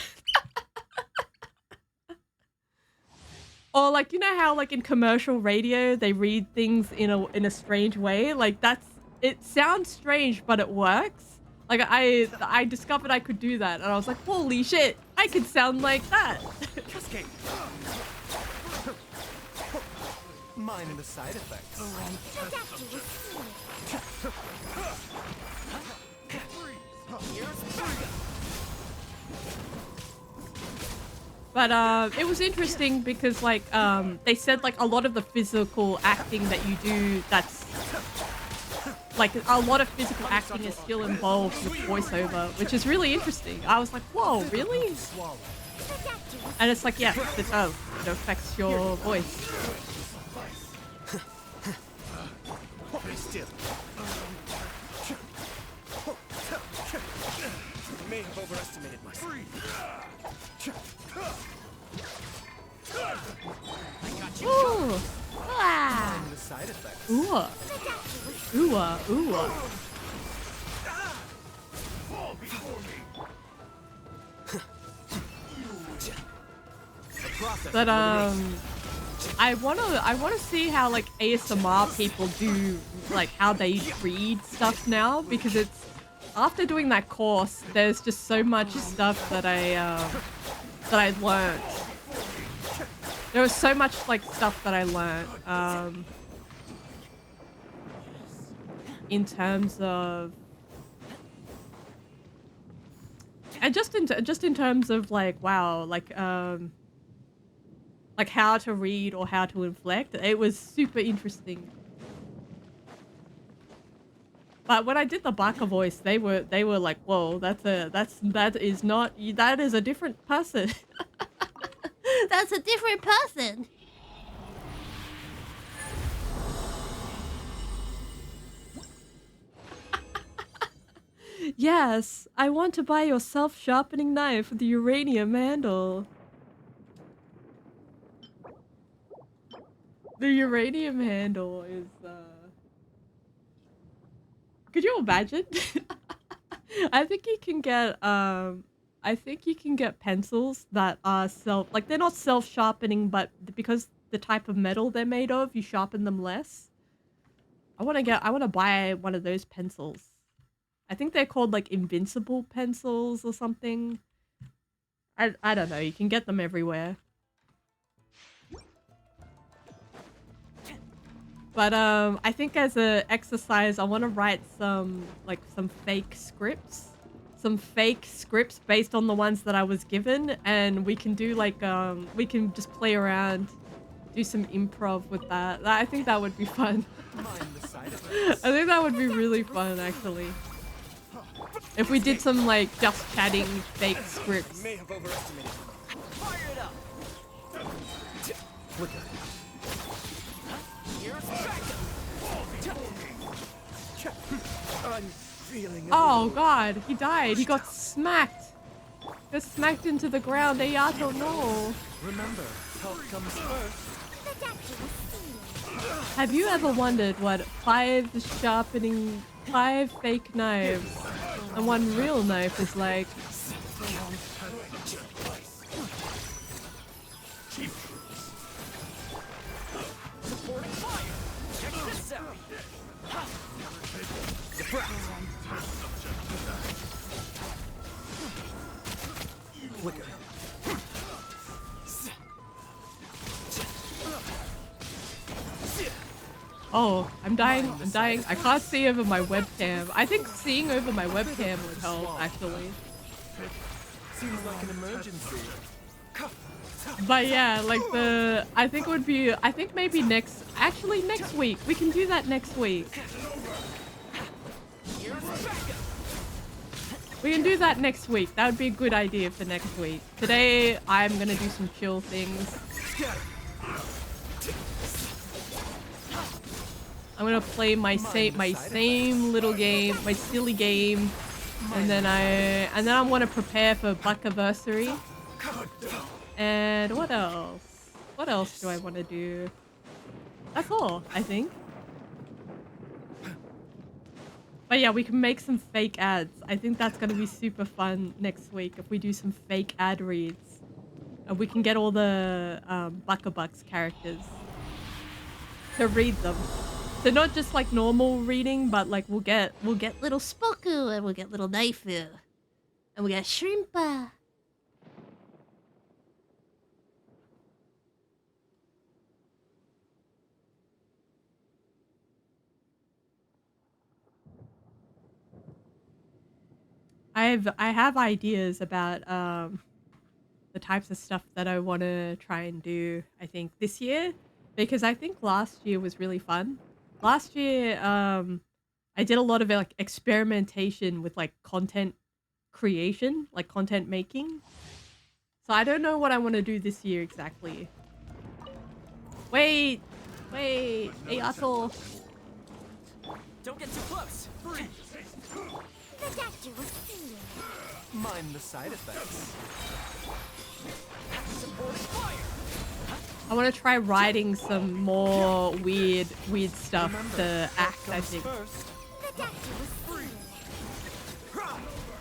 Or like, you know how like in commercial radio they read things in a strange way? Like it sounds strange, but it works. Like I discovered I could do that, and I was like, holy shit, I could sound like that. Cascade. Mind the side effects. But it was interesting because like they said like a lot of the physical acting that you do, that's like a lot of physical acting is still involved with voiceover, which is really interesting. I was like, whoa, really? And it's like, yeah, it affects your voice. Still. May have overestimated myself. Ooh. Ah. The side effects. Ooh. Ooh. Ooh. But I wanna see how like ASMR people do, like how they read stuff now, because it's after doing that course, there's just so much stuff that I learned. There was so much like stuff that I learned in terms of, and just in terms of like, wow, like how to read or how to inflect. It was super interesting. But when I did the Baka voice, they were like, whoa, that is a different person. That's a different person. Yes, I want to buy your self-sharpening knife with the uranium handle. The uranium handle is, could you imagine? I think you can get pencils that are they're not self-sharpening, but because the type of metal they're made of, you sharpen them less. I want to buy one of those pencils. I think they're called like invincible pencils or something. I don't know, you can get them everywhere. But I think as an exercise, I want to write some fake scripts. Some fake scripts based on the ones that I was given, and we can do like, we can just play around, do some improv with that. I think that would be fun. I think that would be really fun, actually. If we did some like just chatting fake scripts. May have overestimated. Fire it up. Flicker. I'm feeling. Oh god, he died. He got smacked. Got smacked into the ground. Ayato, no. Remember, health comes first. Have you ever wondered what 5 fake knives and 1 real knife is like? Supporting fire. Check this out. Flicker. Oh, I'm dying. I'm dying. I can't see over my webcam. I think seeing over my webcam would help, actually. Seems like an emergency. But yeah, like I think it would be, I think maybe next week. We can do that next week. We can do that next week. That would be a good idea for next week. Today, I'm gonna do some chill things. I'm gonna play my same little game, my silly game, and then I'm gonna prepare for Buckiversary. And what else? What else do I want to do? That's all, I think. But yeah, we can make some fake ads. I think that's gonna be super fun next week if we do some fake ad reads. And we can get all the Buckabucks characters to read them. So not just like normal reading, but like we'll get little Spoku and we'll get little Naifu. And we got Shrimpa. I have ideas about the types of stuff that I want to try and do, I think, this year. Because I think last year was really fun. Last year, I did a lot of like experimentation with like content creation, like content making. So I don't know what I want to do this year exactly. Wait, hey Atoll. Don't get too close. The doctor was singing. Mind the side effects. Supporting fire. I want to try writing some more weird stuff to act, I think. First. The doctor was singing.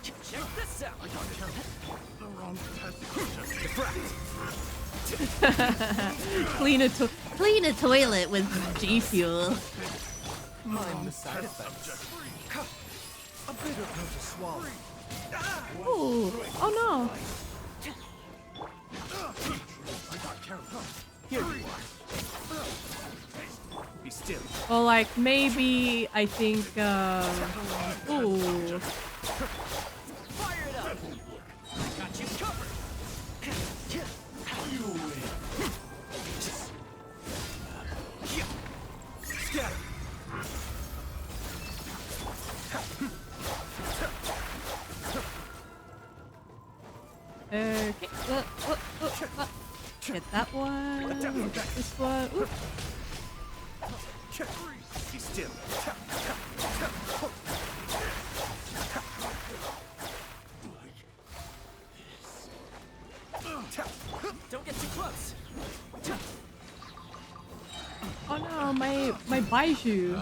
Check this out. Clean a toilet with G Fuel. Mind the side effects. A bitter pill to swallow. Ooh, oh no. Here you are. Be still. Or like maybe I think ooh. Fire it up. Got you covered. Scatter. Okay, get that one. Get this one. Ooh. Be still. Don't get too close. Oh no, my Baiju.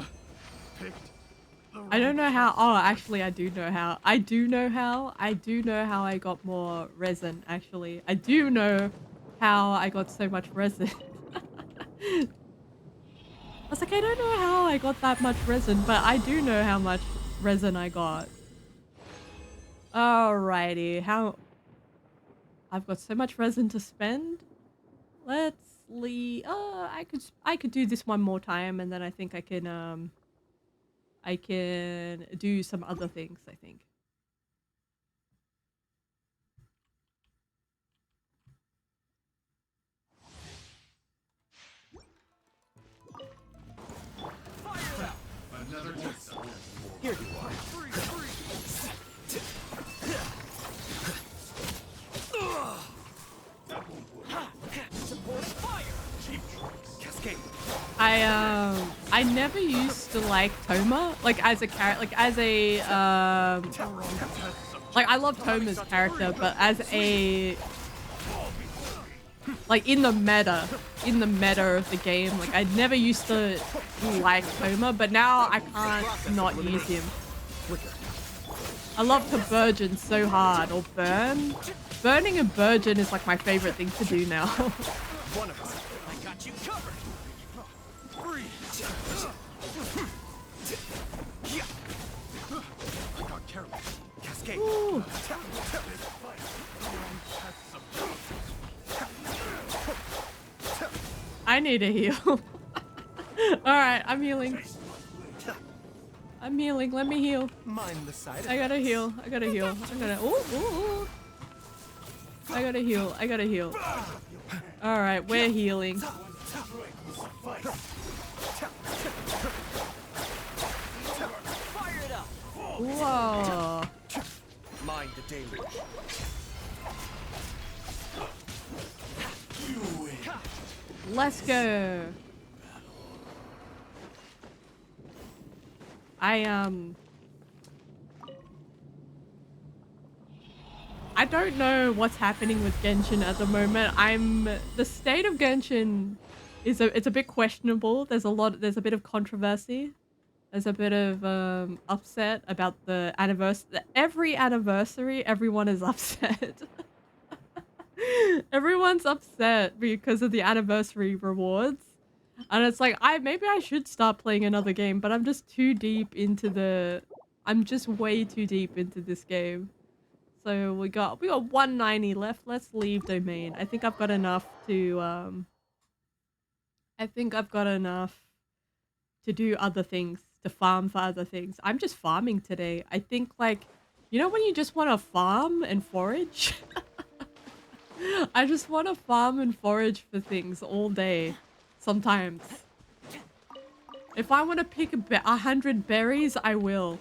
I don't know how. Oh, actually, I do know how. I do know how I got more resin, actually. I do know how I got so much resin. I was like, I don't know how I got that much resin, but I do know how much resin I got. Alrighty, how... I've got so much resin to spend. Let's leave... I could do this one more time, and then I think I can do some other things, I think. Fire out. Another test. Here you are. Supporting fire. Cascade. I never used to like Toma, like as a character, like as a like I love Toma's character, but as a like in the meta of the game, like I never used to like Toma, but now I can't not use him. I love to burgeon so hard, or burn. Burning a burgeon is like my favorite thing to do now. One of us. I got you covered. I got careless. Cascade. Ooh. I need a heal. Alright, I'm healing. I'm healing. Let me heal. Mind the side I gotta effects. heal. I gotta heal. I gotta. Ooh. I gotta heal. I gotta heal. All right, we're healing. Fire it up. Whoa. Mind the deluge. Let's go. I don't know what's happening with Genshin at the moment. The state of Genshin is it's a bit questionable. There's a bit of controversy. There's a bit of upset about the anniversary. Every anniversary, everyone is upset. Everyone's upset because of the anniversary rewards. And it's like, maybe I should start playing another game, but I'm just too deep into I'm just way too deep into this game. So we got 190 left. Let's leave domain. I think I've got enough to do other things, to farm for other things. I'm just farming today. I think, like, you know when you just want to farm and forage? I just want to farm and forage for things all day. Sometimes. If I want to pick 100 berries, I will.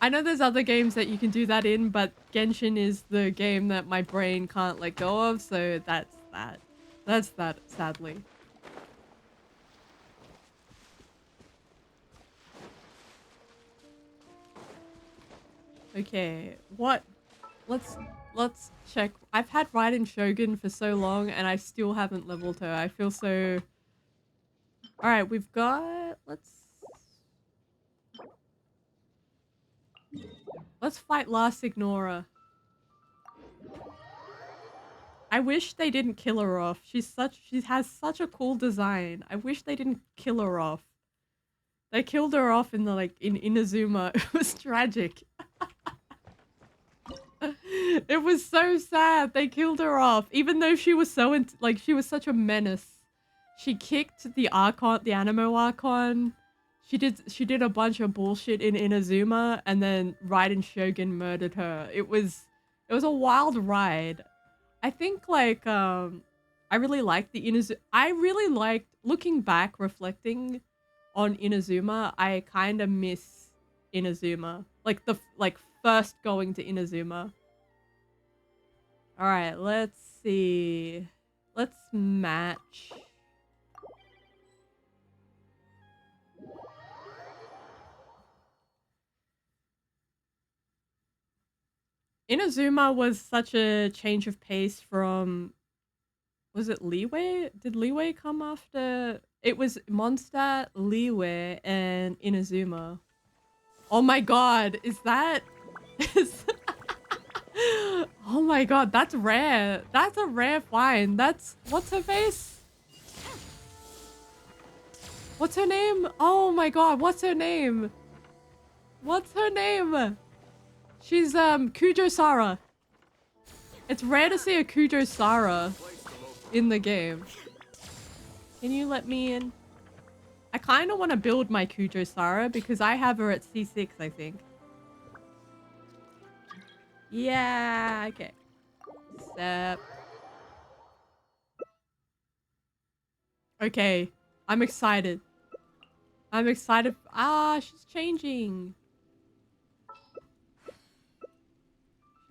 I know there's other games that you can do that in, but Genshin is the game that my brain can't let go of, so that's that. That's that, sadly. Okay, what? Let's check. I've had Raiden Shogun for so long, and I still haven't leveled her. I feel so... Alright, we've got... Let's fight Last Ignorer. I wish they didn't kill her off. She has such a cool design. I wish they didn't kill her off. They killed her off in in Inazuma. It was tragic. It was so sad. They killed her off, even though she was she was such a menace. She kicked the Archon, the Anemo Archon. She did a bunch of bullshit in Inazuma, and then Raiden Shogun murdered her. It was a wild ride. I think I really liked the Inazuma. I really liked, looking back, reflecting on Inazuma. I kind of miss Inazuma, first going to Inazuma. All right, let's see. Let's match. Inazuma was such a change of pace from... Was it Liyue? Did Liyue come after? It was Mondstadt, Liyue, and Inazuma. Oh my god, is that... Oh my god, that's rare. That's a rare find. That's... What's her face? What's her name? Oh my god, what's her name? What's her name? She's Kujo Sara. It's rare to see a Kujo Sara in the game. Can you let me in? I kind of want to build my Kujo Sara because I have her at C6, I think. Yeah, okay. Step. Okay, I'm excited. I'm excited. Ah, she's changing.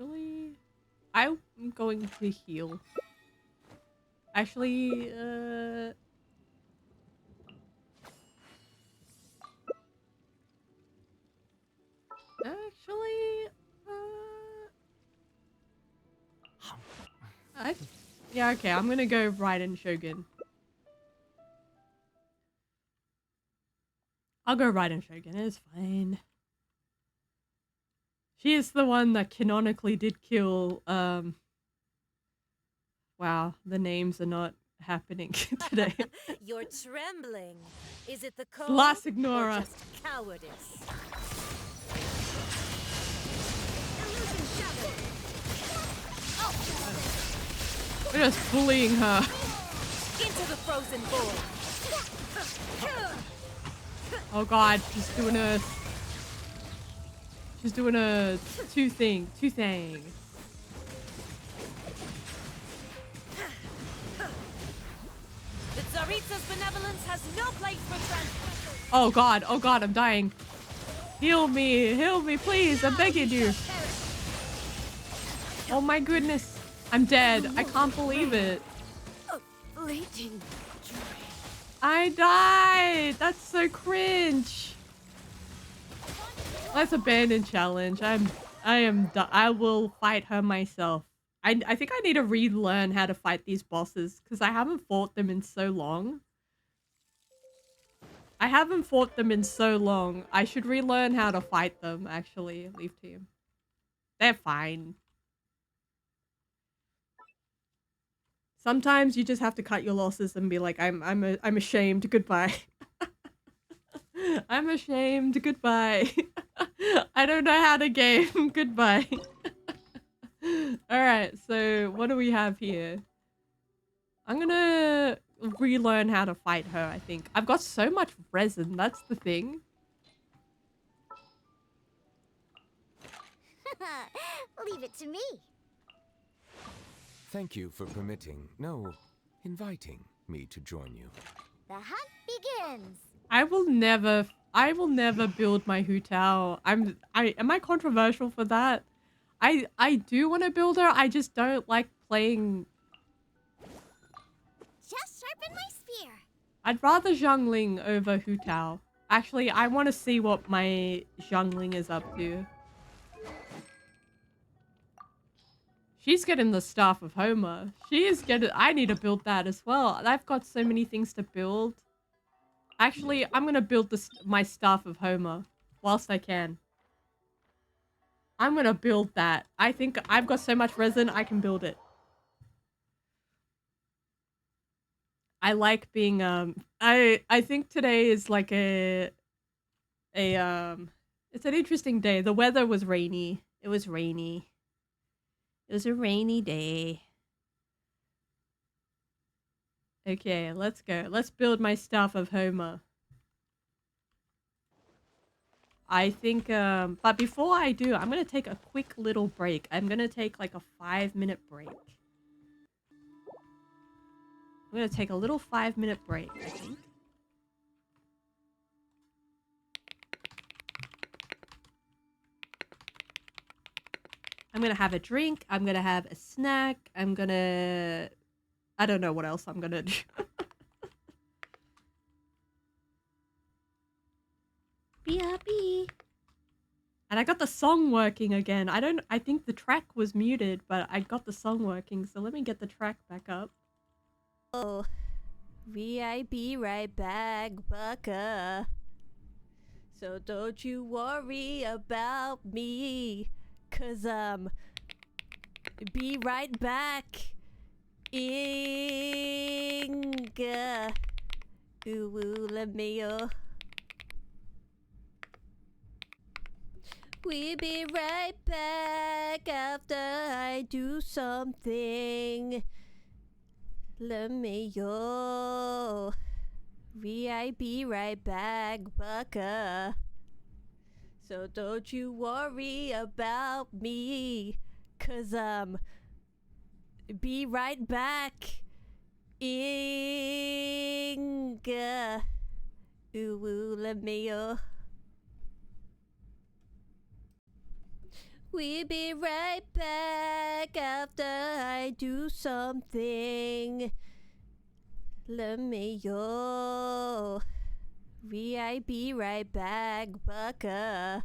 Actually, I'm going to heal. Actually, yeah, okay, I'm gonna go Raiden Shogun. I'll go Raiden Shogun, it's fine. She is the one that canonically did kill, wow, the names are not happening today. You're trembling. Is it the cold Last or Ignorer. just cowardice? We're just bullying her. Into the frozen bowl. Oh god, she's doing a... She's doing a two thing. The Tsaritsa's benevolence has no place for transgressors. Oh god, I'm dying. Heal me, please, I'm begging you. Oh my goodness, I'm dead. I can't believe it. Fleeting joy. I died. That's so cringe. Let's abandon challenge. I will fight her myself. I think I need to relearn how to fight these bosses because I haven't fought them in so long. I should relearn how to fight them, actually. Leave team. They're fine. Sometimes you just have to cut your losses and be like, I'm ashamed. Goodbye. I'm ashamed. Goodbye. I don't know how to game. Goodbye. Alright, so what do we have here? I'm gonna relearn how to fight her, I think. I've got so much resin, that's the thing. Leave it to me. Thank you for permitting, no, inviting me to join you. The hunt begins. I will never build my Hu Tao. Am I controversial for that? I do want to build her, I just don't like playing. Just sharpen my spear. I'd rather Zhongling over Hu Tao. Actually, I want to see what my Zhongling is up to. She's getting the Staff of Homer. She is getting... I need to build that as well. I've got so many things to build. Actually, I'm going to build my Staff of Homer whilst I can. I'm going to build that. I think I've got so much resin, I can build it. I like being... I think today is like it's an interesting day. The weather was rainy. It was rainy. It was a rainy day. Okay, let's go. Let's build my Staff of Homer. I think, but before I do, I'm going to take a quick little break. I'm going to take like a 5-minute break. I'm going to take a little 5-minute break, I think. I'm gonna have a drink. I'm gonna have a snack. I don't know what else I'm gonna do. B.R.B. And I got the song working again. I think the track was muted, but I got the song working. So let me get the track back up. Oh, be right back, Bucka. So don't you worry about me. 'Cause be right back. Inga. Ooh, let me We'll be right back after I do something. Let me be right back, Bucka. So don't you worry about me, 'cause be right back. Inga. Ooh, let me We'll be right back after I do something. Let me be right back, Bucka.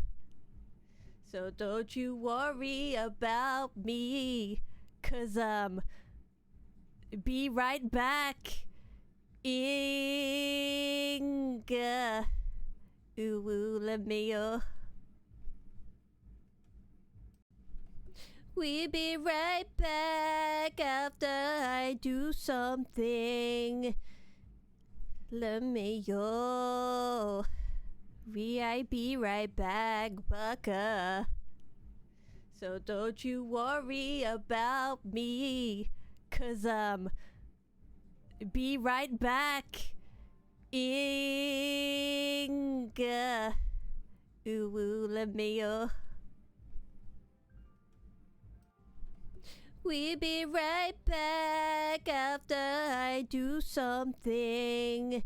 So don't you worry about me, 'cause be right back. Inga. Ooh, let me We'll be right back after I do something. Let me be right back, Bucka. So don't you worry about me, 'cause be right back. Inga. Ooh, ooh, let me, We'll be right back after I do something.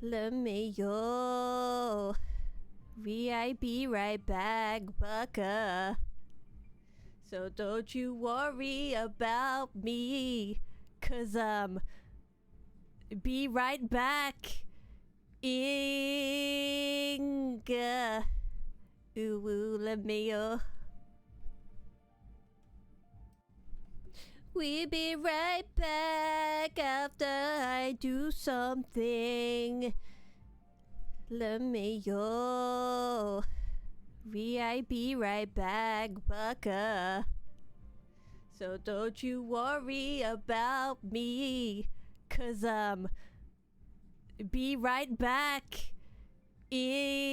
Let me, We'll be right back, Bucka. So don't you worry about me, 'cause be right back. Inga. Ooh, ooh, let me, We'll be right back after I do something. Let me, We'll be right back, Bucka. So don't you worry about me, 'cause be right back. Inga.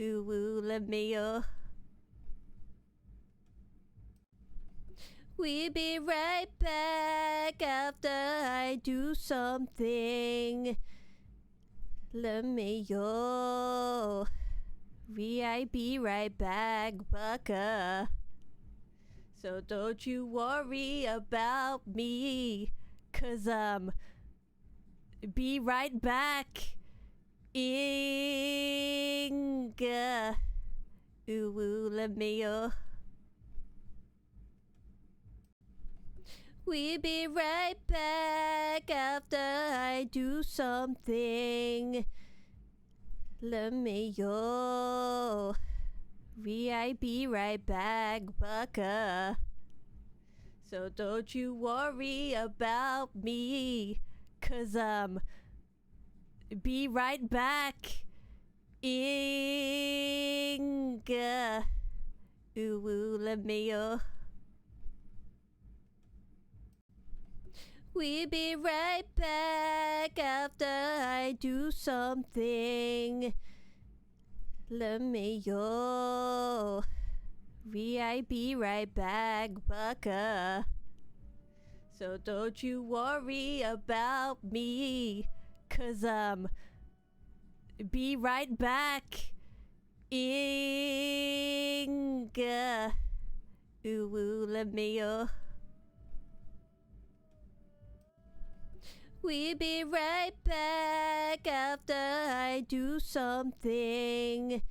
Ooh, ooh, let me, We'll be right back after I do something. Let me, We'll be right back, Bucka. So don't you worry about me, 'cause be right back. Inga. Ooh, ooh, let me, We'll be right back after I do something. Let me, We'll be right back, Bucka. So don't you worry about me, 'cause be right back. Inga. Ooh, ooh, let me, We'll be right back after I do something. Let me, We'll be right back, Bucka. So don't you worry about me, 'cause be right back. Inga. Ooh, ooh, let me, We'll be right back after I do something.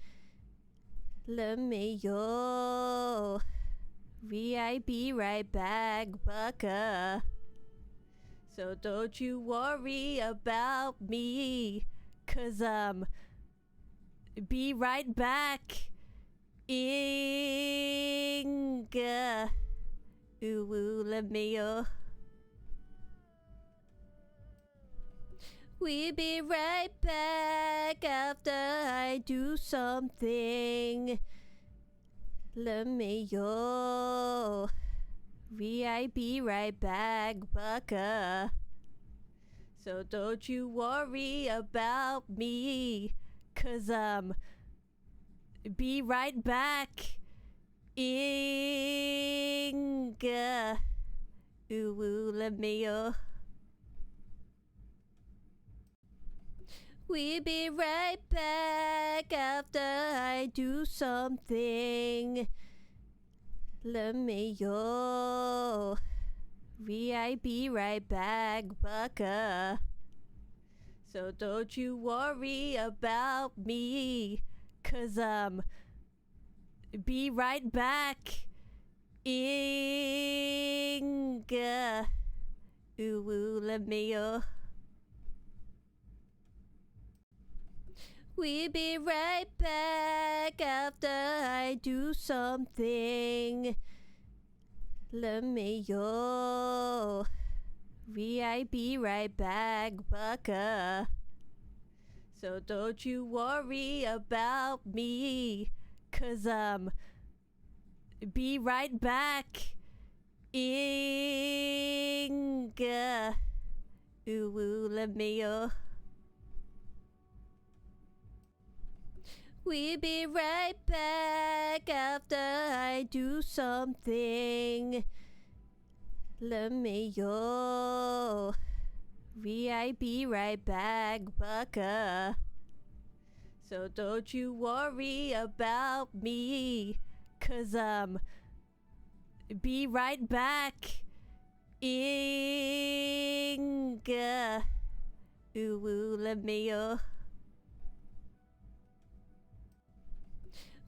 Let me, We'll be right back, Bucka. So don't you worry about me, 'cause be right back. Inga. Ooh, ooh, let me, We'll be right back after I do something. Let me, We'll be right back, Bucka. So don't you worry about me, 'cause be right back. Inga. Ooh, ooh, let me, We'll be right back after I do something. Let me, We'll be right back, Bucka. So don't you worry about me, 'cause be right back. Inga. Ooh, ooh, let me, We'll be right back after I do something. Let me, We'll be right back, Bucka. So don't you worry about me, 'cause be right back. Inga. Ooh, ooh, let me, We'll be right back after I do something. Let me, We'll be right back, bucka. So don't you worry about me, 'cause be right back. Inga. Ooh, let me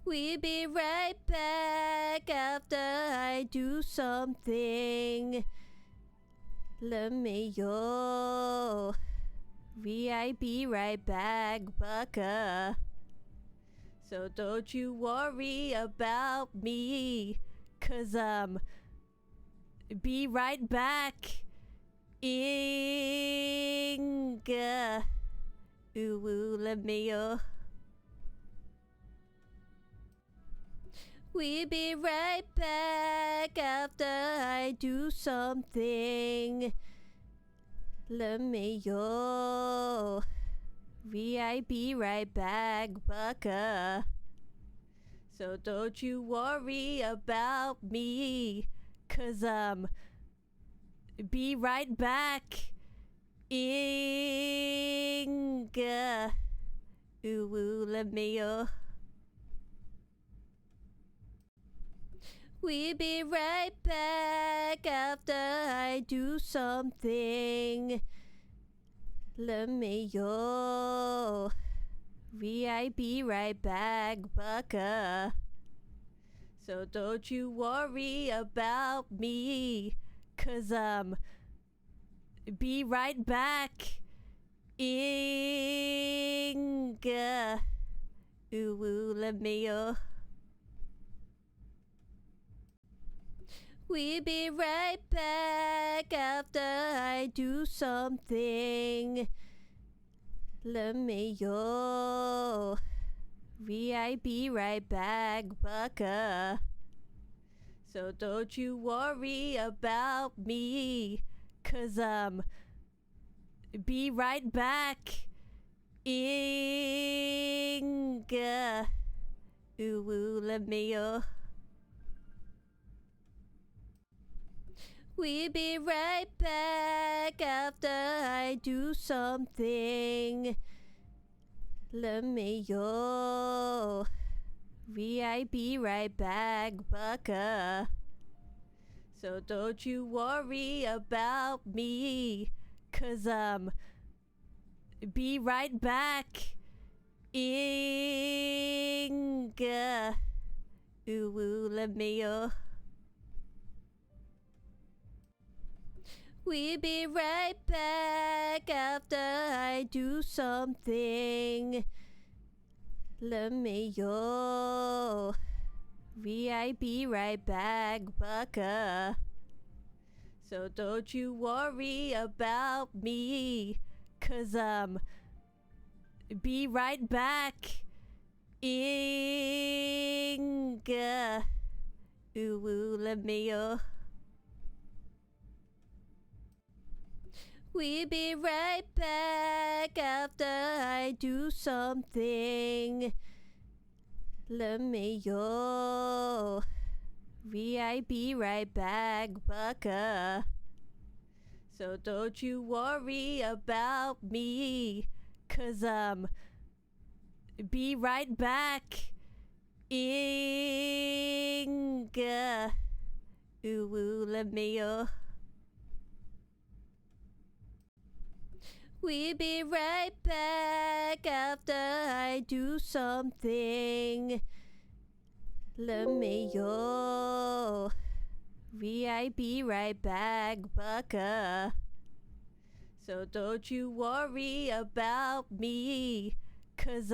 We'll be right back after I do something. Let me be right back, bucka. So don't you worry about me, 'cause be right back. Inga. Ooh, let me We'll be right back after I do something. Let me be right back, bucka. So don't you worry about me, 'cause be right back. Inga. Ooh, let me We'll be right back after I do something. Let me be right back, bucka. So don't you worry about me, 'cause be right back. Inga. Ooh, let me We'll be right back after I do something. Let me be right back, bucka. So don't you worry about me, 'cause be right back. Inga. Ooh, let me We'll be right back after I do something. Let me be right back, bucka. So don't you worry about me, 'cause be right back. Inga. Ooh, let me We'll be right back after I do something. Let me be right back, bucka. So don't you worry about me, 'cause be right back. Inga. Ooh, let me We'll be right back after I do something. Let me be right back, bucka. So don't you worry about me, 'cause be right back. Inga. Ooh, let me We'll be right back after I do something. Let me be right back, bucka. So don't you worry about me, 'cause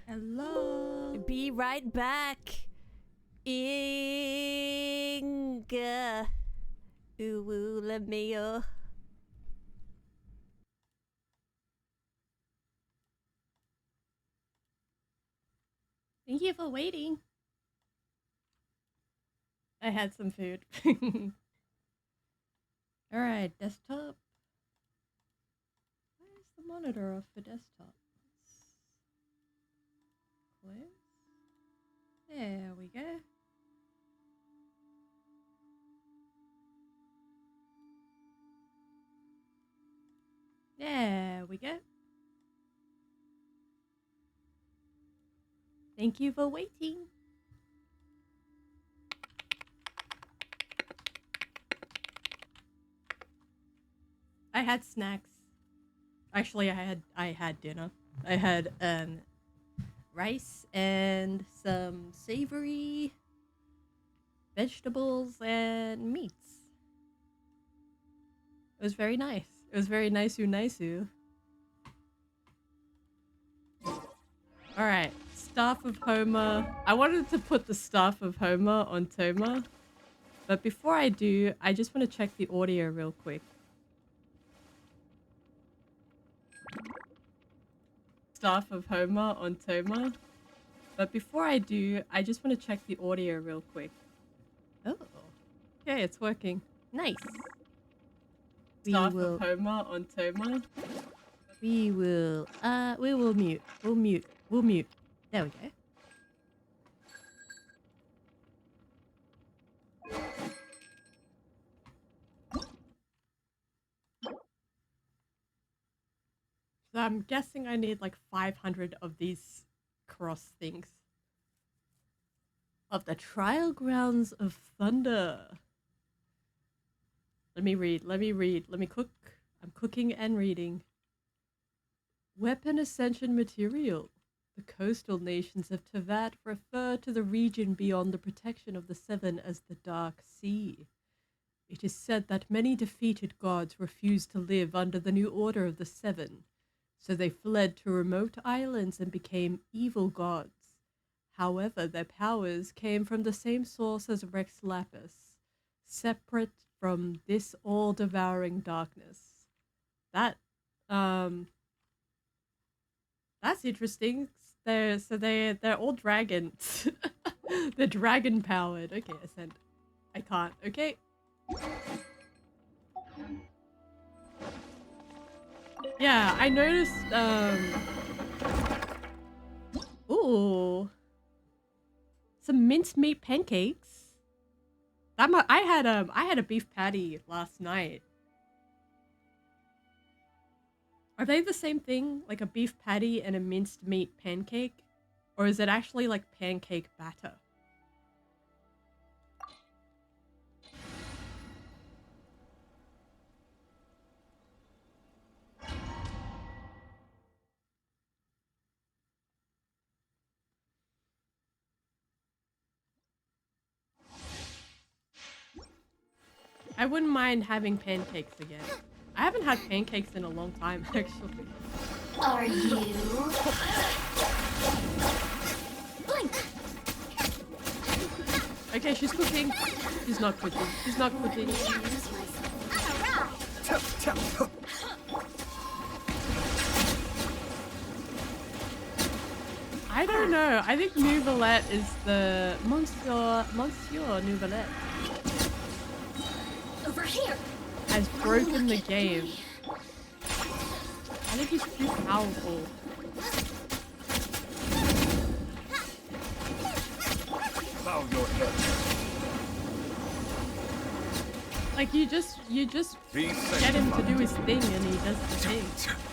Hello. be right back. Inga. Ooh, let me Thank you for waiting. I had some food. All right, desktop. Why is the monitor off for desktop? Close. There we go. There we go. Thank you for waiting. I had snacks. Actually, I had dinner. I had rice and some savory vegetables and meats. It was very nice. It was very nice-oo. Alright, Staff of Homer. I wanted to put the Staff of Homer on Toma. But before I do, I just want to check the audio real quick. Staff of Homer on Toma. But before I do, I just want to check the audio real quick. Oh. Okay, it's working. Nice. Staff of Homer on Toma. We will mute. We'll mute. There we go. So I'm guessing I need like 500 of these cross things. Of the Trial Grounds of Thunder. Let me read. Let me cook. I'm cooking and reading. Weapon Ascension Material. The coastal nations of Tevat refer to the region beyond the protection of the Seven as the Dark Sea. It is said that many defeated gods refused to live under the new order of the Seven, so they fled to remote islands and became evil gods. However, their powers came from the same source as Rex Lapis, separate from this all-devouring darkness. That's interesting. They're all dragons. They're dragon powered. Okay, ascend. I can't. Okay. Yeah, I noticed. Ooh, some mincemeat pancakes. I had a beef patty last night. Are they the same thing, like a beef patty and a minced meat pancake? Or is it actually like pancake batter? I wouldn't mind having pancakes again. I haven't had pancakes in a long time, actually. Are you? Blink. Okay, she's cooking. She's not cooking. She's not cooking. I don't know. I think Nouvelette is the Monsieur Nouvelette. Over here. Has broken the game. I think he's too powerful. Bow your head. Like you just get him to do his thing and he does the thing.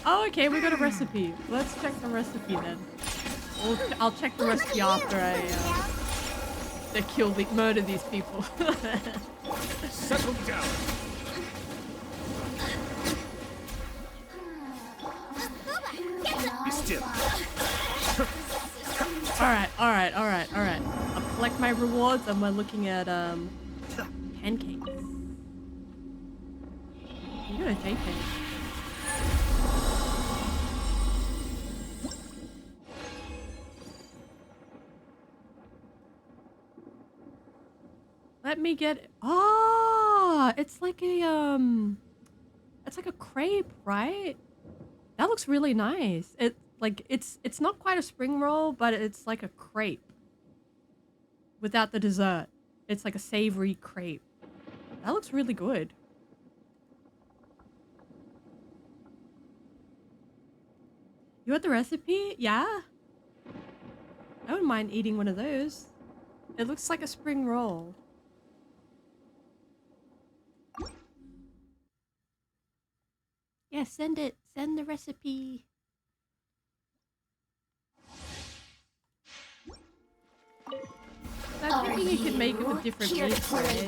Oh, okay, we got a recipe. Let's check the recipe then. I'll check the recipe after I murder these people. Settle down. Be still. Alright. I'll collect my rewards and we're looking at pancakes. You got a JK. Let me get it's like a crepe, right? That looks really nice. It's not quite a spring roll, but it's like a crepe without the dessert. It's like a savory crepe. That looks really good. You want the recipe? Yeah. I wouldn't mind eating one of those. It looks like a spring roll. Yeah, send it. Send the recipe. I'm thinking you could make it with different meats, right?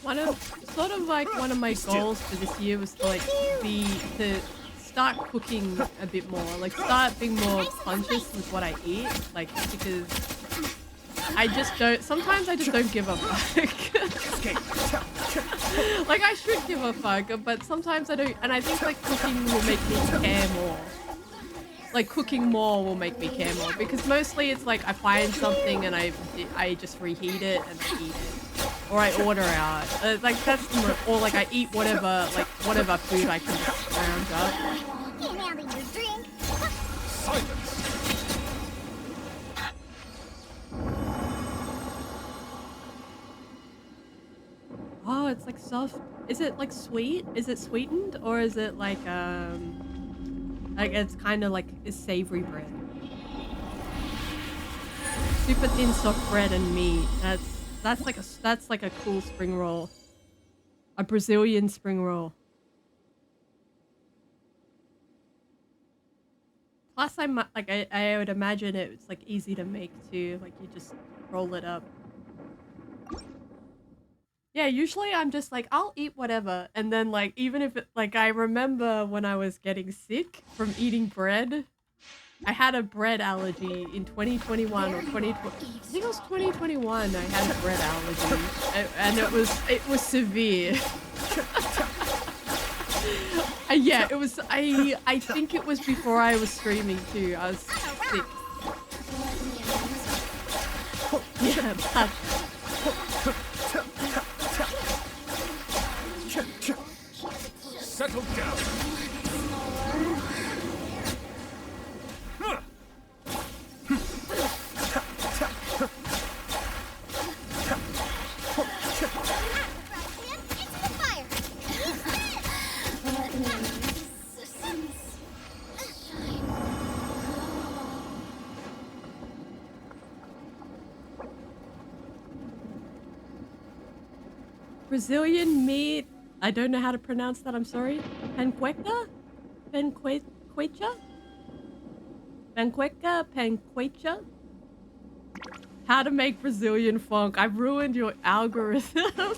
One of my goals for this year was to to start cooking a bit more, like start being more conscious with what I eat, like because sometimes I just don't give a fuck. Like I should give a fuck, but sometimes I don't, and I think like cooking will make me care more. Like cooking more will make me care more because mostly it's like I find something and I just reheat it and I eat it, or I order out. Like that's or like I eat whatever food I can just round up. Silence! Oh, it's like soft. Is it like sweet? Is it sweetened or is it like it's kind of like a savory bread? Super thin soft bread and meat. That's like a cool spring roll. A Brazilian spring roll. Plus, I would imagine it's like easy to make too. Like you just roll it up. Yeah, usually I'm just like, I'll eat whatever. And then like, even if it, like, I remember when I was getting sick from eating bread, I had a bread allergy in 2021 or 2020. I think it was 2021. I had a bread allergy and it was severe. Yeah, it was, I think it was before I was streaming too. I was sick. Yeah, but Settle down. Brazilian meat. I don't know how to pronounce that. I'm sorry. Panqueca? Panqueca? Panqueca? Panqueca? How to make Brazilian funk. I've ruined your algorithm.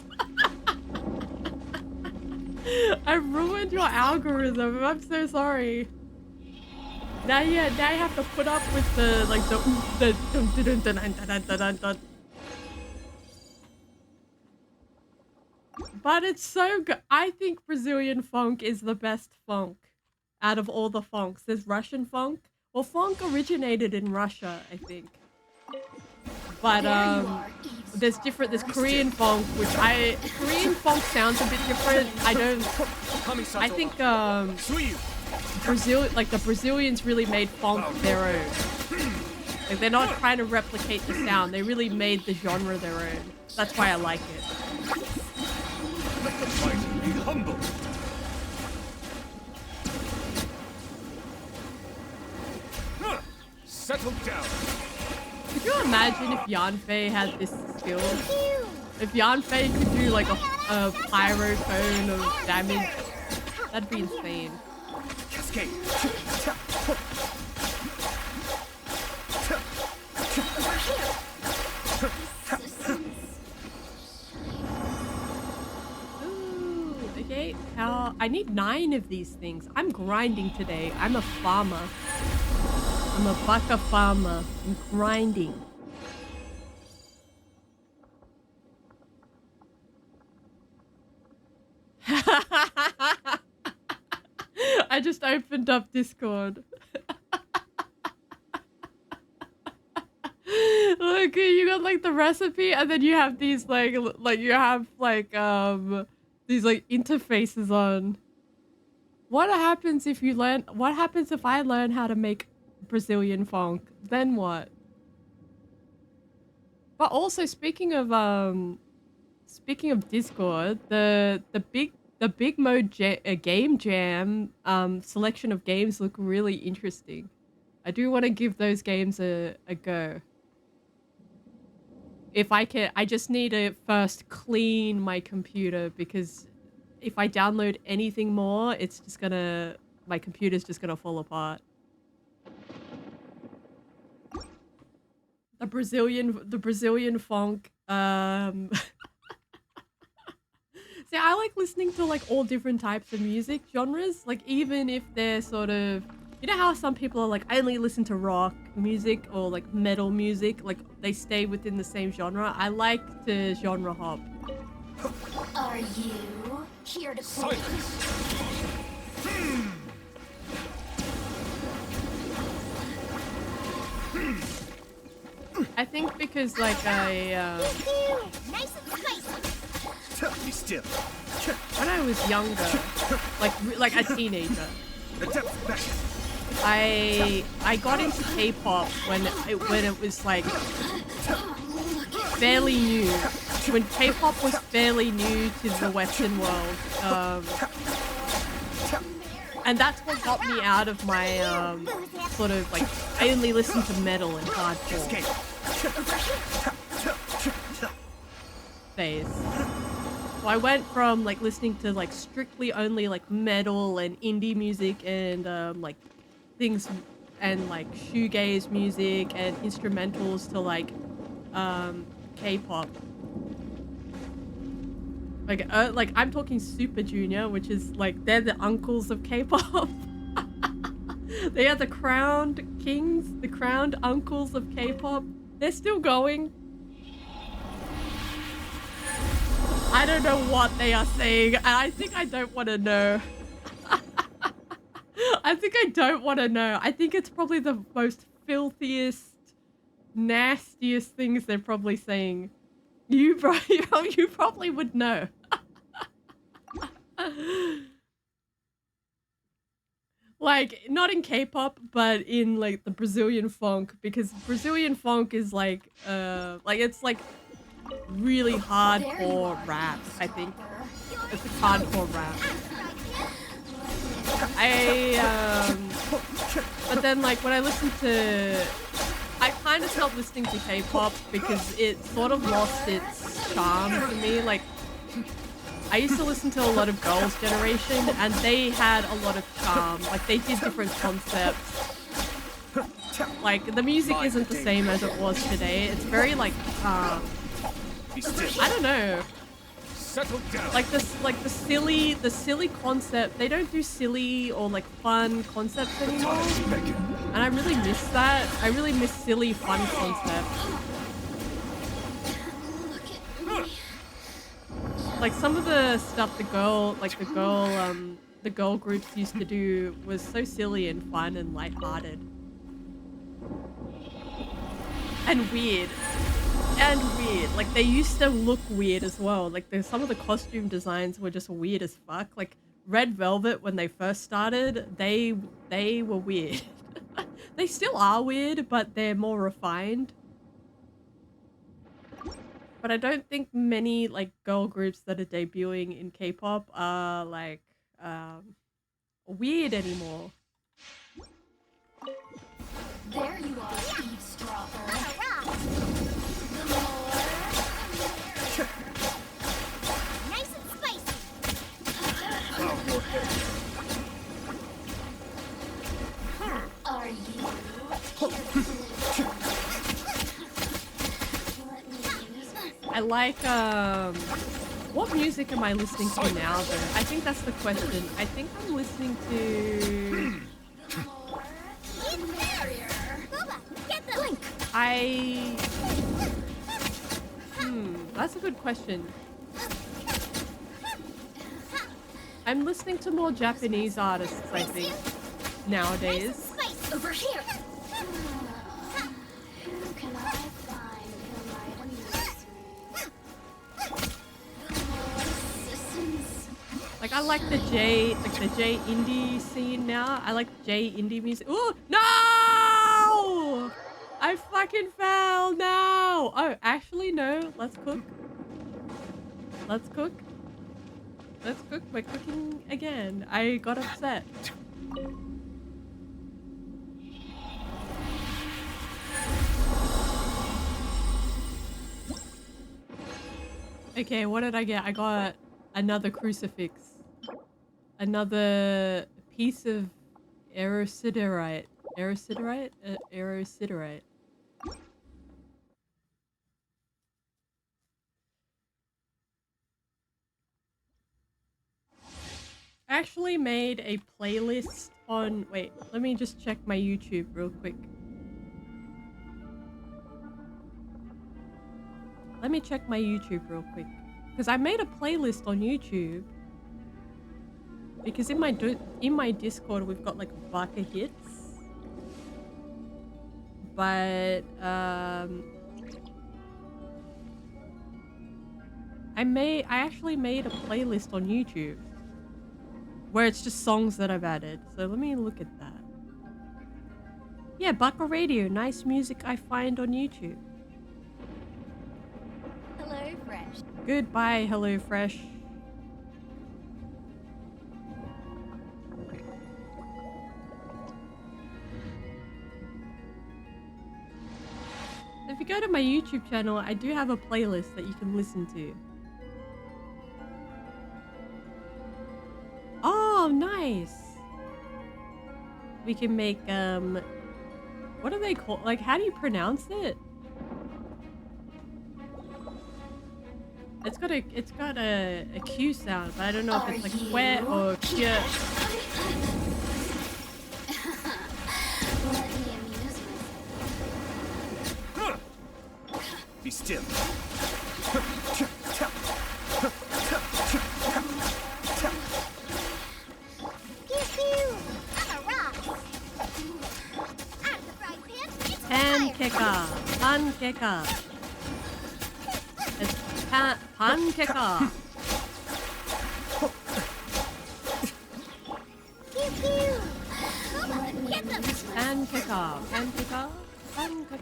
I've ruined your algorithm. I'm so sorry. Now you have to put up with the like the But it's so good. I think Brazilian funk is the best funk out of all the funks. There's Russian funk. Well, funk originated in Russia, I think. But there's Korean funk, Korean funk sounds a bit different. I think the Brazilians really made funk their own. Like they're not trying to replicate the sound. They really made the genre their own. That's why I like it. Let the fighter be humble. Settle down. Could you imagine if Yanfei had this skill? If Yanfei could do like a pyro cone of damage, that'd be insane. Cascade. Okay, I need 9 of these things. I'm grinding today. I'm a farmer. I'm a baka farmer. I'm grinding. I just opened up Discord. Look, you got like the recipe, and then you have these like you have like these like interfaces on. What happens if you learn? What happens if I learn how to make Brazilian funk? Then what? But also speaking of Discord, the big mode game jam selection of games look really interesting. I do want to give those games a go. If I can, I just need to first clean my computer, because if I download anything more, it's just gonna, my computer's just gonna fall apart. The Brazilian funk. See, I like listening to like all different types of music genres, like even if they're sort of, you know how some people are like, I only listen to rock music or like metal music, like they stay within the same genre. I like to genre hop. Are you here to play? I think because like Nice and spicy. Be still. when I was younger, like a teenager, I got into K-pop when it was like fairly new. When K-pop was fairly new to the Western world, and that's what got me out of my sort of like, I only listen to metal and hardcore phase. So I went from like listening to like strictly only like metal and indie music and like things and like shoegaze music and instrumentals to like K-pop. Like I'm talking Super Junior, which is like, they're the uncles of K-pop. They are the crowned kings, the crowned uncles of K-pop. They're still going. I don't know what they are saying, and I think I don't want to know. I think I don't want to know. I think it's probably the most filthiest, nastiest things they're probably saying. You probably would know. Like, not in K-pop, but in like the Brazilian funk, because Brazilian funk is like it's like really hardcore rap, I think. It's a hardcore rap. But then like when I listen to, I kind of stopped listening to K-pop because it sort of lost its charm to me. Like, I used to listen to a lot of Girls' Generation, and they had a lot of charm. Like, they did different concepts. Like, the music isn't the same as it was today. It's very like, I don't know. Like the silly concept. They don't do silly or like fun concepts anymore. And I really miss that. I really miss silly, fun concepts. Like some of the stuff the girl groups used to do was so silly and fun and lighthearted. And weird. Like they used to look weird as well. Like some of the costume designs were just weird as fuck. Like Red Velvet, when they first started, they were weird. They still are weird, but they're more refined. But I don't think many like girl groups that are debuting in K-pop are like weird anymore. There you are, eavesdropper. Nice and spicy. Are you? I like what music am I listening to now though? I think that's the question. I think I'm listening to that's a good question. I'm listening to more Japanese artists, I think, nowadays. Over here. Who can I find who might amuse me? Like I like the J indie scene now. I like J indie music. Ooh, no! I fucking fell now. Oh, actually no. Let's cook. Let's cook. Let's cook. We're cooking again. I got upset. Okay, what did I get? I got another crucifix. Another piece of aerosiderite. Aerosiderite? Aerosiderite. I actually made a playlist on... Wait, let me just check my YouTube real quick. Let me check my YouTube real quick. Because I made a playlist on YouTube. Because in my Discord, we've got like a buck of hits. But, I actually made a playlist on YouTube. Where it's just songs that I've added. So let me look at that. Yeah, Bucka Radio. Nice music I find on YouTube. Hello, Fresh. Goodbye, Hello Fresh. If you go to my YouTube channel, I do have a playlist that you can listen to. Oh, nice. We can make, what are they called? Like, how do you pronounce it? It's got a Q sound, but I don't know if it's like wet or cute. Be still. Pancake. It's pancake. Pancake.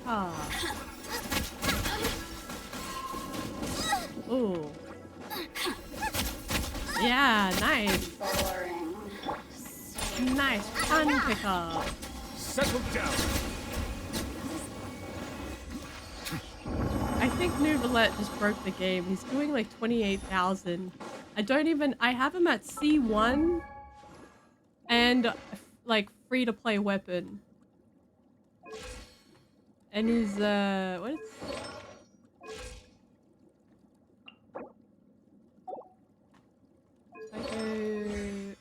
Ooh. Yeah, nice. Nice pancake. Settle down. I think Nouvelette just broke the game. He's doing like 28,000. I have him at C1 and like free to play weapon. And he's what is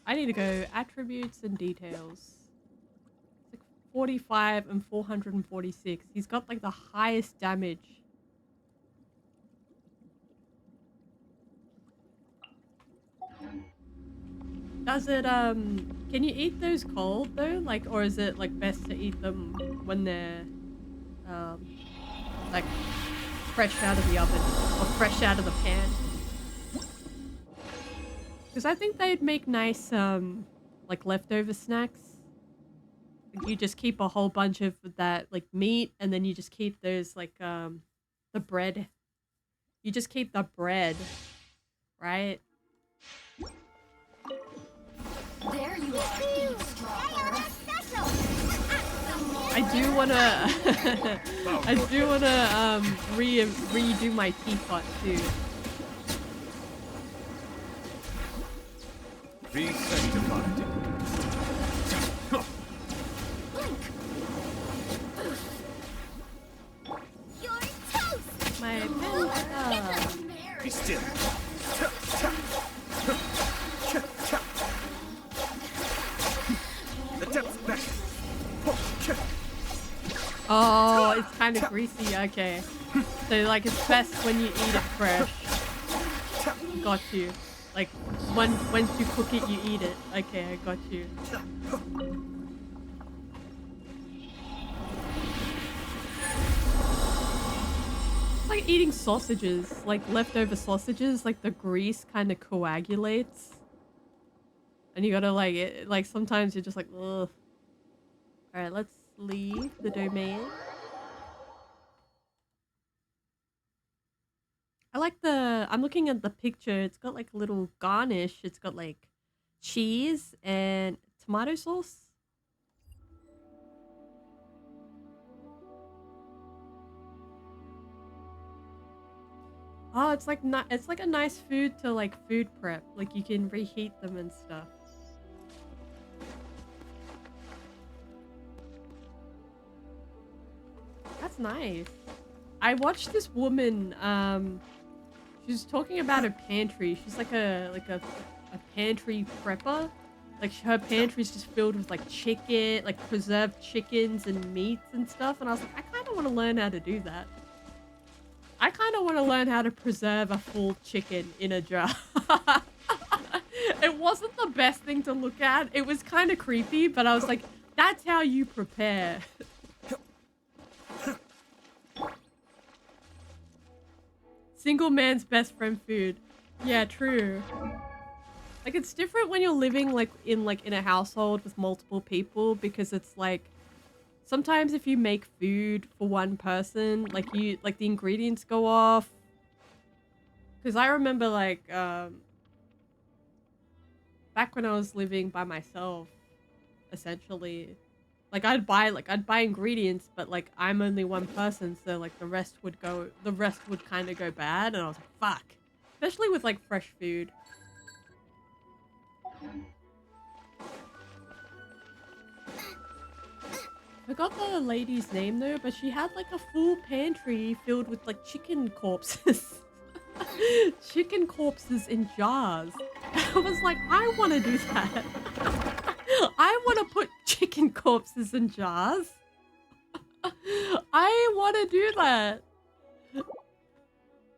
I need to go attributes and details. It's like 45 and 446. He's got like the highest damage. Does it can you eat those cold though? Like, or is it like best to eat them when they're like fresh out of the oven or fresh out of the pan? Because I think they'd make nice, like leftover snacks. You just keep a whole bunch of that, like meat, and then you just keep those, like, the bread. You just keep the bread, right? There you are, eavesdropper. I do wanna, redo my teapot too. Be sanctified. You're toast. My penta. Be still. The depth's back. Oh, it's kind of greasy. Okay. So, like, it's best when you eat it fresh. Got you. Like, once you cook it, you eat it. Okay, I got you. It's like eating sausages. Like, leftover sausages. Like, the grease kind of coagulates. And you gotta, like, sometimes you're just like, ugh. Alright, let's leave the domain. I like I'm looking at the picture. It's got like a little garnish. It's got like cheese and tomato sauce. Oh, it's like it's like a nice food to like food prep. Like you can reheat them and stuff. That's nice. I watched this woman. She's talking about her pantry. She's like a pantry prepper. Like her pantry's just filled with like chicken, like preserved chickens and meats and stuff. And I was like, I kind of want to learn how to do that. I kind of want to learn how to preserve a full chicken in a jar. It wasn't the best thing to look at. It was kind of creepy, but I was like, that's how you prepare. Single man's best friend food. Yeah, true. Like it's different when you're living like in a household with multiple people, because it's like sometimes if you make food for one person, like the ingredients go off. Cause I remember like back when I was living by myself, essentially, like I'd buy ingredients, but like I'm only one person, so like the rest would kind of go bad, and I was like, fuck. Especially with like fresh food. I forgot the lady's name though, but she had like a full pantry filled with like chicken corpses. Chicken corpses in jars. I was like, I want to do that. I want to put chicken corpses in jars. I want to do that.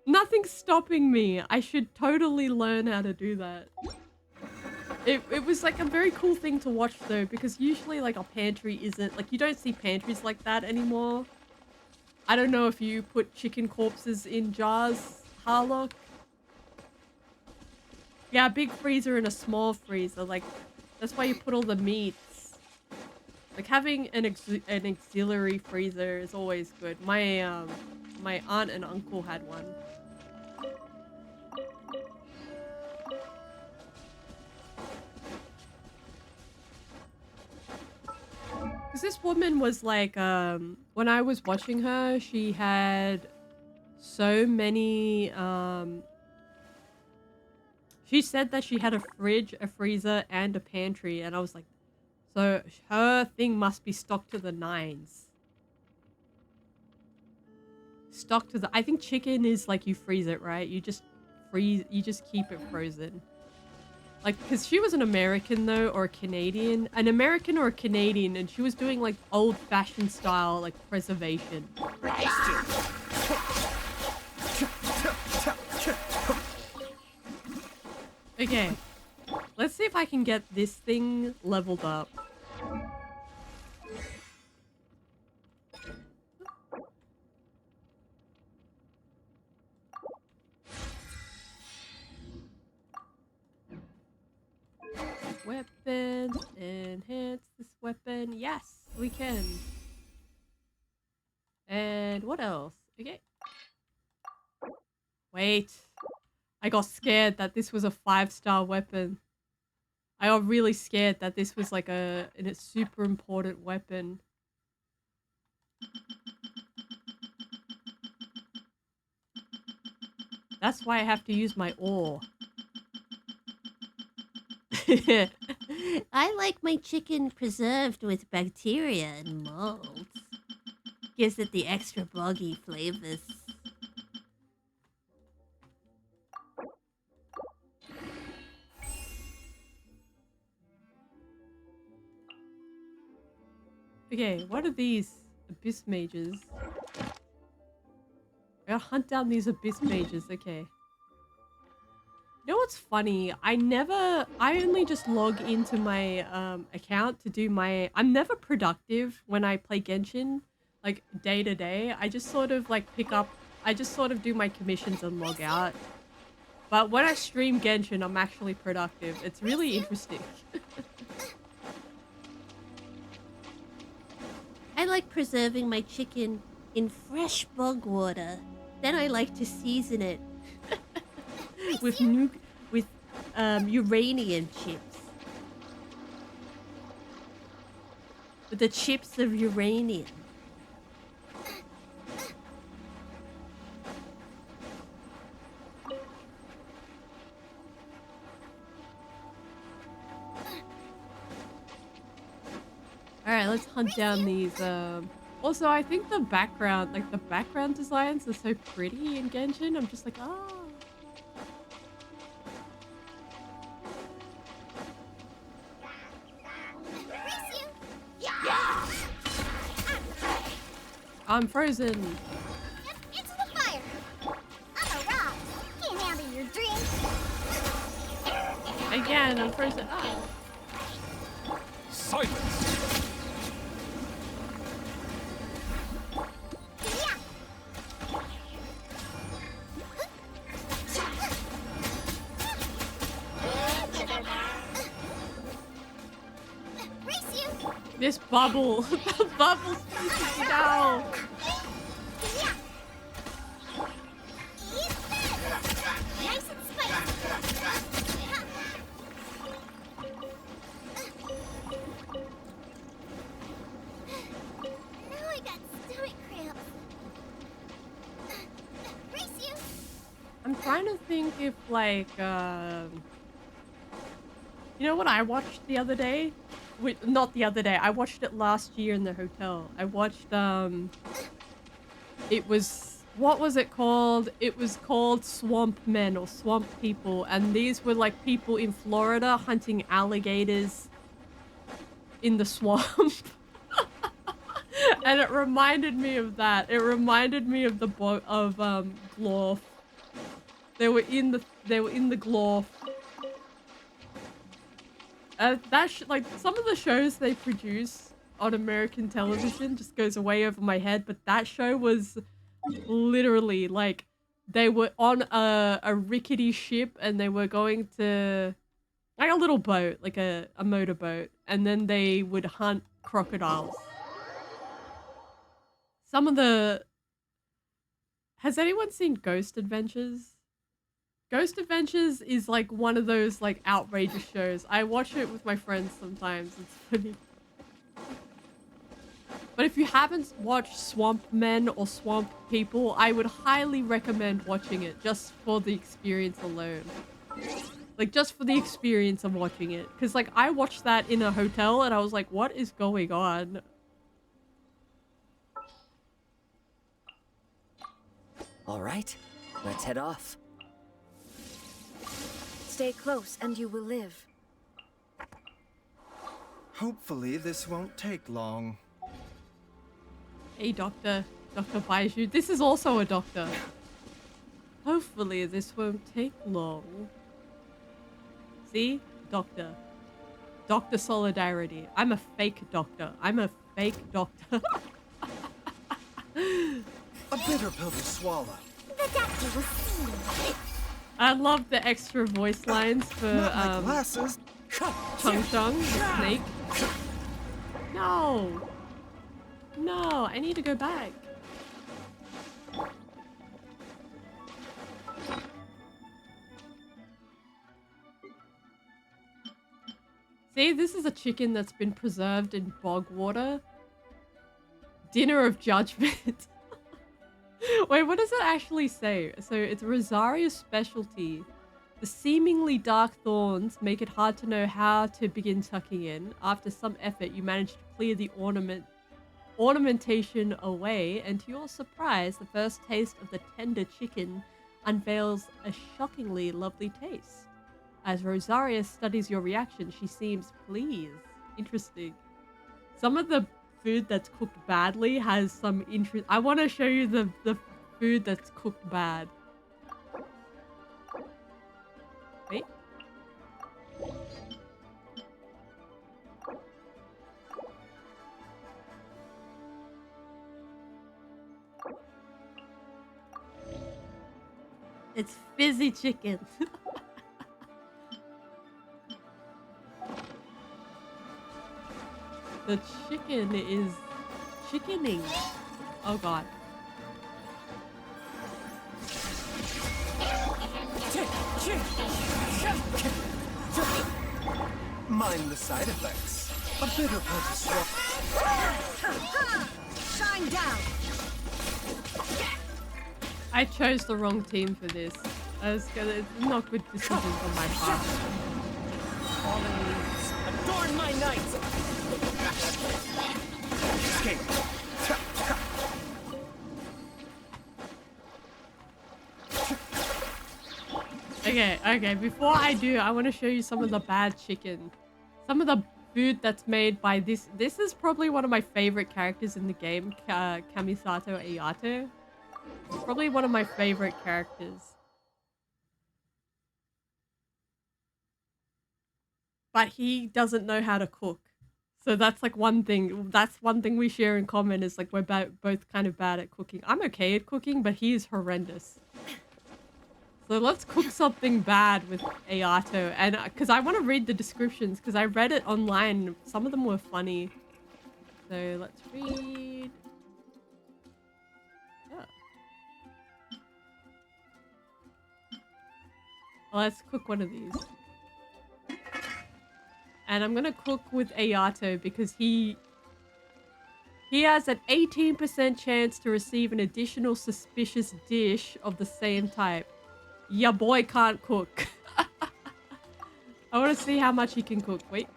Nothing's stopping me. I should totally learn how to do that. It was like a very cool thing to watch though, because usually like a pantry isn't like, you don't see pantries like that anymore. I don't know if you put chicken corpses in jars, Harlock. Yeah, a big freezer and a small freezer. Like that's why you put all the meats. Like having an auxiliary freezer is always good. My my aunt and uncle had one. Because this woman was like, when I was watching her, she had so many, she said that she had a fridge, a freezer, and a pantry, and I was like, so her thing must be stocked to the nines. Stocked to the, I think chicken is like you freeze it, right? You just keep it frozen. Like, because she was an American, though, or a Canadian. An American or a Canadian, and she was doing, like, old-fashioned style, like, preservation. Okay. Let's see if I can get this thing leveled up. Weapons, enhance this weapon. Yes, we can. And what else? Okay. Wait. I got scared that this was a 5-star weapon. I got really scared that this was like a super important weapon. That's why I have to use my ore. I like my chicken preserved with bacteria and mold. Gives it the extra boggy flavors. Okay, what are these abyss mages? I gotta hunt down these abyss mages, okay. You know what's funny? I only just log into my account to do my, I'm never productive when I play Genshin, like day to day. I just sort of like I just sort of do my commissions and log out. But when I stream Genshin, I'm actually productive. It's really interesting. I like preserving my chicken in fresh bug water. Then I like to season it with uranium chips. With the chips of uranium. Alright, let's hunt down these. Also, I think the background, like the background designs are so pretty in Genshin. I'm just like, oh. I'm frozen. Into the fire. I'm a rock. Can't handle your drink. Again, I'm frozen. Oh. Silence! This bubble. The bubble's no. Nice and spicy. Now I got stomach cramps. Brace you. I'm trying to think if like you know what I watched the other day? Wait, not the other day. I watched it last year in the hotel. I watched it was, what was it called? It was called Swamp Men or Swamp People, and these were like people in Florida hunting alligators in the swamp. And it reminded me of that. It reminded me of the Glorf. They were in the Glorf. Like some of the shows they produce on American television just goes way over my head, but that show was literally like they were on a rickety ship and they were going to like a little boat, like a motorboat, and then they would hunt crocodiles. Some of the... Has anyone seen Ghost Adventures? Ghost Adventures is like one of those like outrageous shows. I watch it with my friends sometimes. It's funny. But if you haven't watched Swamp Men or Swamp People, I would highly recommend watching it just for the experience alone. Like just for the experience of watching it. Because like I watched that in a hotel and I was like, what is going on? All right, let's head off. Stay close and you will live. Hopefully this won't take long. Hey, Dr. Baiju. This is also a doctor. Hopefully this won't take long. See? Doctor. Doctor Solidarity. I'm a fake doctor. I'm a fake doctor. A bitter pill to swallow. The doctor will see you. I love the extra voice lines for glasses. Chung Chung, the snake. No. No, I need to go back. See, this is a chicken that's been preserved in bog water. Dinner of Judgment. Wait, what does it actually say? So it's Rosaria's specialty. The seemingly dark thorns make it hard to know how to begin tucking in. After some effort, you manage to clear the ornamentation away, and to your surprise, the first taste of the tender chicken unveils a shockingly lovely taste. As Rosaria studies your reaction, she seems pleased. Interesting. Some of the food that's cooked badly has some interest. I want to show you the food that's cooked bad. Wait. It's fizzy chicken. The chicken is chickening. Oh god. Mind the side effects. A bitter pill to swallow. Shine down. I chose the wrong team for this. It's not good decisions on my part. Adorn my night! escape. Okay, before I do, I want to show you some of the bad chicken. Some of the food that's made by this. This is probably one of my favorite characters in the game, Kamisato Ayato. Probably one of my favorite characters. But he doesn't know how to cook. So that's like one thing. That's one thing we share in common is like we're both kind of bad at cooking. I'm okay at cooking, but he is horrendous. So let's cook something bad with Ayato. And because I want to read the descriptions because I read it online. Some of them were funny. So let's read. Oh. Let's cook one of these. And I'm going to cook with Ayato because he has an 18% chance to receive an additional suspicious dish of the same type. Ya boy can't cook. I want to see how much he can cook. Wait.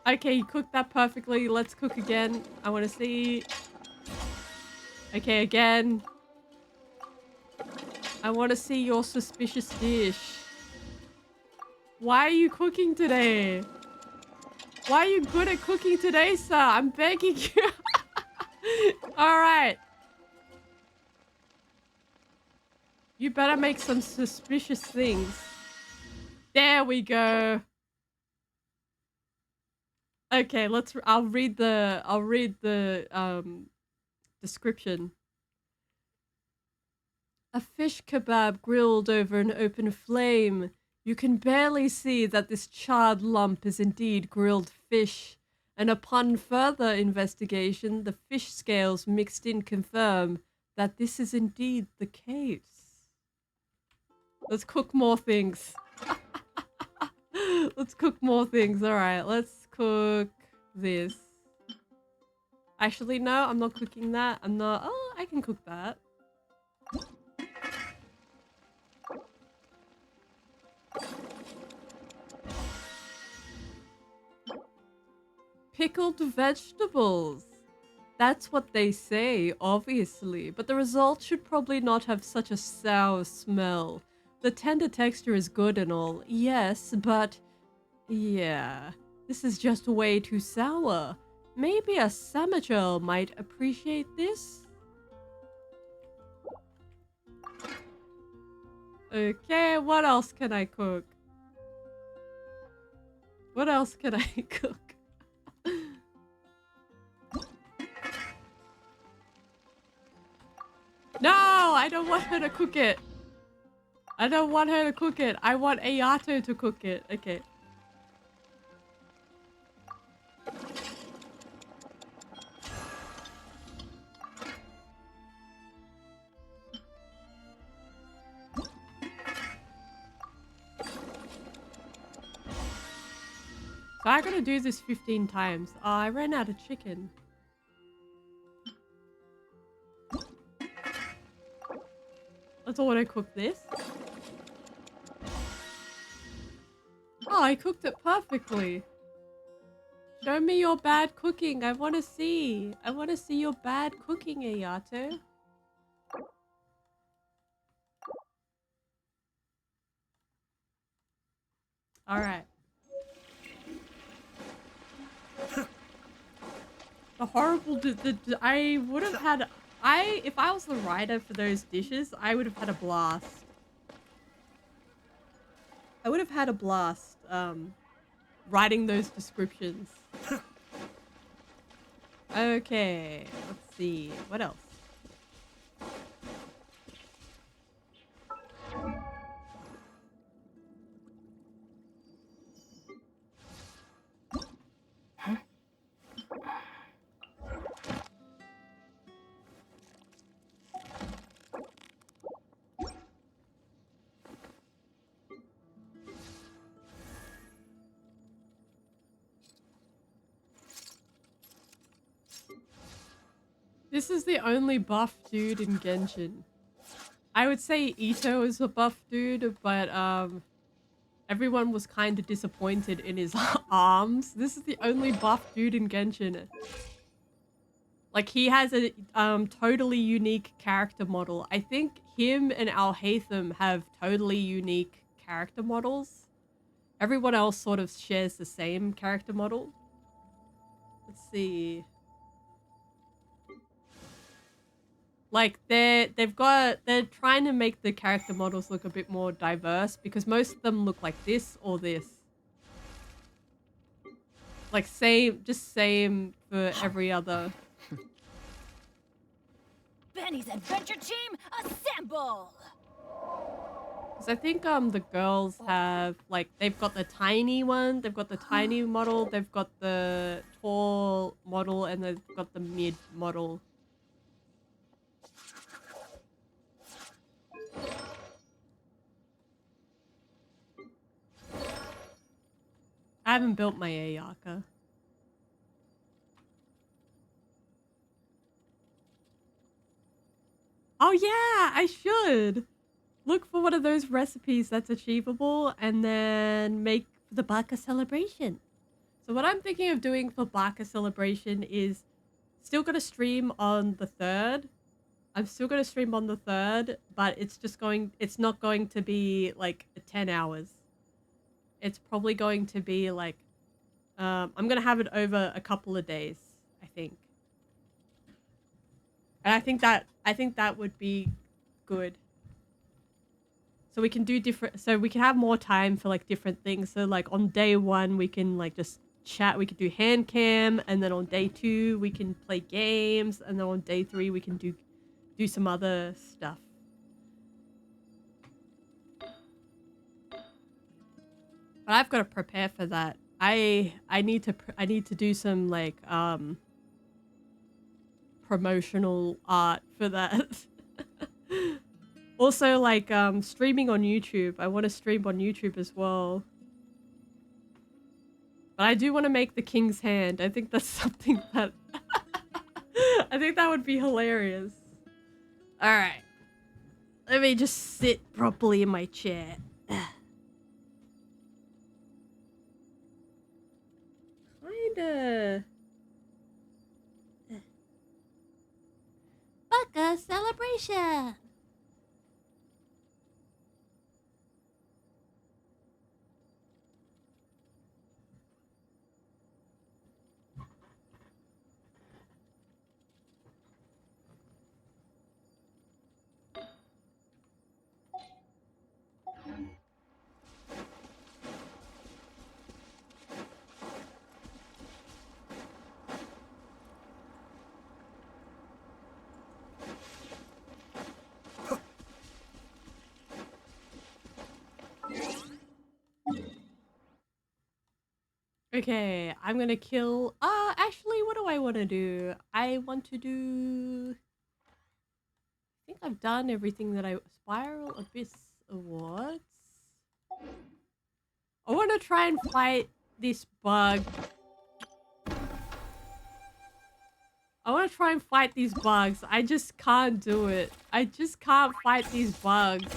Okay, he cooked that perfectly. Let's cook again. I want to see. Okay, again. I want to see your suspicious dish. Why are you cooking today? Why are you good at cooking today, sir? I'm begging you. All right. You better make some suspicious things. There we go. Okay, I'll read the description. A fish kebab grilled over an open flame. You can barely see that this charred lump is indeed grilled fish. And upon further investigation, the fish scales mixed in confirm that this is indeed the case. Let's cook more things. Let's cook more things. All right, let's cook this. Actually, no, I'm not cooking that. I'm not. Oh, I can cook that. Pickled vegetables. That's what they say, obviously. But the result should probably not have such a sour smell. The tender texture is good and all, yes, but... yeah, this is just way too sour. Maybe a amateur might appreciate this? Okay, what else can I cook? What else can I cook? No, I don't want her to cook it. I don't want her to cook it. I want Ayato to cook it. Okay. So I gotta do this 15 times. Oh, I ran out of chicken. Let's auto cook this. Oh, I cooked it perfectly. Show me your bad cooking. I want to see. I want to see your bad cooking, Ayato. All right. The horrible... I would have had... if I was the writer for those dishes, I would have had a blast. I would have had a blast, writing those descriptions. Okay, let's see. What else? This is the only buff dude in Genshin. I would say Ito is a buff dude, but everyone was kind of disappointed in his arms. This is the only buff dude in Genshin. Like, he has a totally unique character model. I think him and Alhaitham have totally unique character models. Everyone else sort of shares the same character model. Let's see. Like, they're trying to make the character models look a bit more diverse because most of them look like this or this. Like, just same for every other. Benny's adventure team, assemble! Because I think the girls have, like, they've got the tiny one, they've got the tiny model, they've got the tall model, and they've got the mid model. I haven't built my Ayaka. Oh yeah, I should! Look for one of those recipes that's achievable and then make the Baka celebration. So what I'm thinking of doing for Baka celebration is still gonna stream on the 3rd. I'm still gonna stream on the 3rd, but it's not going to be like 10 hours. It's probably going to be like, I'm gonna have it over a couple of days, I think. And I think that would be good. So we can do so we can have more time for like different things. So like on day 1, we can like just chat, we could do hand cam, and then on day 2, we can play games, and then on day 3, we can do some other stuff. But I've got to prepare for that. I need to do some like promotional art for that. Also, like streaming on YouTube. I want to stream on YouTube as well. But I do want to make the King's Hand. I think that's something that I think that would be hilarious. All right, let me just sit properly in my chair. Kinda. Baka celebration! Okay, I'm gonna kill... actually, what do I want to do? I want to do... I think I've done everything that I... Spiral Abyss Awards? I want to try and fight this bug. I want to try and fight these bugs. I just can't do it. I just can't fight these bugs.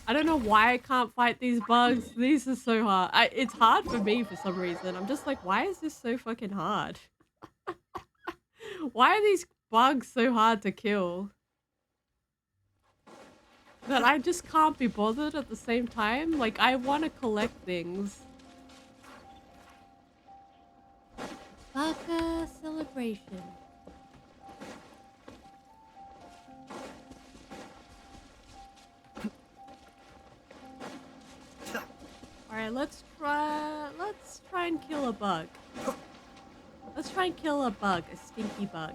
I don't know why I can't fight these bugs. These are so hard. It's hard for me for some reason. I'm just like, why is this so fucking hard? Why are these bugs so hard to kill? That I just can't be bothered at the same time. Like, I want to collect things. Baka celebration. Alright, let's try and kill a bug. Let's try and kill a bug, a stinky bug.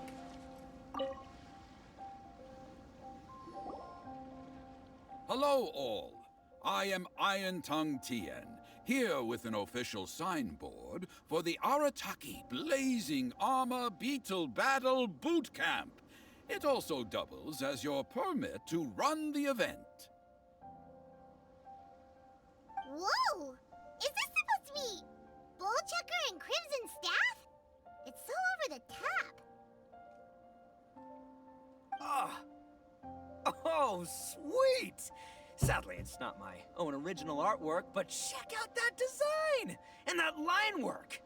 Hello all, I am Iron Tongue Tien, here with an official signboard for the Arataki Blazing Armor Beetle Battle Boot Camp. It also doubles as your permit to run the event. Whoa! Is this supposed to be Bullchucker and Crimson Staff? It's so over the top. Oh, sweet! Sadly, it's not my own original artwork, but check out that design! And that line work!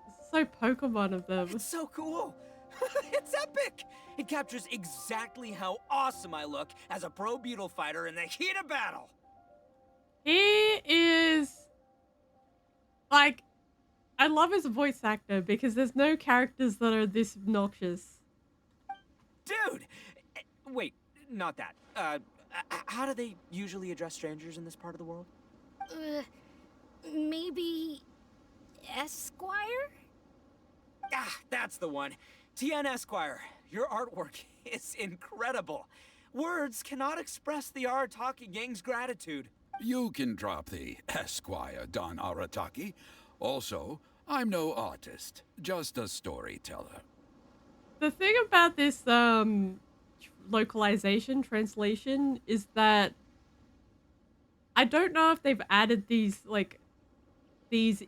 It's so Pokemon of them. It's so cool! It's epic! It captures exactly how awesome I look as a pro beetle fighter in the heat of battle! He is... Like, I love his voice actor because there's no characters that are this obnoxious. Dude! Wait, not that. How do they usually address strangers in this part of the world? Maybe... Esquire? Ah, that's the one. Tien Esquire, your artwork is incredible. Words cannot express the Arataki gang's gratitude. You can drop the Esquire, Don Arataki. Also, I'm no artist, just a storyteller. The thing about this localization translation is that I don't know if they've added these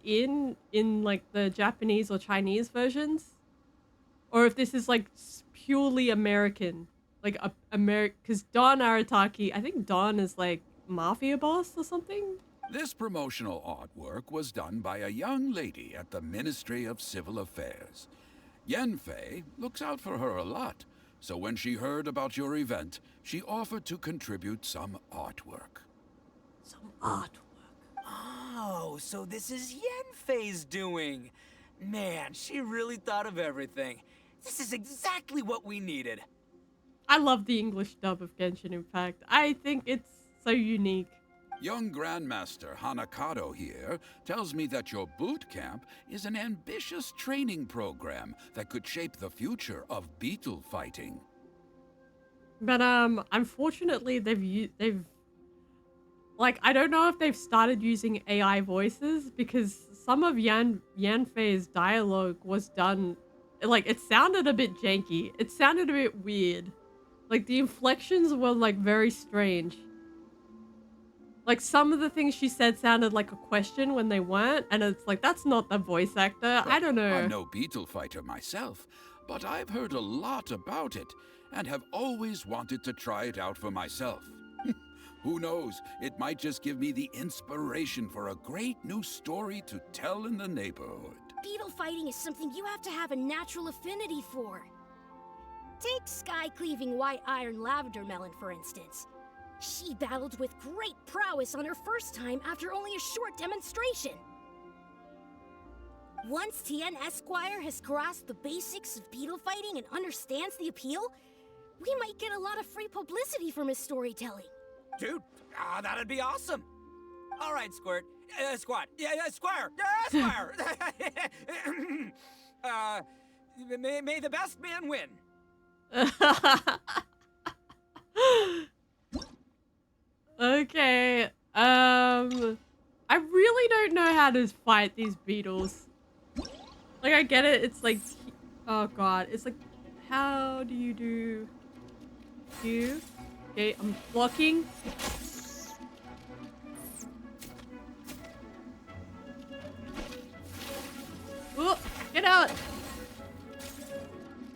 in like the Japanese or Chinese versions, or if this is like purely American, like because Don Arataki, I think Don is like mafia boss or something. This promotional artwork was done by a young lady at the Ministry of Civil Affairs. Yanfei looks out for her a lot, so when she heard about your event, she offered to contribute some artwork. Some artwork. Oh, so this is Yanfei's doing. Man, she really thought of everything. This is exactly what we needed. I love the English dub of Genshin Impact. I think it's so unique. Young Grandmaster Hanakado here tells me that your boot camp is an ambitious training program that could shape the future of beetle fighting. But unfortunately they've like, I don't know if they've started using AI voices because some of Yanfei's dialogue was done, like, it sounded a bit janky. It sounded a bit weird. Like, the inflections were, like, very strange. Like, some of the things she said sounded like a question when they weren't, and it's like, that's not the voice actor. I don't know. I'm no beetle fighter myself, but I've heard a lot about it and have always wanted to try it out for myself. Who knows, it might just give me the inspiration for a great new story to tell in the neighborhood. Beetle fighting is something you have to have a natural affinity for. Take sky-cleaving white iron lavender melon, for instance. She battled with great prowess on her first time after only a short demonstration. Once Tien Esquire has grasped the basics of beetle fighting and understands the appeal, we might get a lot of free publicity from his storytelling. Dude, that'd be awesome. All right, Squirt. Squad. Yeah, Squire. Squire. May the best man win. Okay. I really don't know how to fight these beetles. Like, I get it. It's like, oh god. It's like, how do you do you? Okay, I'm blocking. Oh, get out!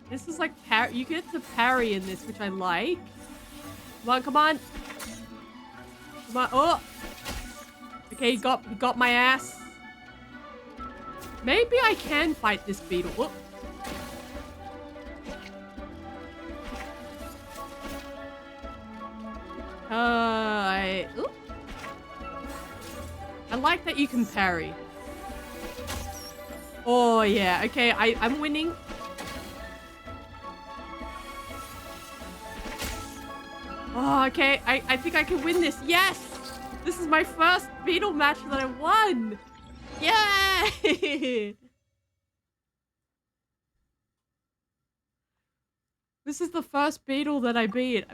This is like you get to parry in this, which I like. Come on, come on. Come on. Oh! Okay, you got my ass. Maybe I can fight this beetle. Oh. Ooh. I like that you can parry. Oh, yeah. Okay, I'm winning. Oh, okay. I think I can win this. Yes! This is my first beetle match that I won! Yay! This is the first beetle that I beat.